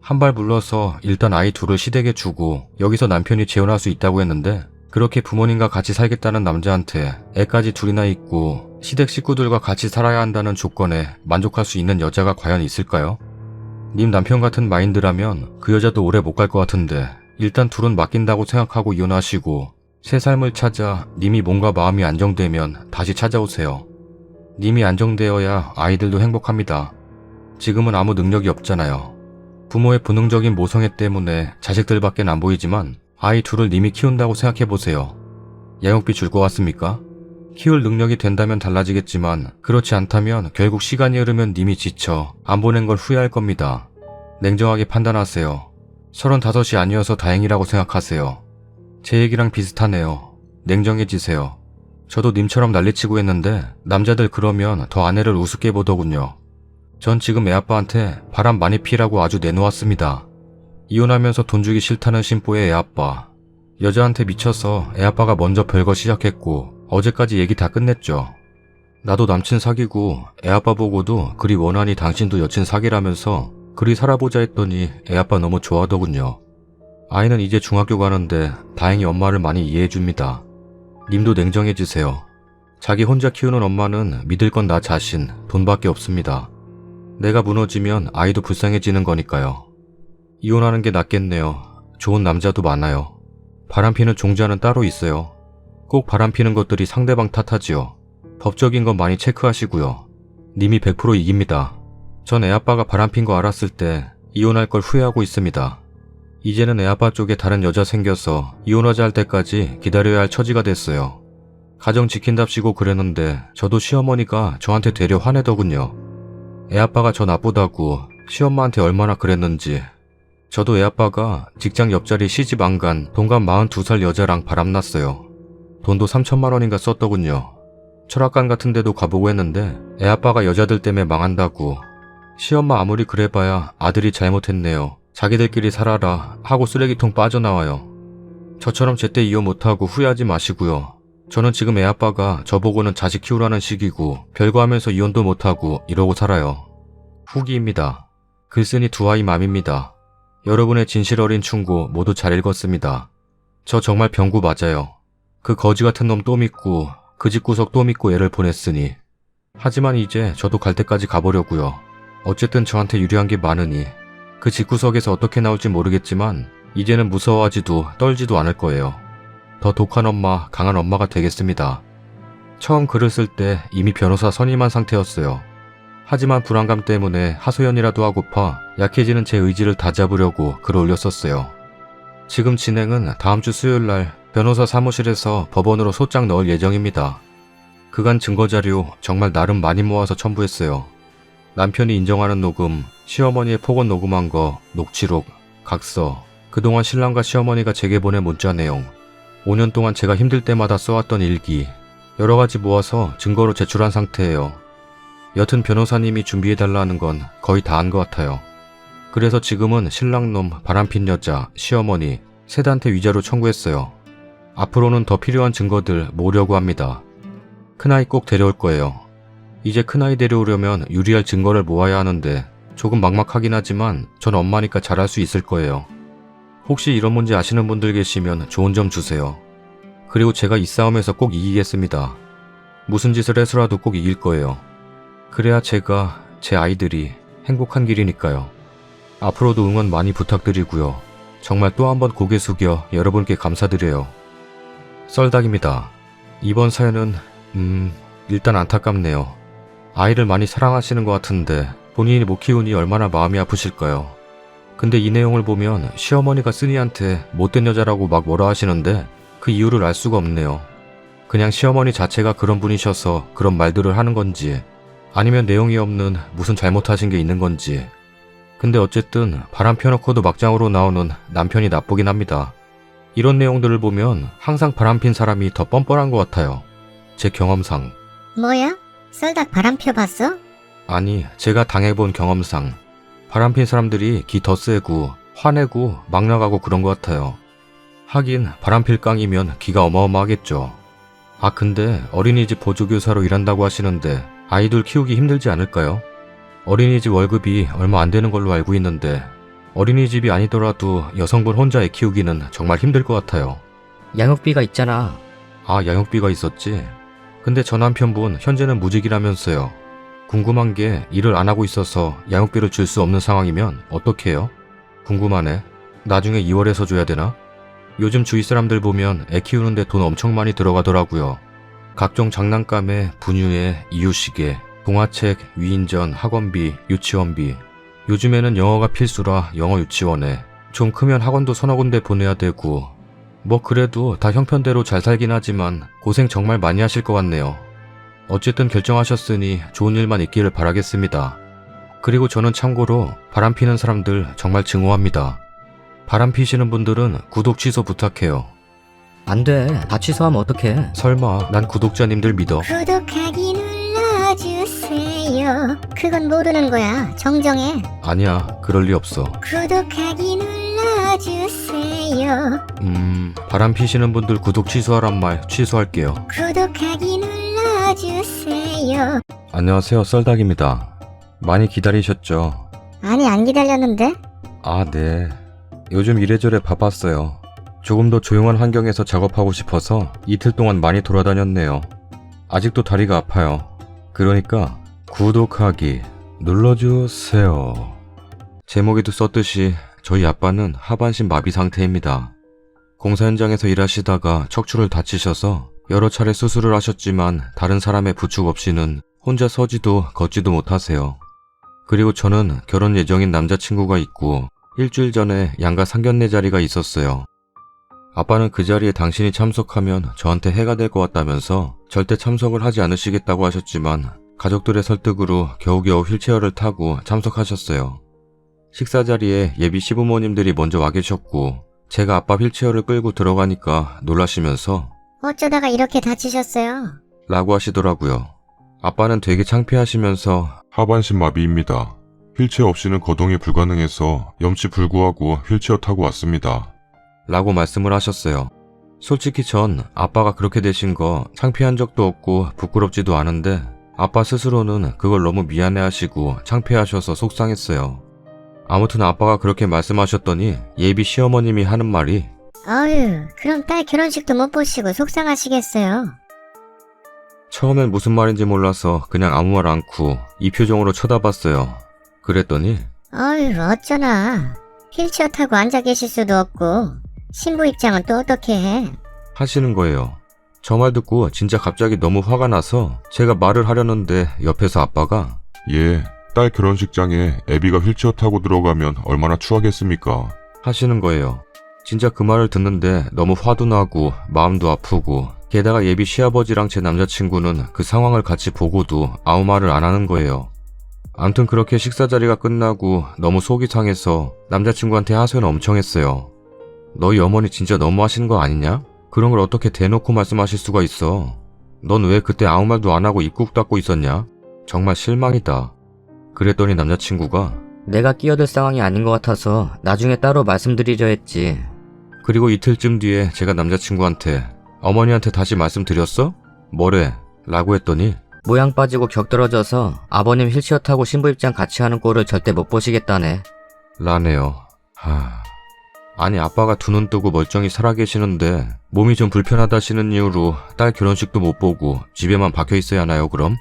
한 발 물러서 일단 아이 둘을 시댁에 주고 여기서 남편이 재혼할 수 있다고 했는데 그렇게 부모님과 같이 살겠다는 남자한테 애까지 둘이나 있고 시댁 식구들과 같이 살아야 한다는 조건에 만족할 수 있는 여자가 과연 있을까요? 님 남편 같은 마인드라면 그 여자도 오래 못 갈 것 같은데 일단 둘은 맡긴다고 생각하고 이혼하시고 새 삶을 찾아 님이 몸과 마음이 안정되면 다시 찾아오세요. 님이 안정되어야 아이들도 행복합니다. 지금은 아무 능력이 없잖아요. 부모의 본능적인 모성애 때문에 자식들밖엔 안 보이지만 아이 둘을 님이 키운다고 생각해보세요. 양육비 줄 것 같습니까? 키울 능력이 된다면 달라지겠지만 그렇지 않다면 결국 시간이 흐르면 님이 지쳐 안 보낸 걸 후회할 겁니다. 냉정하게 판단하세요. 35이 아니어서 다행이라고 생각하세요. 제 얘기랑 비슷하네요. 냉정해지세요. 저도 님처럼 난리치고 했는데 남자들 그러면 더 아내를 우습게 보더군요. 전 지금 애아빠한테 바람 많이 피라고 아주 내놓았습니다. 이혼하면서 돈 주기 싫다는 심보의 애아빠. 여자한테 미쳐서 애아빠가 먼저 별거 시작했고 어제까지 얘기 다 끝냈죠. 나도 남친 사귀고 애아빠 보고도 그리 원하니 당신도 여친 사귀라면서 그리 살아보자 했더니 애아빠 너무 좋아하더군요. 아이는 이제 중학교 가는데 다행히 엄마를 많이 이해해줍니다. 님도 냉정해지세요. 자기 혼자 키우는 엄마는 믿을 건 나 자신, 돈밖에 없습니다. 내가 무너지면 아이도 불쌍해지는 거니까요. 이혼하는 게 낫겠네요. 좋은 남자도 많아요. 바람피는 종자는 따로 있어요. 꼭 바람피는 것들이 상대방 탓하지요. 법적인 건 많이 체크하시고요. 님이 100% 이깁니다. 전 애아빠가 바람핀 거 알았을 때 이혼할 걸 후회하고 있습니다. 이제는 애아빠 쪽에 다른 여자 생겨서 이혼하자 할 때까지 기다려야 할 처지가 됐어요. 가정 지킨답시고 그랬는데 저도 시어머니가 저한테 되려 화내더군요. 애아빠가 저 나쁘다고 시엄마한테 얼마나 그랬는지. 저도 애아빠가 직장 옆자리 시집 안 간 동갑 42살 여자랑 바람났어요. 돈도 3천만 원인가 썼더군요. 철학관 같은 데도 가보고 했는데 애아빠가 여자들 때문에 망한다고. 시엄마 아무리 그래봐야 아들이 잘못했네요. 자기들끼리 살아라 하고 쓰레기통 빠져나와요. 저처럼 제때 이혼 못하고 후회하지 마시고요. 저는 지금 애아빠가 저보고는 자식 키우라는 시기고 별거 하면서 이혼도 못하고 이러고 살아요. 후기입니다. 글쓴이 두 아이 맘입니다. 여러분의 진실 어린 충고 모두 잘 읽었습니다. 저 정말 병구 맞아요. 그 거지 같은 놈 또 믿고 그 집구석 또 믿고 애를 보냈으니. 하지만 이제 저도 갈 때까지 가보려고요. 어쨌든 저한테 유리한 게 많으니 그 집구석에서 어떻게 나올지 모르겠지만 이제는 무서워하지도 떨지도 않을 거예요. 더 독한 엄마, 강한 엄마가 되겠습니다. 처음 글을 쓸 때 이미 변호사 선임한 상태였어요. 하지만 불안감 때문에 하소연이라도 하고파 약해지는 제 의지를 다잡으려고 글을 올렸었어요. 지금 진행은 다음 주 수요일 날 변호사 사무실에서 법원으로 소장 넣을 예정입니다. 그간 증거자료 정말 나름 많이 모아서 첨부했어요. 남편이 인정하는 녹음, 시어머니의 폭언 녹음한 거, 녹취록, 각서, 그동안 신랑과 시어머니가 제게 보낸 문자 내용, 5년 동안 제가 힘들 때마다 써왔던 일기, 여러 가지 모아서 증거로 제출한 상태예요. 여튼 변호사님이 준비해달라는 건 거의 다 한 것 같아요. 그래서 지금은 신랑놈, 바람핀 여자, 시어머니, 셋한테 위자료 청구했어요. 앞으로는 더 필요한 증거들 모으려고 합니다. 큰아이 꼭 데려올 거예요. 이제 큰아이 데려오려면 유리할 증거를 모아야 하는데 조금 막막하긴 하지만 전 엄마니까 잘할 수 있을 거예요. 혹시 이런 문제 아시는 분들 계시면 좋은 점 주세요. 그리고 제가 이 싸움에서 꼭 이기겠습니다. 무슨 짓을 해서라도 꼭 이길 거예요. 그래야 제가, 제 아이들이 행복한 길이니까요. 앞으로도 응원 많이 부탁드리고요. 정말 또 한번 고개 숙여 여러분께 감사드려요. 썰닭입니다. 이번 사연은 일단 안타깝네요. 아이를 많이 사랑하시는 것 같은데 본인이 못 키우니 얼마나 마음이 아프실까요? 근데 이 내용을 보면 시어머니가 쓰니한테 못된 여자라고 막 뭐라 하시는데 그 이유를 알 수가 없네요. 그냥 시어머니 자체가 그런 분이셔서 그런 말들을 하는 건지 아니면 내용이 없는 무슨 잘못하신 게 있는 건지. 근데 어쨌든 바람 펴놓고도 막장으로 나오는 남편이 나쁘긴 합니다. 이런 내용들을 보면 항상 바람핀 사람이 더 뻔뻔한 것 같아요. 제 경험상. 뭐야? 썰닭 바람 펴봤어? 아니, 제가 당해본 경험상 바람핀 사람들이 기 더 세고 화내고 막 나가고 그런 것 같아요. 하긴 바람필 깡이면 기가 어마어마하겠죠. 아 근데 어린이집 보조교사로 일한다고 하시는데 아이들 키우기 힘들지 않을까요? 어린이집 월급이 얼마 안 되는 걸로 알고 있는데 어린이집이 아니더라도 여성분 혼자 애 키우기는 정말 힘들 것 같아요. 양육비가 있잖아. 아, 양육비가 있었지? 근데 저 남편분 현재는 무직이라면서요. 궁금한 게 일을 안 하고 있어서 양육비를 줄 수 없는 상황이면 어떻게 해요? 궁금하네. 나중에 2월에서 줘야 되나? 요즘 주위 사람들 보면 애 키우는데 돈 엄청 많이 들어가더라고요. 각종 장난감에 분유에 이유시계, 동화책, 위인전, 학원비, 유치원비. 요즘에는 영어가 필수라 영어 유치원에, 좀 크면 학원도 서너 군데 보내야 되고. 뭐 그래도 다 형편대로 잘 살긴 하지만 고생 정말 많이 하실 것 같네요. 어쨌든 결정하셨으니 좋은 일만 있기를 바라겠습니다. 그리고 저는 참고로 바람 피는 사람들 정말 증오합니다. 바람 피시는 분들은 구독 취소 부탁해요. 안 돼. 다 취소하면 어떡해. 설마 난 구독자님들 믿어? 구독하기 눌러주세요. 그건 모르는 거야. 정정해. 아니야, 그럴 리 없어. 구독하기 눌러주세요. 바람 피시는 분들 구독 취소하란 말 취소할게요. 구독하기 눌러주세요. 안녕하세요, 썰닭입니다. 많이 기다리셨죠? 아니, 안 기다렸는데? 아, 네. 요즘 이래저래 바빴어요. 조금 더 조용한 환경에서 작업하고 싶어서 이틀 동안 많이 돌아다녔네요. 아직도 다리가 아파요. 그러니까 구독하기 눌러주세요. 제목에도 썼듯이 저희 아빠는 하반신 마비 상태입니다. 공사 현장에서 일하시다가 척추를 다치셔서 여러 차례 수술을 하셨지만 다른 사람의 부축 없이는 혼자 서지도 걷지도 못하세요. 그리고 저는 결혼 예정인 남자친구가 있고 일주일 전에 양가 상견례 자리가 있었어요. 아빠는 그 자리에 당신이 참석하면 저한테 해가 될 것 같다면서 절대 참석을 하지 않으시겠다고 하셨지만 가족들의 설득으로 겨우겨우 휠체어를 타고 참석하셨어요. 식사 자리에 예비 시부모님들이 먼저 와 계셨고 제가 아빠 휠체어를 끌고 들어가니까 놀라시면서 어쩌다가 이렇게 다치셨어요? 라고 하시더라고요. 아빠는 되게 창피하시면서 하반신 마비입니다. 휠체어 없이는 거동이 불가능해서 염치 불구하고 휠체어 타고 왔습니다. 라고 말씀을 하셨어요. 솔직히 전 아빠가 그렇게 되신 거 창피한 적도 없고 부끄럽지도 않은데 아빠 스스로는 그걸 너무 미안해하시고 창피하셔서 속상했어요. 아무튼 아빠가 그렇게 말씀하셨더니 예비 시어머님이 하는 말이 어휴, 그럼 딸 결혼식도 못 보시고 속상하시겠어요. 처음엔 무슨 말인지 몰라서 그냥 아무 말 않고 이 표정으로 쳐다봤어요. 그랬더니 어휴, 어쩌나. 휠체어 타고 앉아 계실 수도 없고 신부 입장은 또 어떻게 해? 하시는 거예요. 저 말 듣고 진짜 갑자기 너무 화가 나서 제가 말을 하려는데 옆에서 아빠가 예, 딸 결혼식장에 애비가 휠체어 타고 들어가면 얼마나 추하겠습니까? 하시는 거예요. 진짜 그 말을 듣는데 너무 화도 나고 마음도 아프고 게다가 예비 시아버지랑 제 남자친구는 그 상황을 같이 보고도 아무 말을 안 하는 거예요. 암튼 그렇게 식사 자리가 끝나고 너무 속이 상해서 남자친구한테 하소연 엄청 했어요. 너희 어머니 진짜 너무 하시는 거 아니냐? 그런 걸 어떻게 대놓고 말씀하실 수가 있어? 넌 왜 그때 아무 말도 안 하고 입 꾹 닫고 있었냐? 정말 실망이다. 그랬더니 남자친구가 내가 끼어들 상황이 아닌 것 같아서 나중에 따로 말씀드리려 했지. 그리고 이틀쯤 뒤에 제가 남자친구한테 어머니한테 다시 말씀드렸어? 뭐래? 라고 했더니 모양 빠지고 격 떨어져서 아버님 휠체어 타고 신부 입장 같이 하는 꼴을 절대 못 보시겠다네. 라네요. 아니 아빠가 두 눈 뜨고 멀쩡히 살아계시는데 몸이 좀 불편하다시는 이유로 딸 결혼식도 못 보고 집에만 박혀 있어야 하나요 그럼?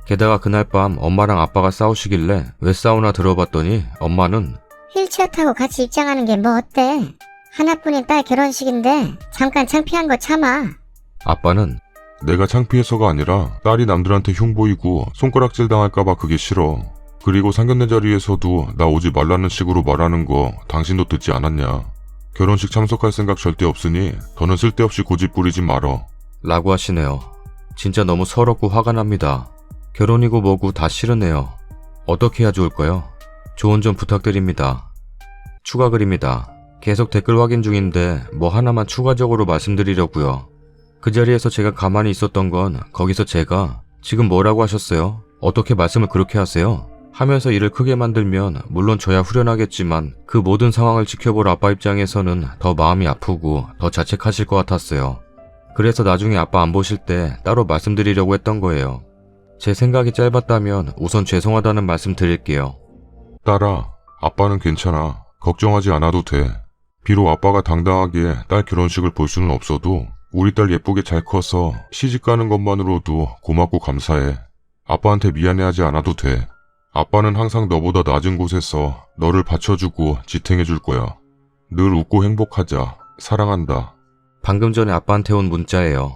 게다가 그날 밤 엄마랑 아빠가 싸우시길래 왜 싸우나 들어봤더니 엄마는 휠체어 타고 같이 입장하는 게 뭐 어때? 하나뿐인 딸 결혼식인데 잠깐 창피한 거 참아. 아빠는 내가 창피해서가 아니라 딸이 남들한테 흉보이고 손가락질 당할까봐 그게 싫어. 그리고 상견례 자리에서도 나 오지 말라는 식으로 말하는 거 당신도 듣지 않았냐. 결혼식 참석할 생각 절대 없으니 더는 쓸데없이 고집 부리지 말어. 라고 하시네요. 진짜 너무 서럽고 화가 납니다. 결혼이고 뭐고 다 싫으네요. 어떻게 해야 좋을까요? 조언 좀 부탁드립니다. 추가 글입니다. 계속 댓글 확인 중인데 뭐 하나만 추가적으로 말씀드리려고요. 그 자리에서 제가 가만히 있었던 건 거기서 제가 지금 뭐라고 하셨어요? 어떻게 말씀을 그렇게 하세요? 하면서 일을 크게 만들면 물론 저야 후련하겠지만 그 모든 상황을 지켜볼 아빠 입장에서는 더 마음이 아프고 더 자책하실 것 같았어요. 그래서 나중에 아빠 안 보실 때 따로 말씀드리려고 했던 거예요. 제 생각이 짧았다면 우선 죄송하다는 말씀 드릴게요. 딸아, 아빠는 괜찮아. 걱정하지 않아도 돼. 비록 아빠가 당당하게 딸 결혼식을 볼 수는 없어도 우리 딸 예쁘게 잘 커서 시집 가는 것만으로도 고맙고 감사해. 아빠한테 미안해하지 않아도 돼. 아빠는 항상 너보다 낮은 곳에서 너를 받쳐주고 지탱해줄 거야. 늘 웃고 행복하자. 사랑한다. 방금 전에 아빠한테 온 문자예요.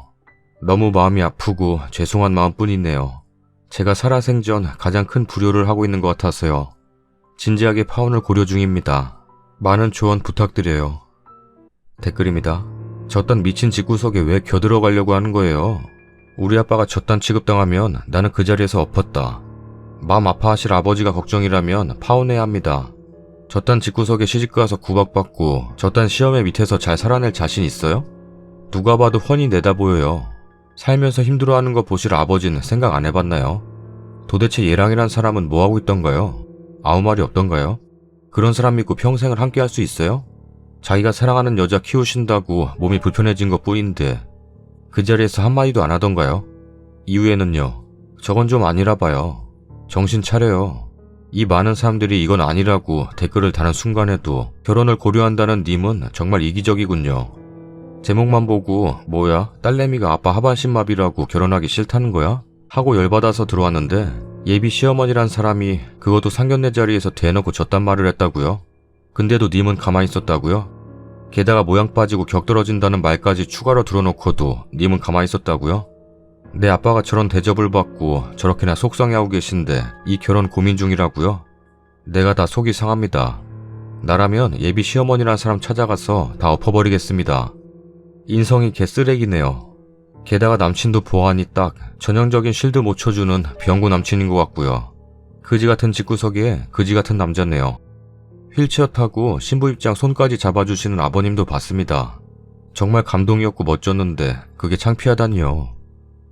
너무 마음이 아프고 죄송한 마음뿐이네요. 제가 살아생전 가장 큰 불효를 하고 있는 것 같아서요. 진지하게 파혼을 고려 중입니다. 많은 조언 부탁드려요. 댓글입니다. 저딴 미친 집구석에 왜 겨들어가려고 하는 거예요? 우리 아빠가 저딴 취급당하면 나는 그 자리에서 엎었다. 마음 아파하실 아버지가 걱정이라면 파혼해야 합니다. 저딴 집구석에 시집가서 구박받고 저딴 시험의 밑에서 잘 살아낼 자신 있어요? 누가 봐도 훤히 내다보여요. 살면서 힘들어하는 거 보실 아버지는 생각 안 해봤나요? 도대체 얘랑이란 사람은 뭐하고 있던가요? 아무 말이 없던가요? 그런 사람 믿고 평생을 함께 할 수 있어요? 자기가 사랑하는 여자 키우신다고 몸이 불편해진 것 뿐인데 그 자리에서 한마디도 안 하던가요? 이후에는요. 저건 좀 아니라 봐요. 정신 차려요. 이 많은 사람들이 이건 아니라고 댓글을 다는 순간에도 결혼을 고려한다는 님은 정말 이기적이군요. 제목만 보고 뭐야 딸내미가 아빠 하반신마비라고 결혼하기 싫다는 거야? 하고 열받아서 들어왔는데 예비 시어머니란 사람이 그것도 상견례 자리에서 대놓고 저딴 말을 했다고요? 근데도 님은 가만히 있었다고요? 게다가 모양 빠지고 격 떨어진다는 말까지 추가로 들어놓고도 님은 가만히 있었다고요? 내 아빠가 저런 대접을 받고 저렇게나 속상해하고 계신데 이 결혼 고민 중이라고요? 내가 다 속이 상합니다. 나라면 예비 시어머니란 사람 찾아가서 다 엎어버리겠습니다. 인성이 개쓰레기네요. 게다가 남친도 보아하니 딱 전형적인 실드 못 쳐주는 병구 남친인 것 같고요. 그지 같은 집구석에 그지 같은 남자네요. 휠체어 타고 신부 입장 손까지 잡아주시는 아버님도 봤습니다. 정말 감동이었고 멋졌는데 그게 창피하다니요.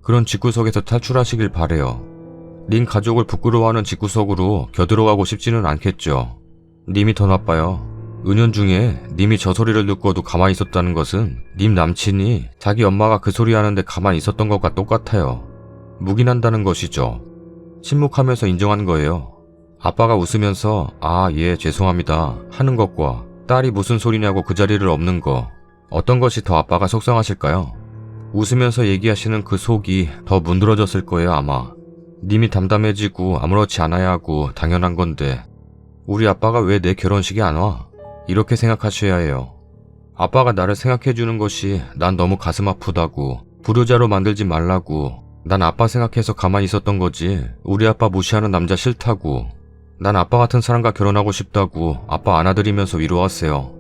그런 집구석에서 탈출하시길 바래요. 님 가족을 부끄러워하는 집구석으로 겨들어가고 싶지는 않겠죠. 님이 더 나빠요. 은연중에 님이 저 소리를 듣고도 가만히 있었다는 것은 님 남친이 자기 엄마가 그 소리 하는데 가만히 있었던 것과 똑같아요. 묵인한다는 것이죠. 침묵하면서 인정한 거예요. 아빠가 웃으면서 아, 예, 죄송합니다 하는 것과 딸이 무슨 소리냐고 그 자리를 엎는 거, 어떤 것이 더 아빠가 속상하실까요? 웃으면서 얘기하시는 그 속이 더 문드러졌을 거예요 아마. 님이 담담해지고 아무렇지 않아야 하고 당연한 건데 우리 아빠가 왜 내 결혼식에 안 와? 이렇게 생각하셔야 해요. 아빠가 나를 생각해주는 것이 난 너무 가슴 아프다고, 불효자로 만들지 말라고, 난 아빠 생각해서 가만히 있었던 거지 우리 아빠 무시하는 남자 싫다고, 난 아빠 같은 사람과 결혼하고 싶다고 아빠 안아드리면서 위로하세요.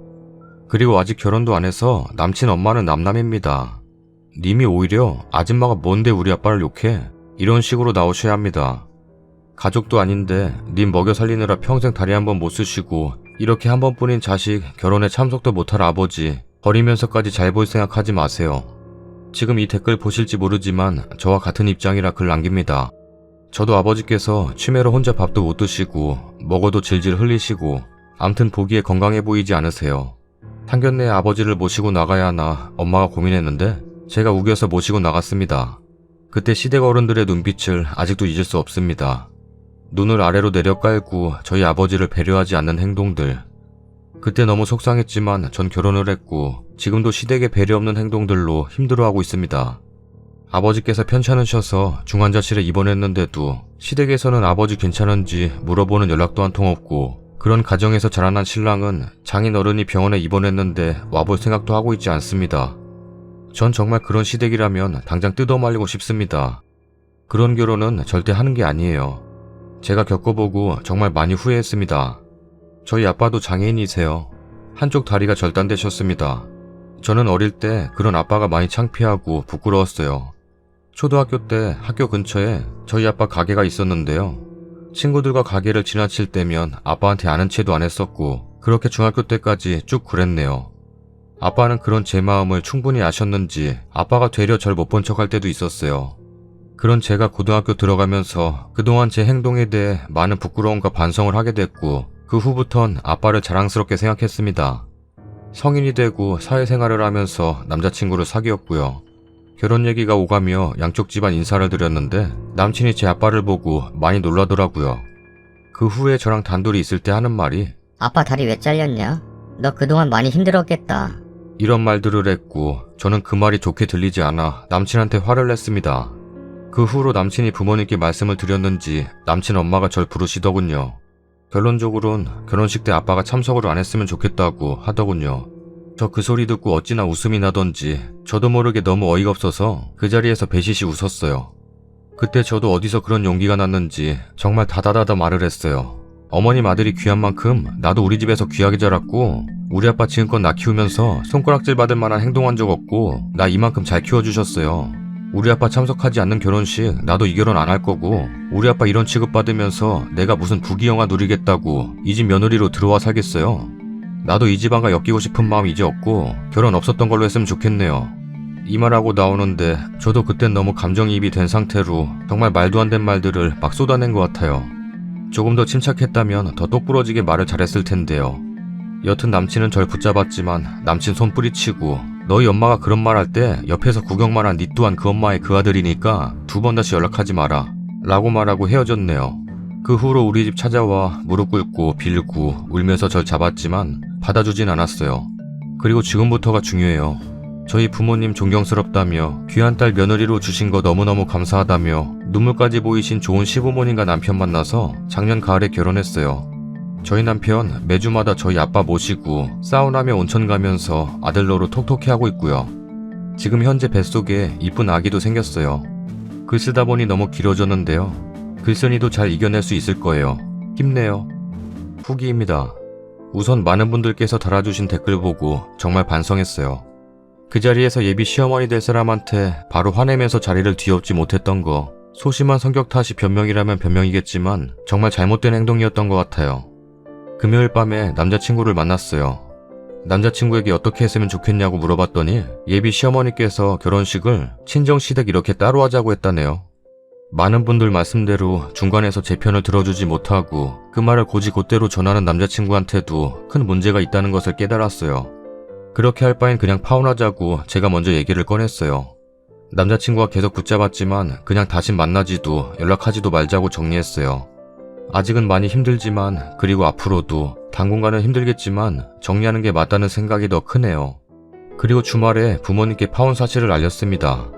그리고 아직 결혼도 안 해서 남친 엄마는 남남입니다. 님이 오히려 아줌마가 뭔데 우리 아빠를 욕해? 이런 식으로 나오셔야 합니다. 가족도 아닌데 님 먹여 살리느라 평생 다리 한 번 못 쓰시고 이렇게 한 번뿐인 자식 결혼에 참석도 못할 아버지 버리면서까지 잘 볼 생각하지 마세요. 지금 이 댓글 보실지 모르지만 저와 같은 입장이라 글 남깁니다. 저도 아버지께서 치매로 혼자 밥도 못 드시고 먹어도 질질 흘리시고 암튼 보기에 건강해 보이지 않으세요. 상견례에 아버지를 모시고 나가야 하나 엄마가 고민했는데 제가 우겨서 모시고 나갔습니다. 그때 시댁 어른들의 눈빛을 아직도 잊을 수 없습니다. 눈을 아래로 내려 깔고 저희 아버지를 배려하지 않는 행동들. 그때 너무 속상했지만 전 결혼을 했고 지금도 시댁의 배려 없는 행동들로 힘들어하고 있습니다. 아버지께서 편찮으셔서 중환자실에 입원했는데도 시댁에서는 아버지 괜찮은지 물어보는 연락도 한 통 없고, 그런 가정에서 자라난 신랑은 장인 어른이 병원에 입원했는데 와볼 생각도 하고 있지 않습니다. 전 정말 그런 시댁이라면 당장 뜯어말리고 싶습니다. 그런 결혼은 절대 하는 게 아니에요. 제가 겪어보고 정말 많이 후회했습니다. 저희 아빠도 장애인이세요. 한쪽 다리가 절단되셨습니다. 저는 어릴 때 그런 아빠가 많이 창피하고 부끄러웠어요. 초등학교 때 학교 근처에 저희 아빠 가게가 있었는데요. 친구들과 가게를 지나칠 때면 아빠한테 아는 체도 안 했었고 그렇게 중학교 때까지 쭉 그랬네요. 아빠는 그런 제 마음을 충분히 아셨는지 아빠가 되려 절 못 본 척할 때도 있었어요. 그런 제가 고등학교 들어가면서 그동안 제 행동에 대해 많은 부끄러움과 반성을 하게 됐고 그 후부턴 아빠를 자랑스럽게 생각했습니다. 성인이 되고 사회생활을 하면서 남자친구를 사귀었고요. 결혼 얘기가 오가며 양쪽 집안 인사를 드렸는데 남친이 제 아빠를 보고 많이 놀라더라고요. 그 후에 저랑 단둘이 있을 때 하는 말이 아빠 다리 왜 잘렸냐? 너 그동안 많이 힘들었겠다. 이런 말들을 했고 저는 그 말이 좋게 들리지 않아 남친한테 화를 냈습니다. 그 후로 남친이 부모님께 말씀을 드렸는지 남친 엄마가 절 부르시더군요. 결론적으로는 결혼식 때 아빠가 참석을 안 했으면 좋겠다고 하더군요. 저 그 소리 듣고 어찌나 웃음이 나던지 저도 모르게 너무 어이가 없어서 그 자리에서 배시시 웃었어요. 그때 저도 어디서 그런 용기가 났는지 정말 다다다다 말을 했어요. 어머님 아들이 귀한 만큼 나도 우리 집에서 귀하게 자랐고 우리 아빠 지금껏 나 키우면서 손가락질 받을 만한 행동한 적 없고 나 이만큼 잘 키워주셨어요. 우리 아빠 참석하지 않는 결혼식 나도 이 결혼 안 할 거고 우리 아빠 이런 취급받으면서 내가 무슨 부귀영화 누리겠다고 이 집 며느리로 들어와 살겠어요. 나도 이 집안과 엮이고 싶은 마음 이제 없고 결혼 없었던 걸로 했으면 좋겠네요. 이 말하고 나오는데 저도 그땐 너무 감정이입이 된 상태로 정말 말도 안 된 말들을 막 쏟아낸 것 같아요. 조금 더 침착했다면 더 똑부러지게 말을 잘했을 텐데요. 여튼 남친은 절 붙잡았지만 남친 손 뿌리치고 너희 엄마가 그런 말 할 때 옆에서 구경만 한 니 또한 그 엄마의 그 아들이니까 2번 다시 연락하지 마라 라고 말하고 헤어졌네요. 그 후로 우리 집 찾아와 무릎 꿇고 빌고 울면서 절 잡았지만 받아주진 않았어요. 그리고 지금부터가 중요해요. 저희 부모님 존경스럽다며 귀한 딸 며느리로 주신 거 너무너무 감사하다며 눈물까지 보이신 좋은 시부모님과 남편 만나서 작년 가을에 결혼했어요. 저희 남편 매주마다 저희 아빠 모시고 사우나며 온천 가면서 아들 노릇 톡톡히 하고 있고요. 지금 현재 뱃속에 이쁜 아기도 생겼어요. 글 쓰다 보니 너무 길어졌는데요. 글쓴이도 잘 이겨낼 수 있을 거예요. 힘내요. 후기입니다. 우선 많은 분들께서 달아주신 댓글 보고 정말 반성했어요. 그 자리에서 예비 시어머니 될 사람한테 바로 화내면서 자리를 뒤엎지 못했던 거, 소심한 성격 탓이 변명이라면 변명이겠지만 정말 잘못된 행동이었던 것 같아요. 금요일 밤에 남자친구를 만났어요. 남자친구에게 어떻게 했으면 좋겠냐고 물어봤더니 예비 시어머니께서 결혼식을 친정시댁 이렇게 따로 하자고 했다네요. 많은 분들 말씀대로 중간에서 제 편을 들어주지 못하고 그 말을 곧이곧대로 전하는 남자친구한테도 큰 문제가 있다는 것을 깨달았어요. 그렇게 할 바엔 그냥 파혼하자고 제가 먼저 얘기를 꺼냈어요. 남자친구가 계속 붙잡았지만 그냥 다시 만나지도 연락하지도 말자고 정리했어요. 아직은 많이 힘들지만 그리고 앞으로도 당분간은 힘들겠지만 정리하는 게 맞다는 생각이 더 크네요. 그리고 주말에 부모님께 파혼 사실을 알렸습니다.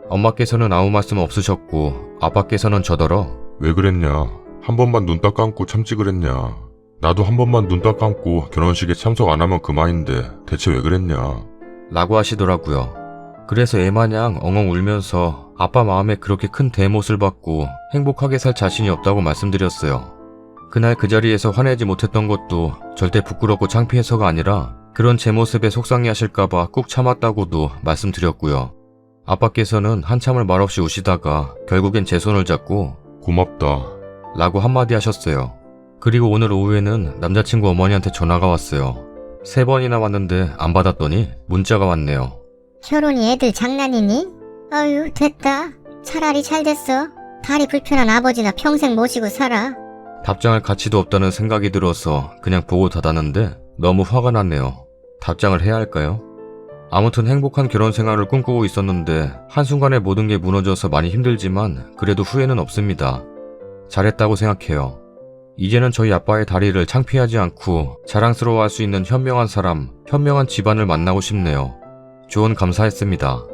엄마께서는 아무 말씀 없으셨고 아빠께서는 저더러 왜 그랬냐? 한 번만 눈 딱 감고 참지 그랬냐? 나도 한 번만 눈 딱 감고 결혼식에 참석 안 하면 그만인데 대체 왜 그랬냐? 라고 하시더라고요. 그래서 애마냥 엉엉 울면서 아빠 마음에 그렇게 큰 대못을 받고 행복하게 살 자신이 없다고 말씀드렸어요. 그날 그 자리에서 화내지 못했던 것도 절대 부끄럽고 창피해서가 아니라 그런 제 모습에 속상해하실까봐 꾹 참았다고도 말씀드렸고요. 아빠께서는 한참을 말없이 우시다가 결국엔 제 손을 잡고 고맙다. 라고 한마디 하셨어요. 그리고 오늘 오후에는 남자친구 어머니한테 전화가 왔어요. 3번이나 왔는데 안 받았더니 문자가 왔네요. 결혼이 애들 장난이니? 아유, 됐다. 차라리 잘 됐어. 다리 불편한 아버지나 평생 모시고 살아. 답장할 가치도 없다는 생각이 들어서 그냥 보고 닫았는데 너무 화가 났네요. 답장을 해야 할까요? 아무튼 행복한 결혼 생활을 꿈꾸고 있었는데 한순간에 모든 게 무너져서 많이 힘들지만 그래도 후회는 없습니다. 잘했다고 생각해요. 이제는 저희 아빠의 다리를 창피하지 않고 자랑스러워할 수 있는 현명한 사람, 현명한 집안을 만나고 싶네요. 조언 감사했습니다.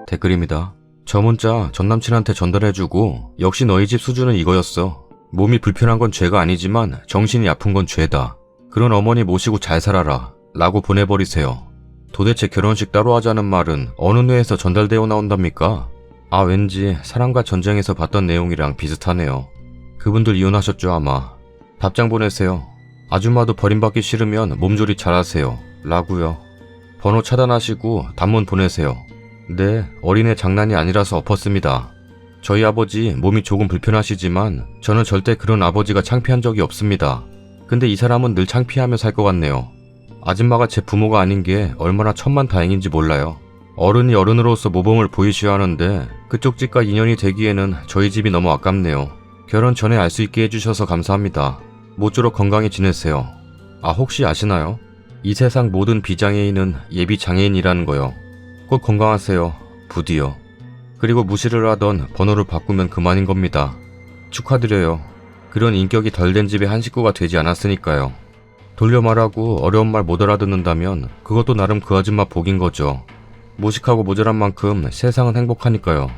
댓글입니다. 저 문자 전남친한테 전달해주고 역시 너희 집 수준은 이거였어. 몸이 불편한 건 죄가 아니지만 정신이 아픈 건 죄다. 그런 어머니 모시고 잘 살아라 라고 보내버리세요. 도대체 결혼식 따로 하자는 말은 어느 뇌에서 전달되어 나온답니까? 아, 왠지 사랑과 전쟁에서 봤던 내용이랑 비슷하네요. 그분들 이혼하셨죠 아마. 답장 보내세요. 아줌마도 버림받기 싫으면 몸조리 잘하세요 라고요. 번호 차단하시고 단문 보내세요. 네, 어린애 장난이 아니라서 엎었습니다. 저희 아버지 몸이 조금 불편하시지만 저는 절대 그런 아버지가 창피한 적이 없습니다. 근데 이 사람은 늘 창피하며 살 것 같네요. 아줌마가 제 부모가 아닌 게 얼마나 천만다행인지 몰라요. 어른이 어른으로서 모범을 보이셔야 하는데 그쪽 집과 인연이 되기에는 저희 집이 너무 아깝네요. 결혼 전에 알 수 있게 해주셔서 감사합니다. 모쪼록 건강히 지내세요. 아, 혹시 아시나요? 이 세상 모든 비장애인은 예비 장애인이라는 거요. 꼭 건강하세요. 부디요. 그리고 무시를 하던 번호를 바꾸면 그만인 겁니다. 축하드려요. 그런 인격이 덜 된 집의 한 식구가 되지 않았으니까요. 돌려 말하고 어려운 말 못 알아듣는다면 그것도 나름 그 아줌마 복인 거죠. 무식하고 모자란 만큼 세상은 행복하니까요.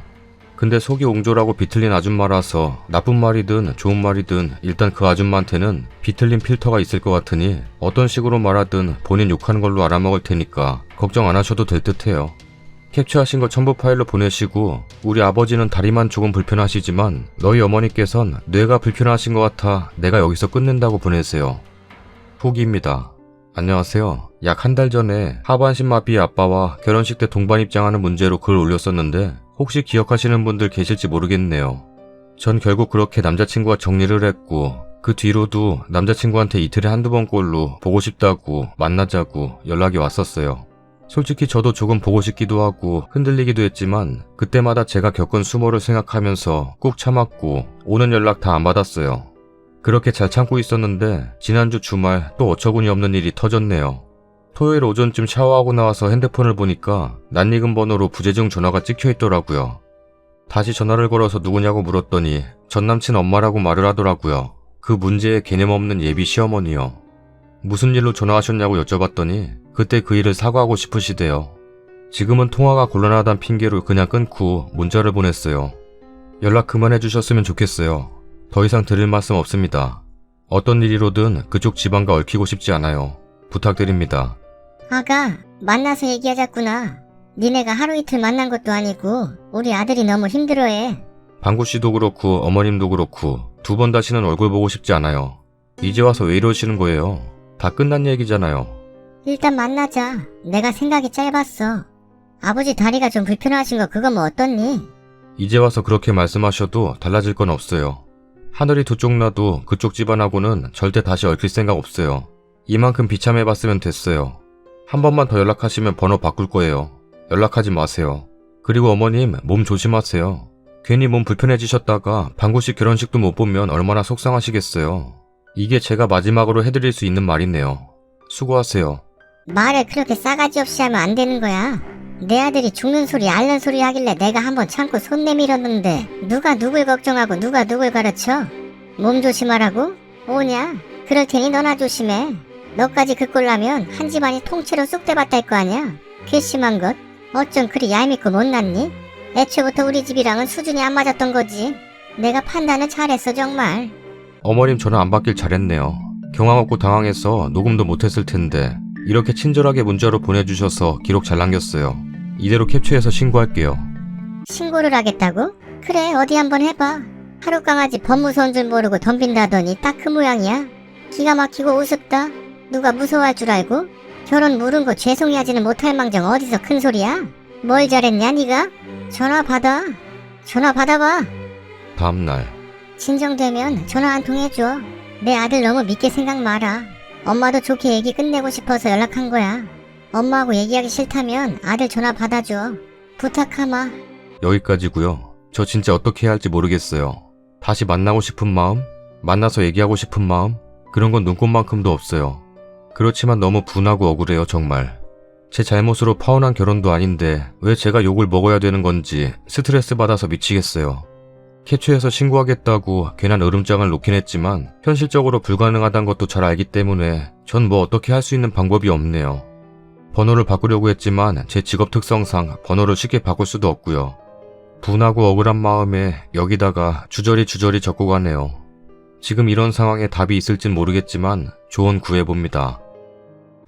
근데 속이 옹졸하고 비틀린 아줌마라서 나쁜 말이든 좋은 말이든 일단 그 아줌마한테는 비틀린 필터가 있을 것 같으니 어떤 식으로 말하든 본인 욕하는 걸로 알아먹을 테니까 걱정 안 하셔도 될 듯해요. 캡처하신 거 첨부 파일로 보내시고 우리 아버지는 다리만 조금 불편하시지만 너희 어머니께선 뇌가 불편하신 것 같아 내가 여기서 끝낸다고 보내세요. 후기입니다. 안녕하세요. 약 한 달 전에 하반신 마비의 아빠와 결혼식 때 동반 입장하는 문제로 글을 올렸었는데 혹시 기억하시는 분들 계실지 모르겠네요. 전 결국 그렇게 남자친구와 정리를 했고 그 뒤로도 남자친구한테 이틀에 한두 번꼴로 보고 싶다고 만나자고 연락이 왔었어요. 솔직히 저도 조금 보고 싶기도 하고 흔들리기도 했지만 그때마다 제가 겪은 수모를 생각하면서 꾹 참았고 오는 연락 다 안 받았어요. 그렇게 잘 참고 있었는데 지난주 주말 또 어처구니 없는 일이 터졌네요. 토요일 오전쯤 샤워하고 나와서 핸드폰을 보니까 낯익은 번호로 부재중 전화가 찍혀있더라고요. 다시 전화를 걸어서 누구냐고 물었더니 전남친 엄마라고 말을 하더라고요. 그 문제에 개념 없는 예비 시어머니요. 무슨 일로 전화하셨냐고 여쭤봤더니 그때 그 일을 사과하고 싶으시대요. 지금은 통화가 곤란하단 핑계로 그냥 끊고 문자를 보냈어요. 연락 그만해주셨으면 좋겠어요. 더 이상 드릴 말씀 없습니다. 어떤 일이로든 그쪽 집안과 얽히고 싶지 않아요. 부탁드립니다. 아가, 만나서 얘기하자꾸나. 니네가 하루 이틀 만난 것도 아니고 우리 아들이 너무 힘들어해. 방구씨도 그렇고 어머님도 그렇고 두 번 다시는 얼굴 보고 싶지 않아요. 이제 와서 왜 이러시는 거예요? 다 끝난 얘기잖아요. 일단 만나자. 내가 생각이 짧았어. 아버지 다리가 좀 불편하신 거 그거 뭐 어떻니? 이제 와서 그렇게 말씀하셔도 달라질 건 없어요. 하늘이 두 쪽 나도 그쪽 집안하고는 절대 다시 얽힐 생각 없어요. 이만큼 비참해봤으면 됐어요. 한 번만 더 연락하시면 번호 바꿀 거예요. 연락하지 마세요. 그리고 어머님 몸 조심하세요. 괜히 몸 불편해지셨다가 방구식 결혼식도 못 보면 얼마나 속상하시겠어요. 이게 제가 마지막으로 해드릴 수 있는 말이네요. 수고하세요. 말을 그렇게 싸가지 없이 하면 안 되는 거야. 내 아들이 죽는 소리 앓는 소리 하길래 내가 한번 참고 손 내밀었는데 누가 누굴 걱정하고 누가 누굴 가르쳐? 몸 조심하라고? 오냐? 그럴 테니 너나 조심해. 너까지 그 꼴라면 한 집안이 통째로 쑥대밭 거 아니야? 괘씸한 것. 어쩜 그리 얄밉고 못났니? 애초부터 우리 집이랑은 수준이 안 맞았던 거지. 내가 판단을 잘했어 정말. 어머님 전화 안 받길 잘했네요. 경황 없고 당황해서 녹음도 못했을 텐데 이렇게 친절하게 문자로 보내주셔서 기록 잘 남겼어요. 이대로 캡처해서 신고할게요. 신고를 하겠다고? 그래 어디 한번 해봐. 하루 강아지 법무서운 줄 모르고 덤빈다더니 딱 그 모양이야. 기가 막히고 우습다. 누가 무서워할 줄 알고? 결혼 물은 거 죄송해하지는 못할 망정 어디서 큰 소리야? 뭘 잘했냐 네가? 전화 받아. 전화 받아봐. 다음날 진정되면 전화 한 통 해줘. 내 아들 너무 믿게 생각 마라. 엄마도 좋게 얘기 끝내고 싶어서 연락한 거야. 엄마하고 얘기하기 싫다면 아들 전화 받아줘. 부탁하마. 여기까지고요. 저 진짜 어떻게 해야 할지 모르겠어요. 다시 만나고 싶은 마음? 만나서 얘기하고 싶은 마음? 그런 건 눈꽃만큼도 없어요. 그렇지만 너무 분하고 억울해요 정말. 제 잘못으로 파혼한 결혼도 아닌데 왜 제가 욕을 먹어야 되는 건지 스트레스 받아서 미치겠어요. 캡처해서 신고하겠다고 괜한 으름장을 놓긴 했지만 현실적으로 불가능하다는 것도 잘 알기 때문에 전 뭐 어떻게 할 수 있는 방법이 없네요. 번호를 바꾸려고 했지만 제 직업 특성상 번호를 쉽게 바꿀 수도 없고요. 분하고 억울한 마음에 여기다가 주저리 적고 가네요. 지금 이런 상황에 답이 있을진 모르겠지만 조언 구해봅니다.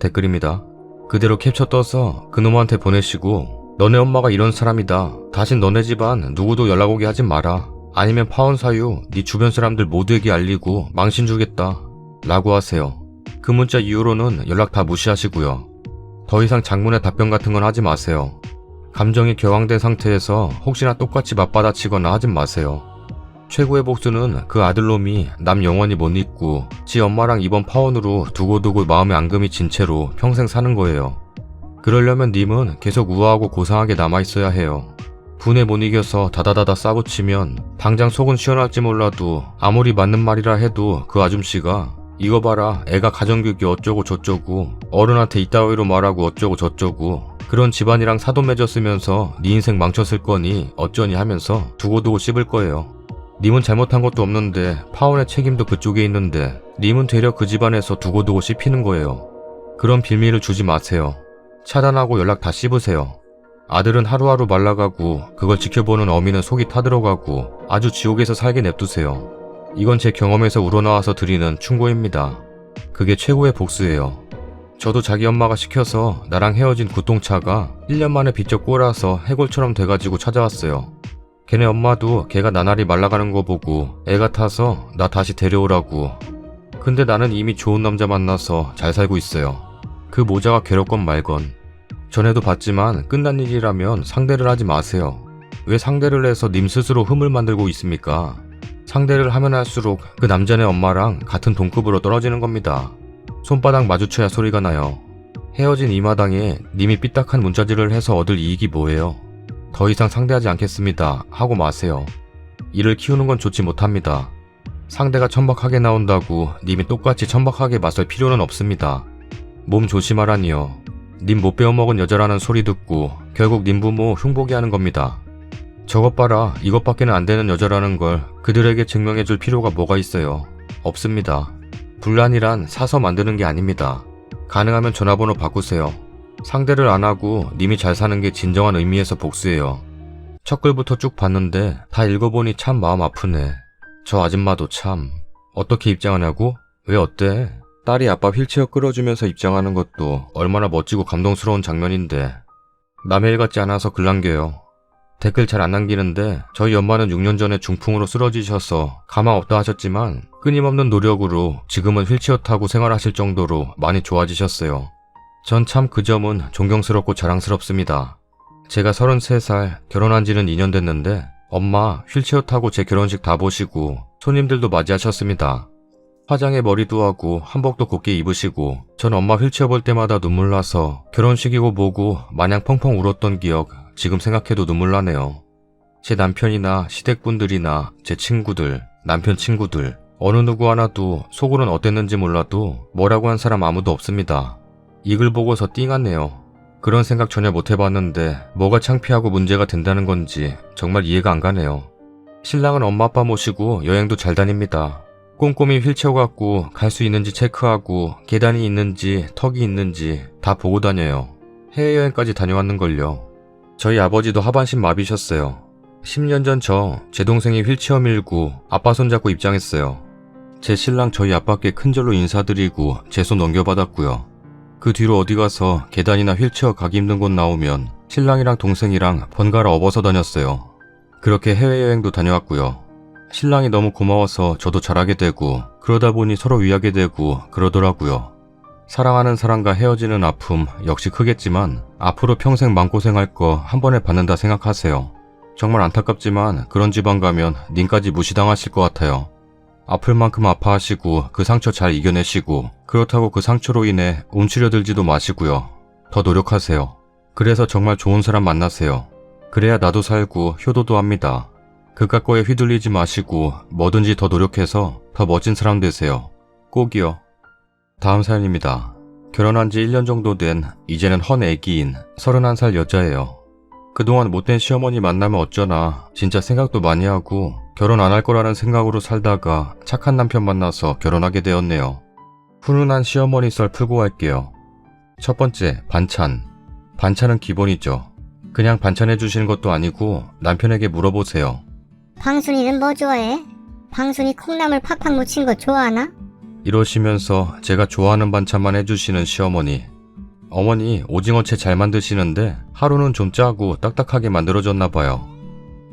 댓글입니다. 그대로 캡처 떠서 그놈한테 보내시고 너네 엄마가 이런 사람이다. 다신 너네 집안 누구도 연락 오게 하지 마라. 아니면 파혼 사유 네 주변 사람들 모두에게 알리고 망신 주겠다. 라고 하세요. 그 문자 이후로는 연락 다 무시하시고요. 더 이상 장문의 답변 같은 건 하지 마세요. 감정이 격앙된 상태에서 혹시나 똑같이 맞받아치거나 하진 마세요. 최고의 복수는 그 아들놈이 남 영원히 못 잊고 지 엄마랑 이번 파혼으로 두고두고 마음에 앙금이 진 채로 평생 사는 거예요. 그러려면 님은 계속 우아하고 고상하게 남아있어야 해요. 분에 못 이겨서 다다다다 싸붙이면 당장 속은 시원할지 몰라도 아무리 맞는 말이라 해도 그 아줌씨가 이거 봐라 애가 가정교육이 어쩌고 저쩌고 어른한테 이따위로 말하고 어쩌고 저쩌고 그런 집안이랑 사돈 맺었으면서 네 인생 망쳤을 거니 어쩌니 하면서 두고두고 씹을 거예요. 님은 잘못한 것도 없는데 파혼의 책임도 그쪽에 있는데 님은 되려 그 집안에서 두고두고 씹히는 거예요. 그런 빌미를 주지 마세요. 차단하고 연락 다 씹으세요. 아들은 하루하루 말라가고 그걸 지켜보는 어미는 속이 타들어가고 아주 지옥에서 살게 냅두세요. 이건 제 경험에서 우러나와서 드리는 충고입니다. 그게 최고의 복수예요. 저도 자기 엄마가 시켜서 나랑 헤어진 구똥차가 1년 만에 비쩍 꼬라서 해골처럼 돼가지고 찾아왔어요. 걔네 엄마도 걔가 나날이 말라가는 거 보고 애 같아서 나 다시 데려오라고. 근데 나는 이미 좋은 남자 만나서 잘 살고 있어요. 그 모자가 괴롭건 말건. 전에도 봤지만 끝난 일이라면 상대를 하지 마세요. 왜 상대를 해서 님 스스로 흠을 만들고 있습니까? 상대를 하면 할수록 그 남자네 엄마랑 같은 동급으로 떨어지는 겁니다. 손바닥 마주쳐야 소리가 나요. 헤어진 이 마당에 님이 삐딱한 문자질을 해서 얻을 이익이 뭐예요? 더 이상 상대하지 않겠습니다 하고 마세요. 이를 키우는 건 좋지 못합니다. 상대가 천박하게 나온다고 님이 똑같이 천박하게 맞설 필요는 없습니다. 몸 조심하라니요. 님 못 배워먹은 여자라는 소리 듣고 결국 님 부모 흉보게 하는 겁니다. 저것 봐라 이것밖에는 안 되는 여자라는 걸 그들에게 증명해줄 필요가 뭐가 있어요. 없습니다. 분란이란 사서 만드는 게 아닙니다. 가능하면 전화번호 바꾸세요. 상대를 안 하고 님이 잘 사는 게 진정한 의미에서 복수예요. 첫 글부터 쭉 봤는데 다 읽어보니 참 마음 아프네. 저 아줌마도 참. 어떻게 입장하냐고? 왜 어때? 딸이 아빠 휠체어 끌어주면서 입장하는 것도 얼마나 멋지고 감동스러운 장면인데 남의 일 같지 않아서 글 남겨요. 댓글 잘 안 남기는데 저희 엄마는 6년 전에 중풍으로 쓰러지셔서 가망 없다 하셨지만 끊임없는 노력으로 지금은 휠체어 타고 생활하실 정도로 많이 좋아지셨어요. 전 참 그 점은 존경스럽고 자랑스럽습니다. 제가 33살, 결혼한 지는 2년 됐는데 엄마 휠체어 타고 제 결혼식 다 보시고 손님들도 맞이하셨습니다. 화장에 머리도 하고 한복도 곱게 입으시고 전 엄마 휠체어 볼 때마다 눈물 나서 결혼식이고 뭐고 마냥 펑펑 울었던 기억 지금 생각해도 눈물 나네요. 제 남편이나 시댁분들이나 제 친구들, 남편 친구들 어느 누구 하나도 속으론 어땠는지 몰라도 뭐라고 한 사람 아무도 없습니다. 이 글 보고서 띵하네요. 그런 생각 전혀 못 해봤는데 뭐가 창피하고 문제가 된다는 건지 정말 이해가 안 가네요. 신랑은 엄마 아빠 모시고 여행도 잘 다닙니다. 꼼꼼히 휠체어 갖고 갈 수 있는지 체크하고 계단이 있는지 턱이 있는지 다 보고 다녀요. 해외여행까지 다녀왔는걸요. 저희 아버지도 하반신 마비셨어요. 10년 전 제 동생이 휠체어 밀고 아빠 손잡고 입장했어요. 제 신랑 저희 아빠께 큰절로 인사드리고 제 손 넘겨받았고요. 그 뒤로 어디 가서 계단이나 휠체어 가기 힘든 곳 나오면 신랑이랑 동생이랑 번갈아 업어서 다녔어요. 그렇게 해외여행도 다녀왔고요. 신랑이 너무 고마워서 저도 잘하게 되고 그러다 보니 서로 위하게 되고 그러더라고요. 사랑하는 사람과 헤어지는 아픔 역시 크겠지만 앞으로 평생 마음고생할 거 한 번에 받는다 생각하세요. 정말 안타깝지만 그런 집안 가면 님까지 무시당하실 것 같아요. 아플 만큼 아파하시고 그 상처 잘 이겨내시고 그렇다고 그 상처로 인해 움츠려들지도 마시고요. 더 노력하세요. 그래서 정말 좋은 사람 만나세요. 그래야 나도 살고 효도도 합니다. 그깟 거에 휘둘리지 마시고 뭐든지 더 노력해서 더 멋진 사람 되세요. 꼭이요. 다음 사연입니다. 결혼한 지 1년 정도 된 이제는 헌 애기인 31살 여자예요. 그동안 못된 시어머니 만나면 어쩌나 진짜 생각도 많이 하고 결혼 안 할 거라는 생각으로 살다가 착한 남편 만나서 결혼하게 되었네요. 훈훈한 시어머니 썰 풀고 갈게요. 첫 번째, 반찬. 반찬은 기본이죠. 그냥 반찬해 주시는 것도 아니고 남편에게 물어보세요. 방순이는 뭐 좋아해? 방순이 콩나물 팍팍 묻힌 거 좋아하나? 이러시면서 제가 좋아하는 반찬만 해주시는 시어머니. 어머니 오징어채 잘 만드시는데 하루는 좀 짜고 딱딱하게 만들어졌나 봐요.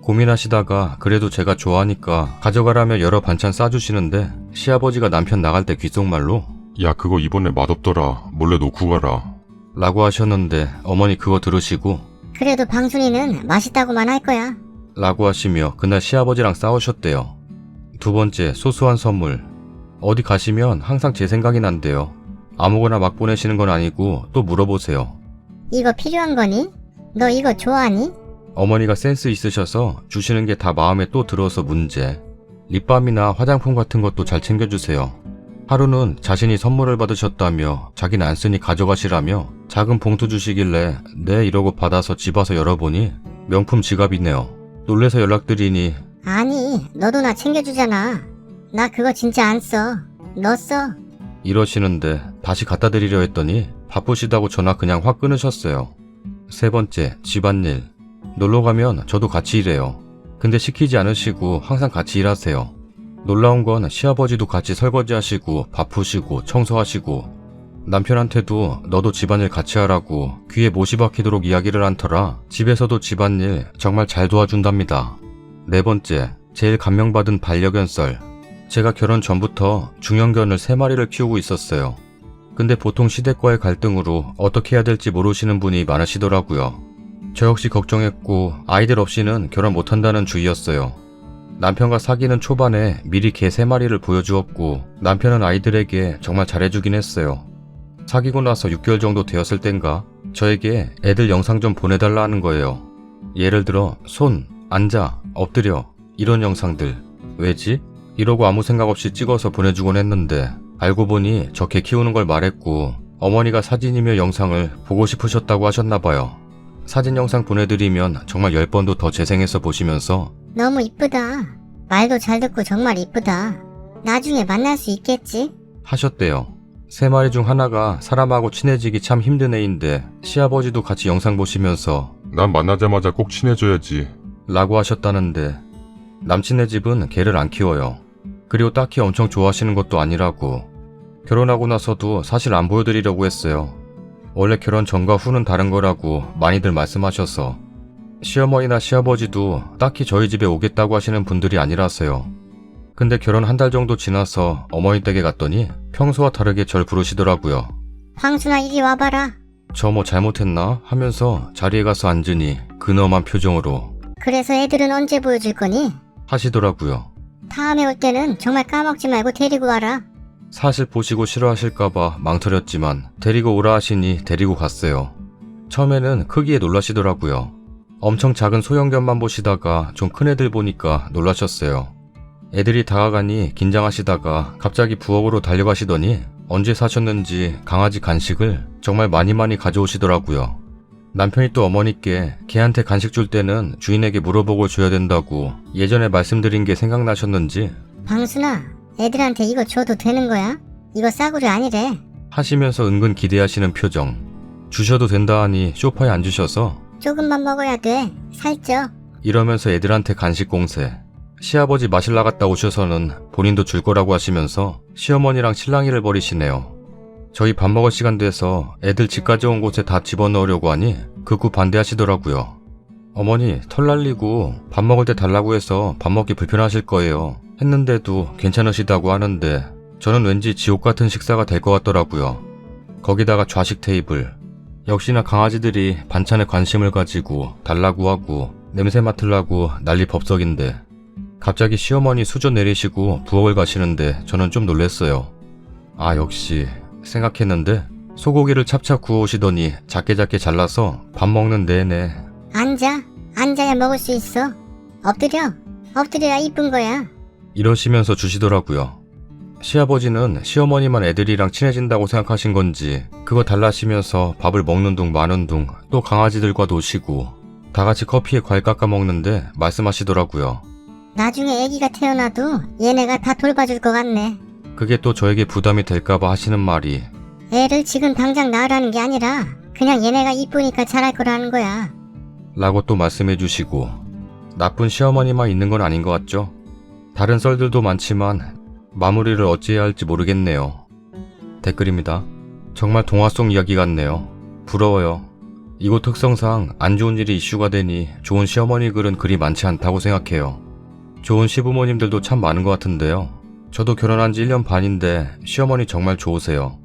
고민하시다가 그래도 제가 좋아하니까 가져가라며 여러 반찬 싸주시는데 시아버지가 남편 나갈 때 귓속말로 야, 그거 이번에 맛없더라. 몰래 놓고 가라. 라고 하셨는데 어머니 그거 들으시고 그래도 방순이는 맛있다고만 할 거야. 라고 하시며 그날 시아버지랑 싸우셨대요. 두 번째, 소소한 선물. 어디 가시면 항상 제 생각이 난대요. 아무거나 막 보내시는 건 아니고 또 물어보세요. 이거 필요한 거니? 너 이거 좋아하니? 어머니가 센스 있으셔서 주시는 게 다 마음에 또 들어서 문제. 립밤이나 화장품 같은 것도 잘 챙겨주세요. 하루는 자신이 선물을 받으셨다며 자기는 안 쓰니 가져가시라며 작은 봉투 주시길래 네 이러고 받아서 집 와서 열어보니 명품 지갑이네요. 놀래서 연락드리니 아니, 너도 나 챙겨주잖아. 나 그거 진짜 안 써. 너 써. 이러시는데 다시 갖다 드리려 했더니 바쁘시다고 전화 그냥 확 끊으셨어요. 세 번째, 집안일. 놀러 가면 저도 같이 일해요. 근데 시키지 않으시고 항상 같이 일하세요. 놀라운 건 시아버지도 같이 설거지하시고 바쁘시고 청소하시고 남편한테도 너도 집안일 같이 하라고 귀에 못이 박히도록 이야기를 한 터라 집에서도 집안일 정말 잘 도와준답니다. 네 번째, 제일 감명받은 반려견 썰. 제가 결혼 전부터 중형견을 3마리를 키우고 있었어요. 근데 보통 시댁과의 갈등으로 어떻게 해야 될지 모르시는 분이 많으시더라고요. 저 역시 걱정했고 아이들 없이는 결혼 못한다는 주의였어요. 남편과 사귀는 초반에 미리 개 3마리를 보여주었고 남편은 아이들에게 정말 잘해주긴 했어요. 사귀고 나서 6개월 정도 되었을 땐가 저에게 애들 영상 좀 보내달라 하는 거예요. 예를 들어 손, 앉아, 엎드려 이런 영상들. 왜지? 이러고 아무 생각 없이 찍어서 보내주곤 했는데 알고 보니 저 개 키우는 걸 말했고 어머니가 사진이며 영상을 보고 싶으셨다고 하셨나봐요. 사진 영상 보내드리면 정말 10번도 더 재생해서 보시면서 너무 이쁘다. 말도 잘 듣고 정말 이쁘다. 나중에 만날 수 있겠지? 하셨대요. 3마리 중 하나가 사람하고 친해지기 참 힘든 애인데 시아버지도 같이 영상 보시면서 난 만나자마자 꼭 친해져야지. 라고 하셨다는데 남친네 집은 개를 안 키워요. 그리고 딱히 엄청 좋아하시는 것도 아니라고. 결혼하고 나서도 사실 안 보여드리려고 했어요. 원래 결혼 전과 후는 다른 거라고 많이들 말씀하셔서. 시어머니나 시아버지도 딱히 저희 집에 오겠다고 하시는 분들이 아니라서요. 근데 결혼 한 달 정도 지나서 어머니 댁에 갔더니 평소와 다르게 절 부르시더라고요. 방순아 이리 와봐라. 저 뭐 잘못했나 하면서 자리에 가서 앉으니 근엄한 표정으로 그래서 애들은 언제 보여줄 거니? 하시더라고요. 다음에 올 때는 정말 까먹지 말고 데리고 와라. 사실 보시고 싫어하실까봐 망설였지만 데리고 오라 하시니 데리고 갔어요. 처음에는 크기에 놀라시더라고요. 엄청 작은 소형견만 보시다가 좀 큰 애들 보니까 놀라셨어요. 애들이 다가가니 긴장하시다가 갑자기 부엌으로 달려가시더니 언제 사셨는지 강아지 간식을 정말 많이 가져오시더라고요. 남편이 또 어머니께 걔한테 간식 줄 때는 주인에게 물어보고 줘야 된다고 예전에 말씀드린 게 생각나셨는지 방순아, 애들한테 이거 줘도 되는 거야? 이거 싸구려 아니래. 하시면서 은근 기대하시는 표정. 주셔도 된다 하니 소파에 앉으셔서 조금만 먹어야 돼. 살쪄. 이러면서 애들한테 간식 공세. 시아버지 마실 나갔다 오셔서는 본인도 줄 거라고 하시면서 시어머니랑 실랑이를 벌이시네요. 저희 밥 먹을 시간 돼서 애들 집까지 온 곳에 다 집어넣으려고 하니 극구 반대하시더라고요. 어머니 털 날리고 밥 먹을 때 달라고 해서 밥 먹기 불편하실 거예요. 했는데도 괜찮으시다고 하는데 저는 왠지 지옥 같은 식사가 될 것 같더라고요. 거기다가 좌식 테이블. 역시나 강아지들이 반찬에 관심을 가지고 달라고 하고 냄새 맡으려고 난리 법석인데 갑자기 시어머니 수저 내리시고 부엌을 가시는데 저는 좀 놀랬어요. 아 역시 생각했는데 소고기를 찹찹 구워오시더니 작게 잘라서 밥 먹는 내내 앉아. 앉아야 먹을 수 있어. 엎드려. 엎드려야 이쁜 거야. 이러시면서 주시더라고요. 시아버지는 시어머니만 애들이랑 친해진다고 생각하신 건지 그거 달라시면서 밥을 먹는 둥 마는 둥 또 강아지들과 노시고 다같이 커피에 과일 깎아 먹는데 말씀하시더라고요. 나중에 애기가 태어나도 얘네가 다 돌봐줄 것 같네. 그게 또 저에게 부담이 될까봐 하시는 말이 애를 지금 당장 낳으라는 게 아니라 그냥 얘네가 이쁘니까 잘할 거라는 거야. 라고 또 말씀해 주시고 나쁜 시어머니만 있는 건 아닌 것 같죠? 다른 썰들도 많지만 마무리를 어찌해야 할지 모르겠네요. 댓글입니다. 정말 동화 속 이야기 같네요. 부러워요. 이곳 특성상 안 좋은 일이 이슈가 되니 좋은 시어머니 글은 그리 많지 않다고 생각해요. 좋은 시부모님들도 참 많은 것 같은데요. 저도 결혼한 지 1년 반인데 시어머니 정말 좋으세요.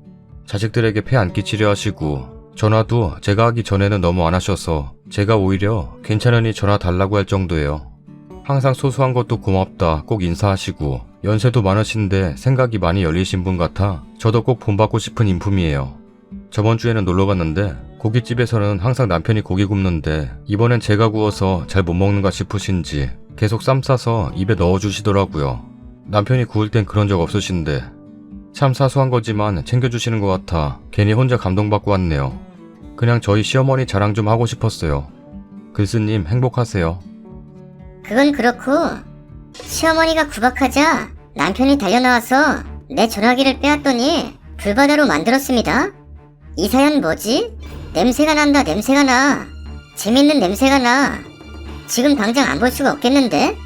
자식들에게 폐 안 끼치려 하시고 전화도 제가 하기 전에는 너무 안 하셔서 제가 오히려 괜찮으니 전화 달라고 할 정도예요. 항상 소소한 것도 고맙다 꼭 인사하시고 연세도 많으신데 생각이 많이 열리신 분 같아 저도 꼭 본받고 싶은 인품이에요. 저번 주에는 놀러 갔는데 고깃집에서는 항상 남편이 고기 굽는데 이번엔 제가 구워서 잘 못 먹는가 싶으신지 계속 쌈 싸서 입에 넣어주시더라고요. 남편이 구울 땐 그런 적 없으신데 참 사소한 거지만 챙겨주시는 것 같아 괜히 혼자 감동받고 왔네요. 그냥 저희 시어머니 자랑 좀 하고 싶었어요. 글쓰님 행복하세요. 그건 그렇고 시어머니가 구박하자 남편이 달려나와서 내 전화기를 빼앗더니 불바다로 만들었습니다. 이 사연 뭐지? 냄새가 난다. 냄새가 나. 재밌는 냄새가 나. 지금 당장 안 볼 수가 없겠는데?